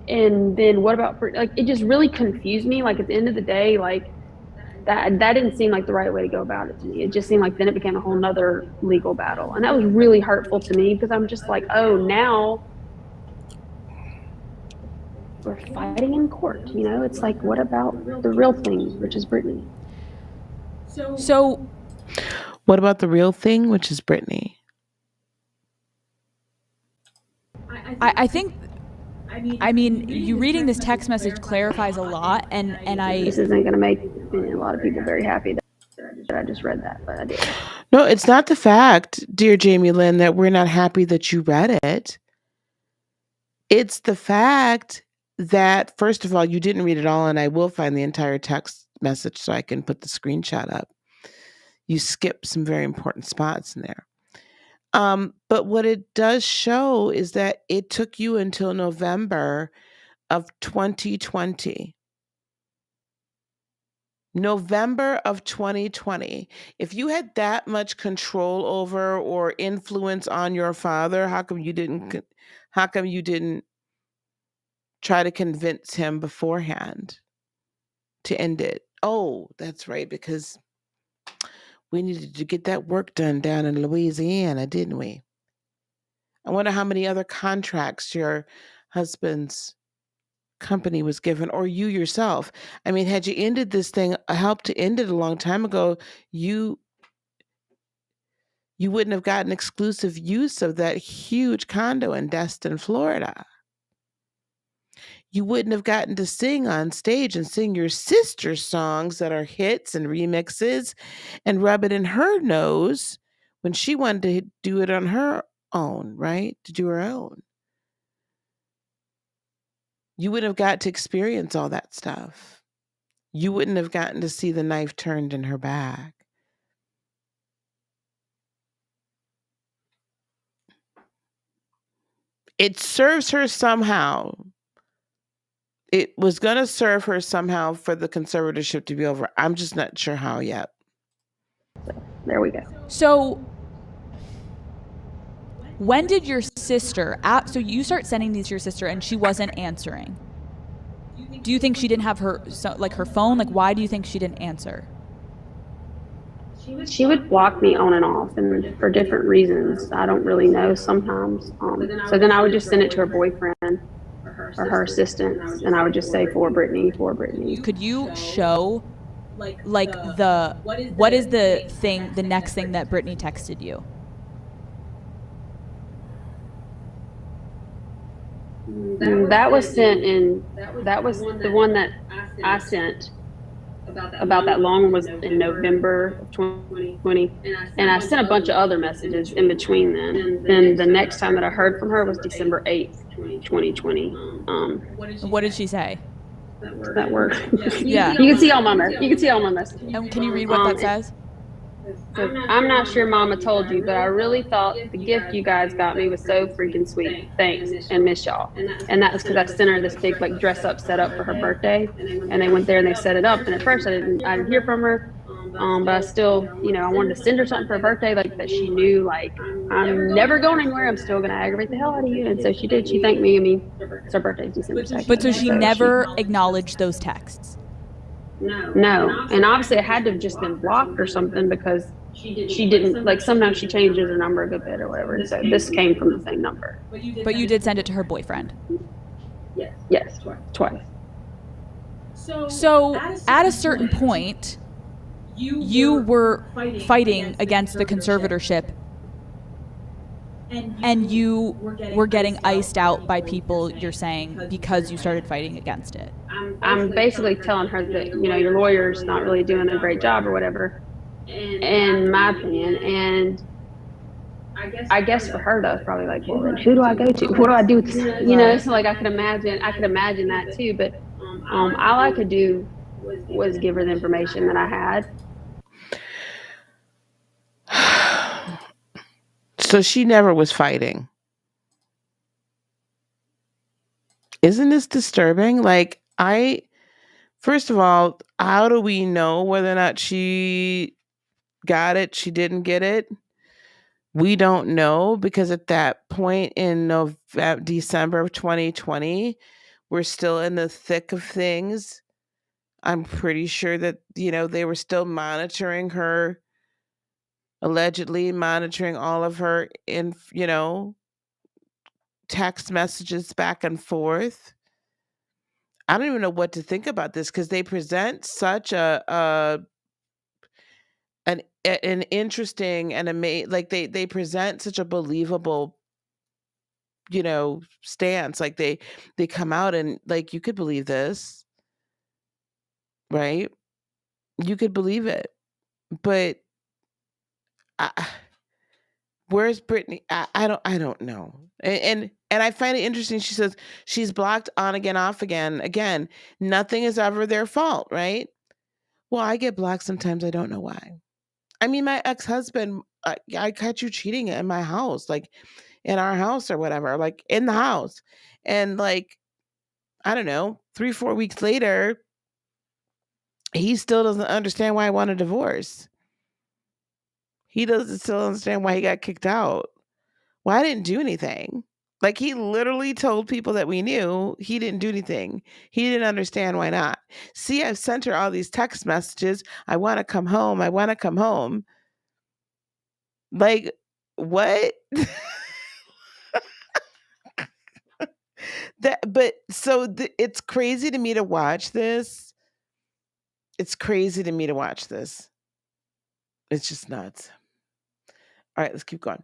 And then what about like it just really confused me. Like at the end of the day, like that didn't seem like the right way to go about it to me. It just seemed like then it became a whole nother legal battle, and that was really hurtful to me because I'm just like, oh, now we're fighting in court. It's like, what about the real thing, which is Brittany? So what about the real thing, which is Brittany? I think you reading this text message clarifies a lot, and this isn't going to make a lot of people very happy that I just read that, but I did. No, it's not the fact, dear Jamie Lynn, that we're not happy that you read it. It's the fact that, first of all, you didn't read it all, and I will find the entire text message so I can put the screenshot up. You skipped some very important spots in there. But what it does show is that it took you until November of 2020. November of 2020. If you had that much control over or influence on your father, how come you didn't try to convince him beforehand to end it? Oh, that's right, because we needed to get that work done down in Louisiana, didn't we? I wonder how many other contracts your husband's company was given, or you yourself. I mean, had you ended this thing, helped to end it a long time ago, you wouldn't have gotten exclusive use of that huge condo in Destin, Florida. You wouldn't have gotten to sing on stage and sing your sister's songs that are hits and remixes and rub it in her nose when she wanted to do it on her own, right? To do her own. You wouldn't have got to experience all that stuff. You wouldn't have gotten to see the knife turned in her back. It serves her somehow. It was going to serve her somehow for the conservatorship to be over. I'm just not sure how yet. There we go. So when did your sister, so you start sending these to your sister and she wasn't answering? Do you think she didn't have her phone? Like, why do you think she didn't answer? She would block me on and off, and for different reasons. I don't really know sometimes. So then I would just send it to her boyfriend or her assistants, and I would just say, for Brittany, for Brittany. Could you show what is the next thing that Brittany texted you? That was sent in, that was the one that I sent about that long one was in November of 2020. And I sent a bunch of other messages in between then. Then the next time that I heard from her was December 8th, 2020. What did she say? That word. Yeah. You can see all my messages. And can you read what that says? So, I'm not sure Mama told you, but I really thought the gift you guys got me was so freaking sweet. Thanks, and miss y'all. And that was because I sent her this big dress up set up for her birthday, and they went there and they set it up. And at first I didn't hear from her, but I still, I wanted to send her something for her birthday, that she knew, I'm never going anywhere. I'm still gonna aggravate the hell out of you. And so she did. She thanked me. I mean, it's her birthday, December 2nd. But so she never acknowledged those texts. No, and obviously it had to have just been blocked or something because she didn't, sometimes she changes her number a good bit or whatever. So this came from the same number. But you did send it to her boyfriend. Yes, twice. So at a certain point, you were fighting against the conservatorship, and you were getting iced out by people, you're saying, because you started fighting against it. I'm basically telling her that, your lawyer's not really doing a great job or whatever, in my opinion. And I guess for her, that was probably well, then who do I go to? What do I do with this? So I could imagine that too. But all I could do was give her the information that I had. So she never was fighting. Isn't this disturbing? First of all, how do we know whether or not she got it, she didn't get it? We don't know, because at that point in December of 2020, we're still in the thick of things. I'm pretty sure that, they were still monitoring her, allegedly monitoring all of her text messages back and forth. I don't even know what to think about this, because they present such an interesting and amazing, they present such a believable, stance. They come out and you could believe this, right? You could believe it, but where's Brittany? I don't know. And I find it interesting. She says she's blocked on again, off again. Again, nothing is ever their fault, right? Well, I get blocked sometimes. I don't know why. I mean, my ex-husband, I catch you cheating in my house, in our house or whatever, in the house. And I don't know, 3-4 weeks later, he still doesn't understand why I want a divorce. He doesn't still understand why he got kicked out. Well, I didn't do anything. He literally told people that we knew he didn't do anything. He didn't understand why not. See, I've sent her all these text messages. I want to come home. I want to come home. What? It's crazy to me to watch this. It's crazy to me to watch this. It's just nuts. All right, let's keep going.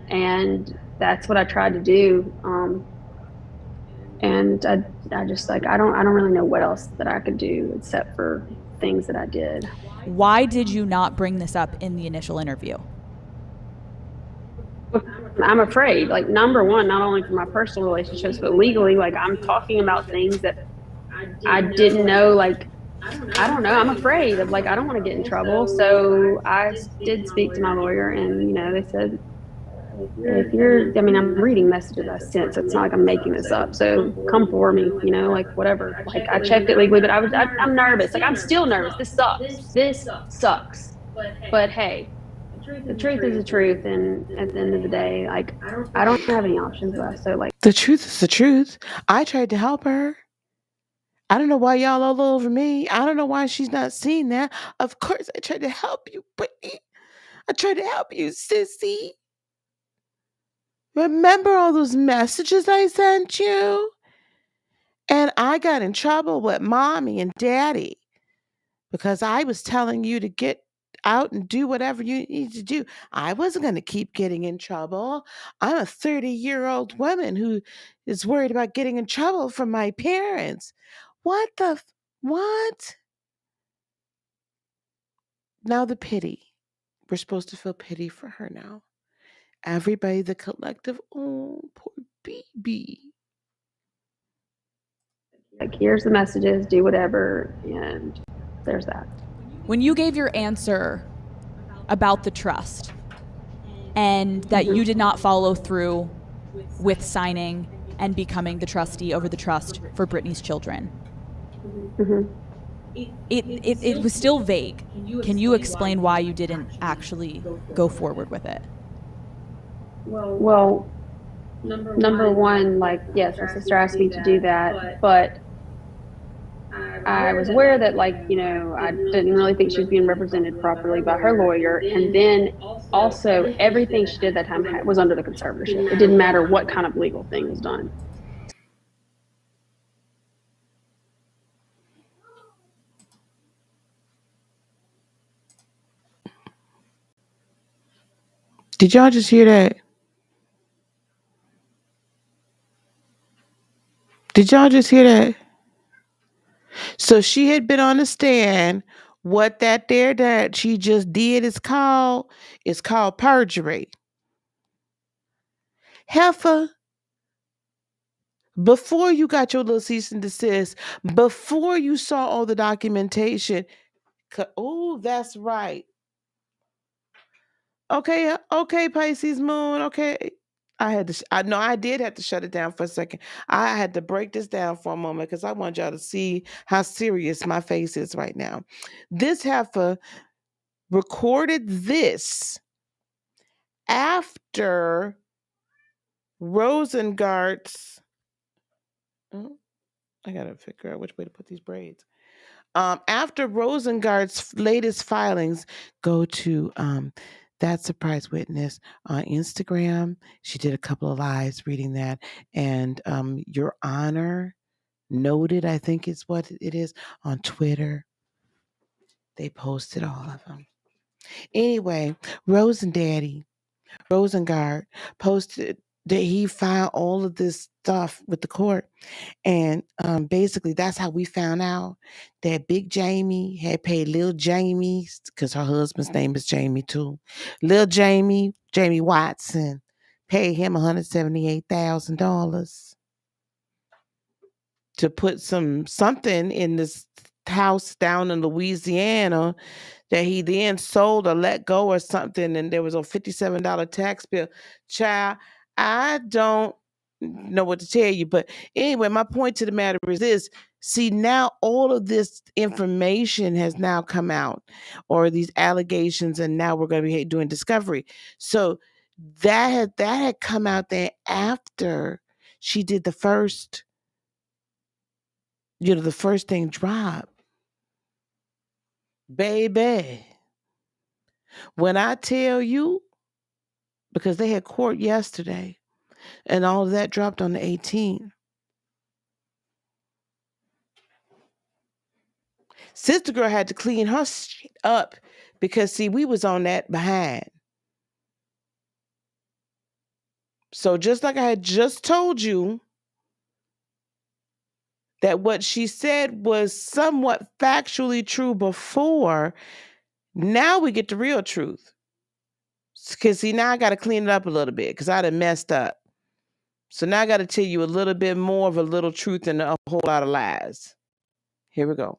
And that's what I tried to do. And I just like, I don't really know what else that I could do except for things that I did. Why did you not bring this up in the initial interview? I'm afraid, like, number one, not only for my personal relationships, but legally, like, I'm talking about things that I didn't know. Like, I don't know. I'm afraid of, like, I don't want to get in trouble. So I did speak to my lawyer, and, you know, they said, if you're, I mean, I'm reading messages I sent, so it's not like I'm making this up. So come for me, you know, like, whatever. Like, I checked it legally, but I'm nervous. Like, I'm still nervous. This sucks. This sucks. But hey, the truth is the truth. And at the end of the day, like, I don't have any options left. So, like, The truth is the truth. I tried to help her. I don't know why y'all all over me. I don't know why she's not seeing that. Of course, I tried to help you, Brittany. I tried to help you, sissy. Remember all those messages I sent you? And I got in trouble with mommy and daddy because I was telling you to get out and do whatever you need to do. I wasn't going to keep getting in trouble. I'm a 30-year-old woman who is worried about getting in trouble from my parents. What? Now the pity. We're supposed to feel pity for her now. Everybody, the collective, oh, poor baby. like, here's the messages, do whatever. And there's that. When you gave your answer about the trust and that you did not follow through with signing and becoming the trustee over the trust for Brittany's children, it was still vague. Can you explain why you didn't actually go forward with it? Well, number one, like, yes, my sister asked me to do that, but I was aware that, like, you know, I didn't really think she was being represented properly by her lawyer. And then also, everything she did that time was under the conservatorship. It didn't matter what kind of legal thing was done. Did y'all just hear that? Did y'all just hear that? So she had been on the stand. What that she just did is called perjury. Heifer, before you got your little cease and desist, before you saw all the documentation, oh, that's right. Okay, Pisces moon. Okay. I did have to shut it down for a second. I had to break this down for a moment because I want y'all to see how serious my face is right now. This heifer recorded this after Rosengart's. Oh, I gotta figure out which way to put these braids. After Rosengart's latest filings, go to that surprise witness on Instagram. She did a couple of lives reading that, and Your Honor noted, I think is what it is, on Twitter. They posted all of them. Anyway, Rosengart posted that he filed all of this stuff with the court. And basically, that's how we found out that Big Jamie had paid Lil Jamie, because her husband's name is Jamie too. Lil Jamie Watson, paid him $178,000 to put something in this house down in Louisiana that he then sold or let go or something, and there was a $57 tax bill. Child, I don't know what to tell you, but anyway, my point to the matter is this. See, now all of this information has now come out, or these allegations, and now we're going to be doing discovery. So that had come out there after she did the first thing drop. Baby, when I tell you because they had court yesterday, and all of that dropped on the 18th. Sister girl had to clean her shit up because, see, we was on that behind. So just like I had just told you that what she said was somewhat factually true before, now we get the real truth. Because, see, now I got to clean it up a little bit because I done messed up. So now I got to tell you a little bit more of a little truth and a whole lot of lies. Here we go.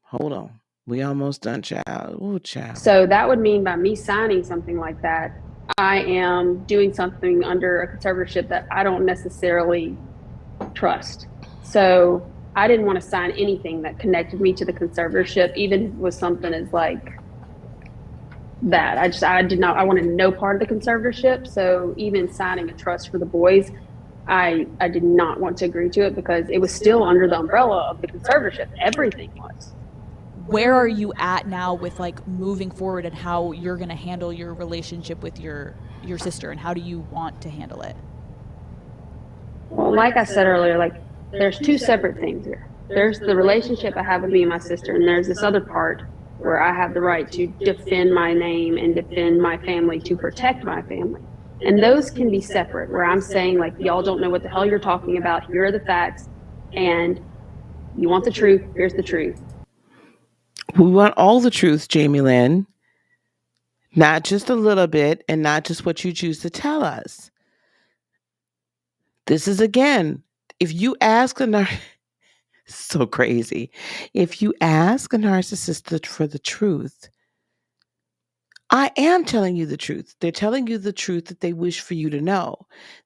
Hold on. We almost done, child. Ooh, child. So that would mean by me signing something like that, I am doing something under a conservatorship that I don't necessarily trust. So I didn't want to sign anything that connected me to the conservatorship, even with something as like that. I wanted no part of the conservatorship. So even signing a trust for the boys, I did not want to agree to it because it was still under the umbrella of the conservatorship. Everything was. Where are you at now with like moving forward and how you're going to handle your relationship with your sister, and how do you want to handle it? Well, like I said earlier, like there's two separate things here. There's the relationship I have with me and my sister, and there's this other part where I have the right to defend my name and defend my family, to protect my family. And those can be separate, where I'm saying like, y'all don't know what the hell you're talking about. Here are the facts, and you want the truth. Here's the truth. We want all the truth, Jamie Lynn. Not just a little bit, and not just what you choose to tell us. This is, again, if you ask so crazy. If you ask a narcissist for the truth, I am telling you the truth. They're telling you the truth that they wish for you to know.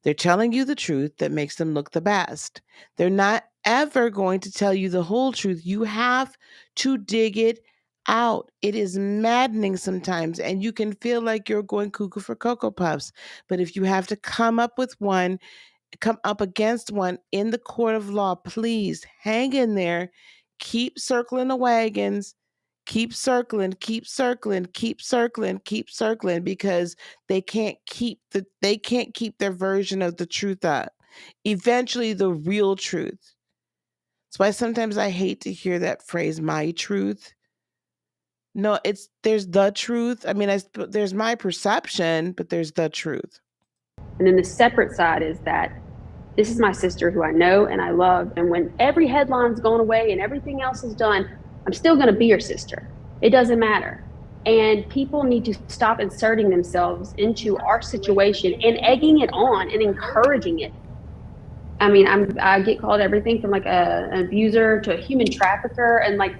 They're telling you the truth that makes them look the best. They're not ever going to tell you the whole truth. You have to dig it out. It is maddening sometimes, and you can feel like you're going cuckoo for Cocoa Puffs. But if you have to come up against one in the court of law, please hang in there. Keep circling the wagons. Keep circling, keep circling, keep circling, keep circling, because they can't keep their version of the truth up. Eventually, the real truth. That's why sometimes I hate to hear that phrase, my truth. No, there's the truth. I mean, there's my perception, but there's the truth. And then the separate side is that this is my sister who I know and I love. And when every headline's gone away and everything else is done, I'm still going to be your sister. It doesn't matter. And people need to stop inserting themselves into our situation and egging it on and encouraging it. I mean, I get called everything from like an abuser to a human trafficker. And like,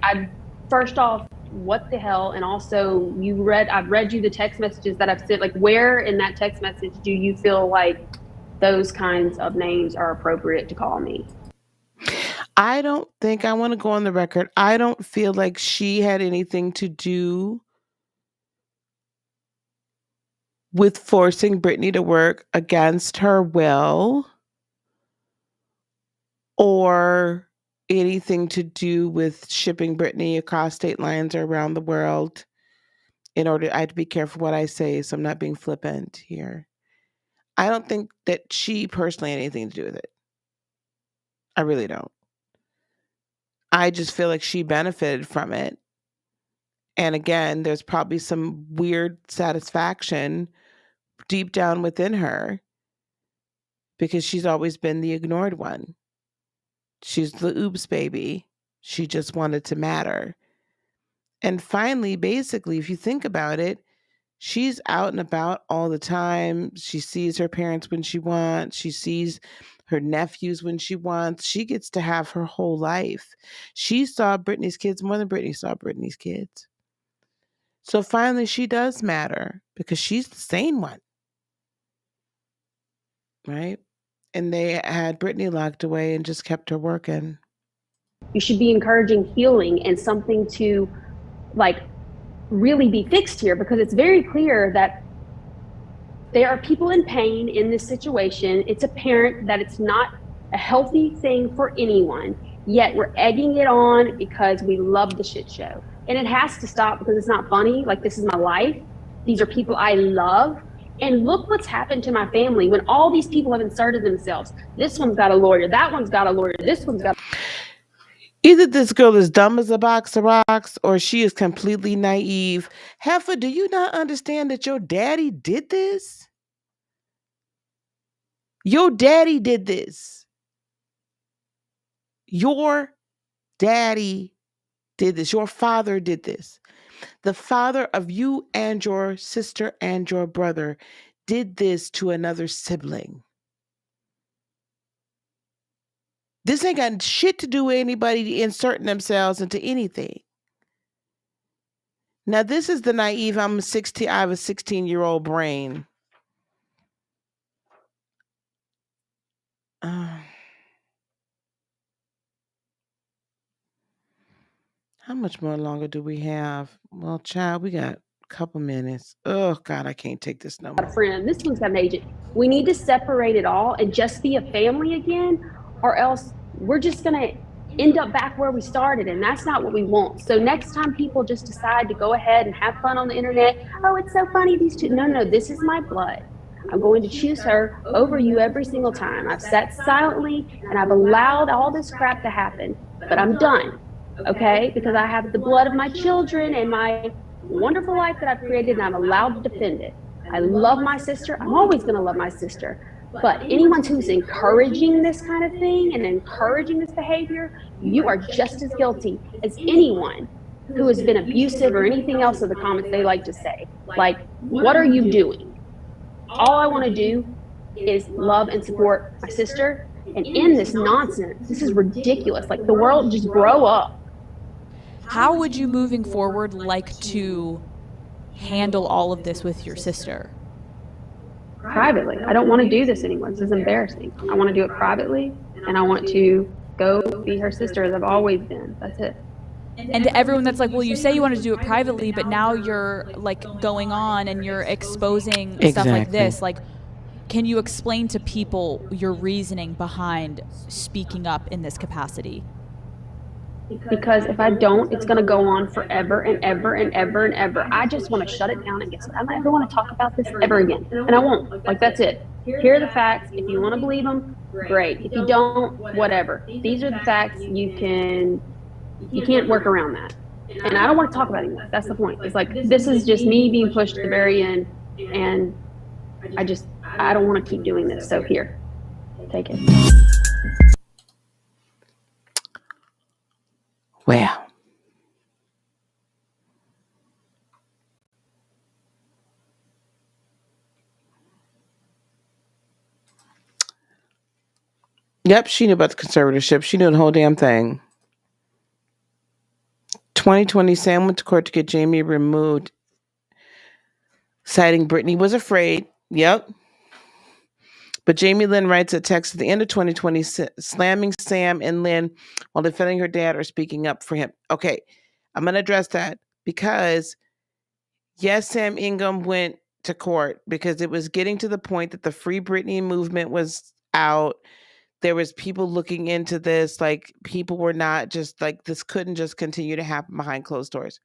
first off, what the hell? And also I've read you the text messages that I've sent. Like, where in that text message do you feel like those kinds of names are appropriate to call me? I don't think, I want to go on the record, I don't feel like she had anything to do with forcing Brittany to work against her will, or anything to do with shipping Brittany across state lines or around the world. I have to be careful what I say, so I'm not being flippant here. I don't think that she personally had anything to do with it. I really don't. I just feel like she benefited from it. And again, there's probably some weird satisfaction deep down within her because she's always been the ignored one. She's the oops baby. She just wanted to matter. And finally, basically, if you think about it, she's out and about all the time. She sees her parents when she wants. She sees her nephews when she wants. She gets to have her whole life. She saw Brittany's kids more than Brittany saw Brittany's kids. So finally, she does matter because she's the sane one. Right? And they had Brittany locked away and just kept her working. You should be encouraging healing and something to like really be fixed here, because it's very clear that there are people in pain in this situation. It's apparent that it's not a healthy thing for anyone, yet we're egging it on because we love the shit show. And it has to stop because it's not funny. Like, this is my life. These are people I love. And look what's happened to my family when all these people have inserted themselves. This one's got a lawyer, that one's got a lawyer, this one's got. Either this girl is dumb as a box of rocks or she is completely naive. Heifer, do you not understand that your daddy did this? Your daddy did this. Your daddy did this. Your father did this. The father of you and your sister and your brother did this to another sibling. This ain't got shit to do with anybody inserting themselves into anything. Now, this is the naive. I have a 16-year-old brain. How much more longer do we have? Well, child, we got a couple minutes. Oh, God, I can't take this no more. A friend. This one's got an agent. We need to separate it all and just be a family again, or else we're just going to end up back where we started, and that's not what we want. So next time people just decide to go ahead and have fun on the internet, oh, it's so funny, these two. No, this is my blood. I'm going to choose her over you every single time. I've sat silently and I've allowed all this crap to happen, but I'm done. Okay, because I have the blood of my children and my wonderful life that I've created, and I'm allowed to defend it. I love my sister. I'm always going to love my sister. But anyone who's encouraging this kind of thing and encouraging this behavior, you are just as guilty as anyone who has been abusive or anything else of the comments they like to say. Like, what are you doing? All I want to do is love and support my sister and end this nonsense. This is ridiculous. Like, the world, just grow up. How would you, moving forward, like to handle all of this with your sister? Privately. I don't want to do this anymore. This is embarrassing. I want to do it privately, and I want to go be her sister as I've always been. That's it. And to everyone that's like, well, you say you want to do it privately, but now you're like going on and you're exposing stuff like this. Like, can you explain to people your reasoning behind speaking up in this capacity? Because if I don't, it's going to go on forever and ever and ever and ever. I just want to shut it down and guess what? I don't ever want to talk about this ever again. And I won't. Like, that's it. Here are the facts. If you want to believe them, great. If you don't, whatever. These are the facts. You can't work around that. And I don't want to talk about it anymore. That's the point. It's like, this is just me being pushed to the very end. And I don't want to keep doing this. So here, take it. Well, yep, she knew about the conservatorship. She knew the whole damn thing. 2020, Sam went to court to get Jamie removed, citing Brittany was afraid. Yep. But Jamie Lynn writes a text at the end of 2020 slamming Sam and Lynn while defending her dad or speaking up for him. Okay, I'm going to address that because, yes, Sam Ingham went to court because it was getting to the point that the Free Britney movement was out. There was people looking into this. Like, people were not just like, this couldn't just continue to happen behind closed doors.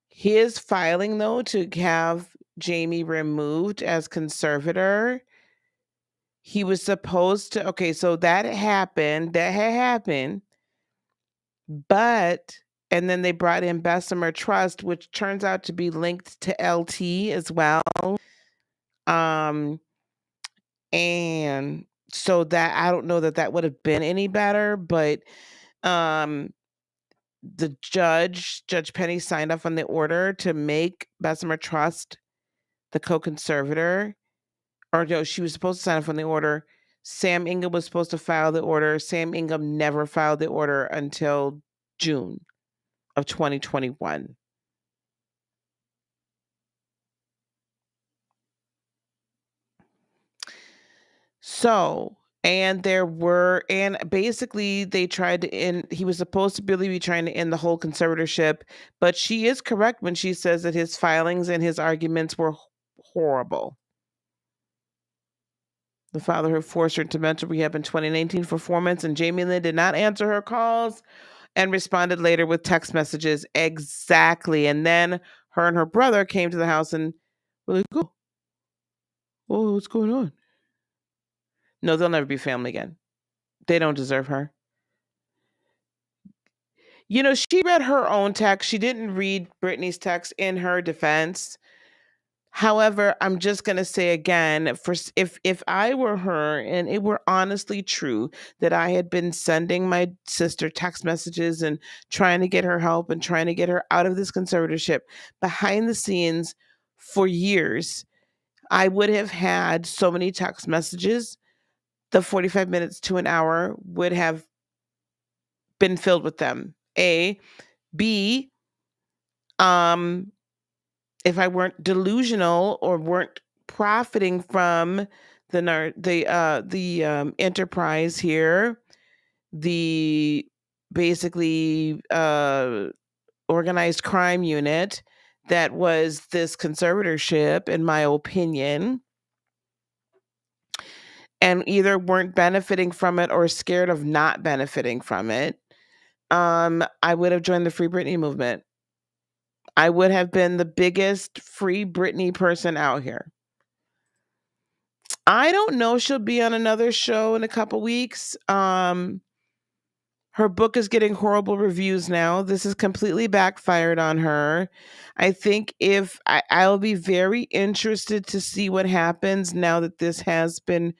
His filing, though, to have Jamie removed as conservator, he was supposed to, okay, so that had happened, but, and then they brought in Bessemer Trust, which turns out to be linked to LT as well. And so that, I don't know that would have been any better, but the Judge Penny signed off on the order to make Bessemer Trust the co-conservator. Or no, she was supposed to sign off on the order. Sam Ingham was supposed to file the order. Sam Ingham never filed the order until June of 2021. So, and basically they tried to end, he was supposed to really be trying to end the whole conservatorship, but she is correct when she says that his filings and his arguments were horrible. The father who forced her into mental rehab in 2019 for 4 months, and Jamie Lynn did not answer her calls and responded later with text messages. Exactly. And then her and her brother came to the house and Where they go? Oh, what's going on? No, they'll never be family again. They don't deserve her. You know, she read her own text. She didn't read Brittany's text in her defense. However, I'm just going to say again, if I were her and it were honestly true that I had been sending my sister text messages and trying to get her help and trying to get her out of this conservatorship behind the scenes for years, I would have had so many text messages. The 45 minutes to an hour would have been filled with them. A, B, if I weren't delusional or weren't profiting from the enterprise here, the basically organized crime unit that was this conservatorship, in my opinion, and either weren't benefiting from it or scared of not benefiting from it, I would have joined the Free Britney movement. I would have been the biggest Free Britney person out here. I don't know. She'll be on another show in a couple weeks. Her book is getting horrible reviews now. This has completely backfired on her. I think if I'll be very interested to see what happens now that this has been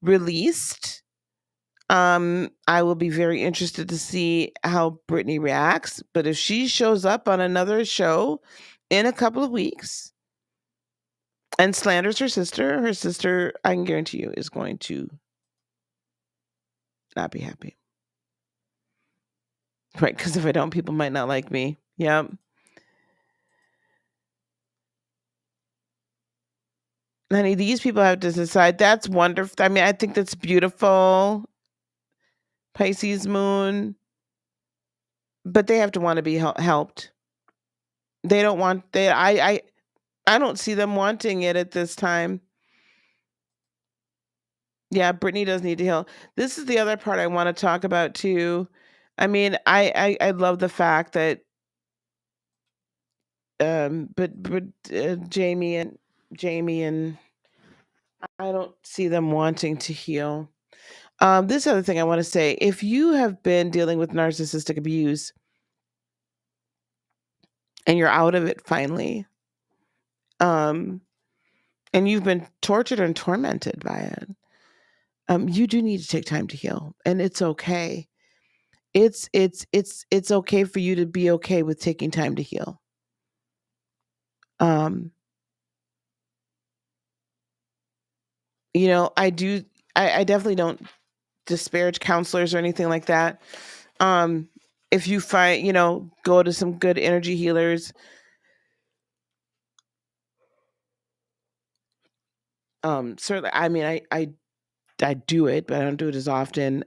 released. I will be very interested to see how Brittany reacts. But if she shows up on another show in a couple of weeks and slanders her sister, I can guarantee you, is going to not be happy. Right, because if I don't, people might not like me. Yep. Honey, these people have to decide. That's wonderful. I mean, I think that's beautiful. Pisces moon. But they have to want to be helped. They don't want I don't see them wanting it at this time. Yeah, Brittany does need to heal. This is the other part I want to talk about too. I mean, I love the fact that but Jamie and I don't see them wanting to heal. This other thing I want to say, if you have been dealing with narcissistic abuse and you're out of it finally, and you've been tortured and tormented by it, you do need to take time to heal, and it's okay. It's okay for you to be okay with taking time to heal. You know, I definitely don't disparage counselors or anything like that. If you find, go to some good energy healers. Certainly, I mean, I do it, but I don't do it as often.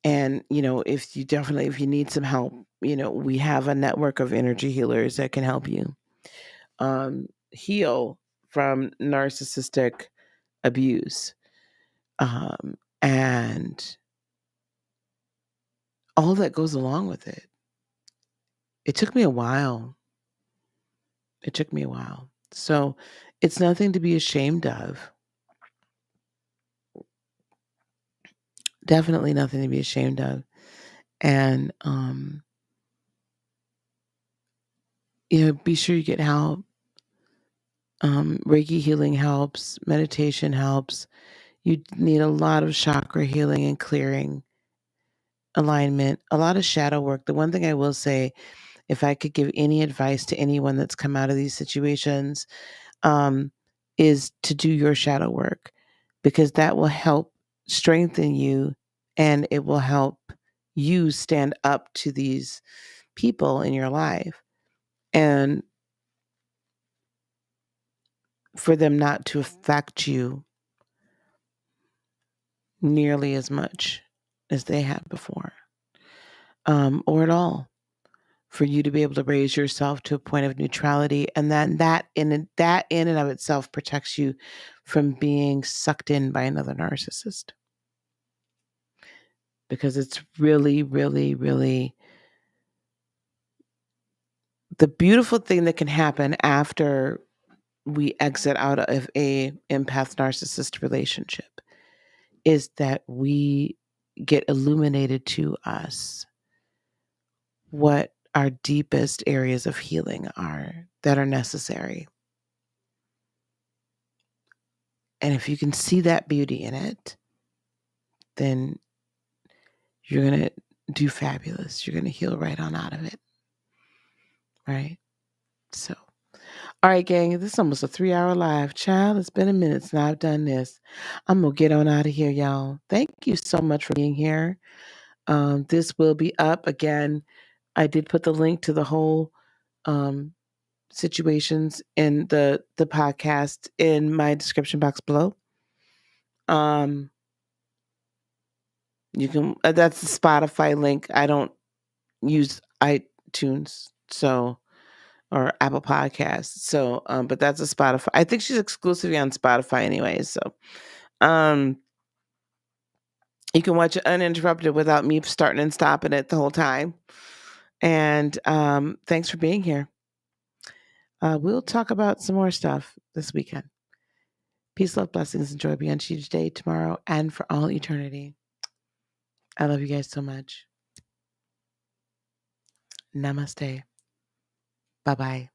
And if you need some help, we have a network of energy healers that can help you heal from narcissistic abuse, and all that goes along with it. It took me a while. So it's nothing to be ashamed of. Definitely nothing to be ashamed of. And, be sure you get help. Reiki healing helps. Meditation helps. You need a lot of chakra healing and clearing, alignment, a lot of shadow work. The one thing I will say, if I could give any advice to anyone that's come out of these situations, is to do your shadow work, because that will help strengthen you and it will help you stand up to these people in your life and for them not to affect you nearly as much as they had before, or at all. For you to be able to raise yourself to a point of neutrality, and then that in and of itself protects you from being sucked in by another narcissist. Because it's really, really, really the beautiful thing that can happen after we exit out of a empath narcissist relationship is that we get illuminated to us what our deepest areas of healing are that are necessary. And if you can see that beauty in it, then you're going to do fabulous. You're going to heal right on out of it. Right? So, all right, gang, this is almost a 3-hour live. Child, it's been a minute since I've done this. I'm going to get on out of here, y'all. Thank you so much for being here. This will be up again. I did put the link to the whole situations in the podcast in my description box below. You can that's the Spotify link. I don't use iTunes, so or Apple Podcasts. So but that's a Spotify. I think she's exclusively on Spotify anyway, so you can watch it uninterrupted without me starting and stopping it the whole time. And thanks for being here. We'll talk about some more stuff this weekend. Peace, love, blessings, and joy be unto you today, tomorrow, and for all eternity. I love you guys so much. Namaste. Bye-bye.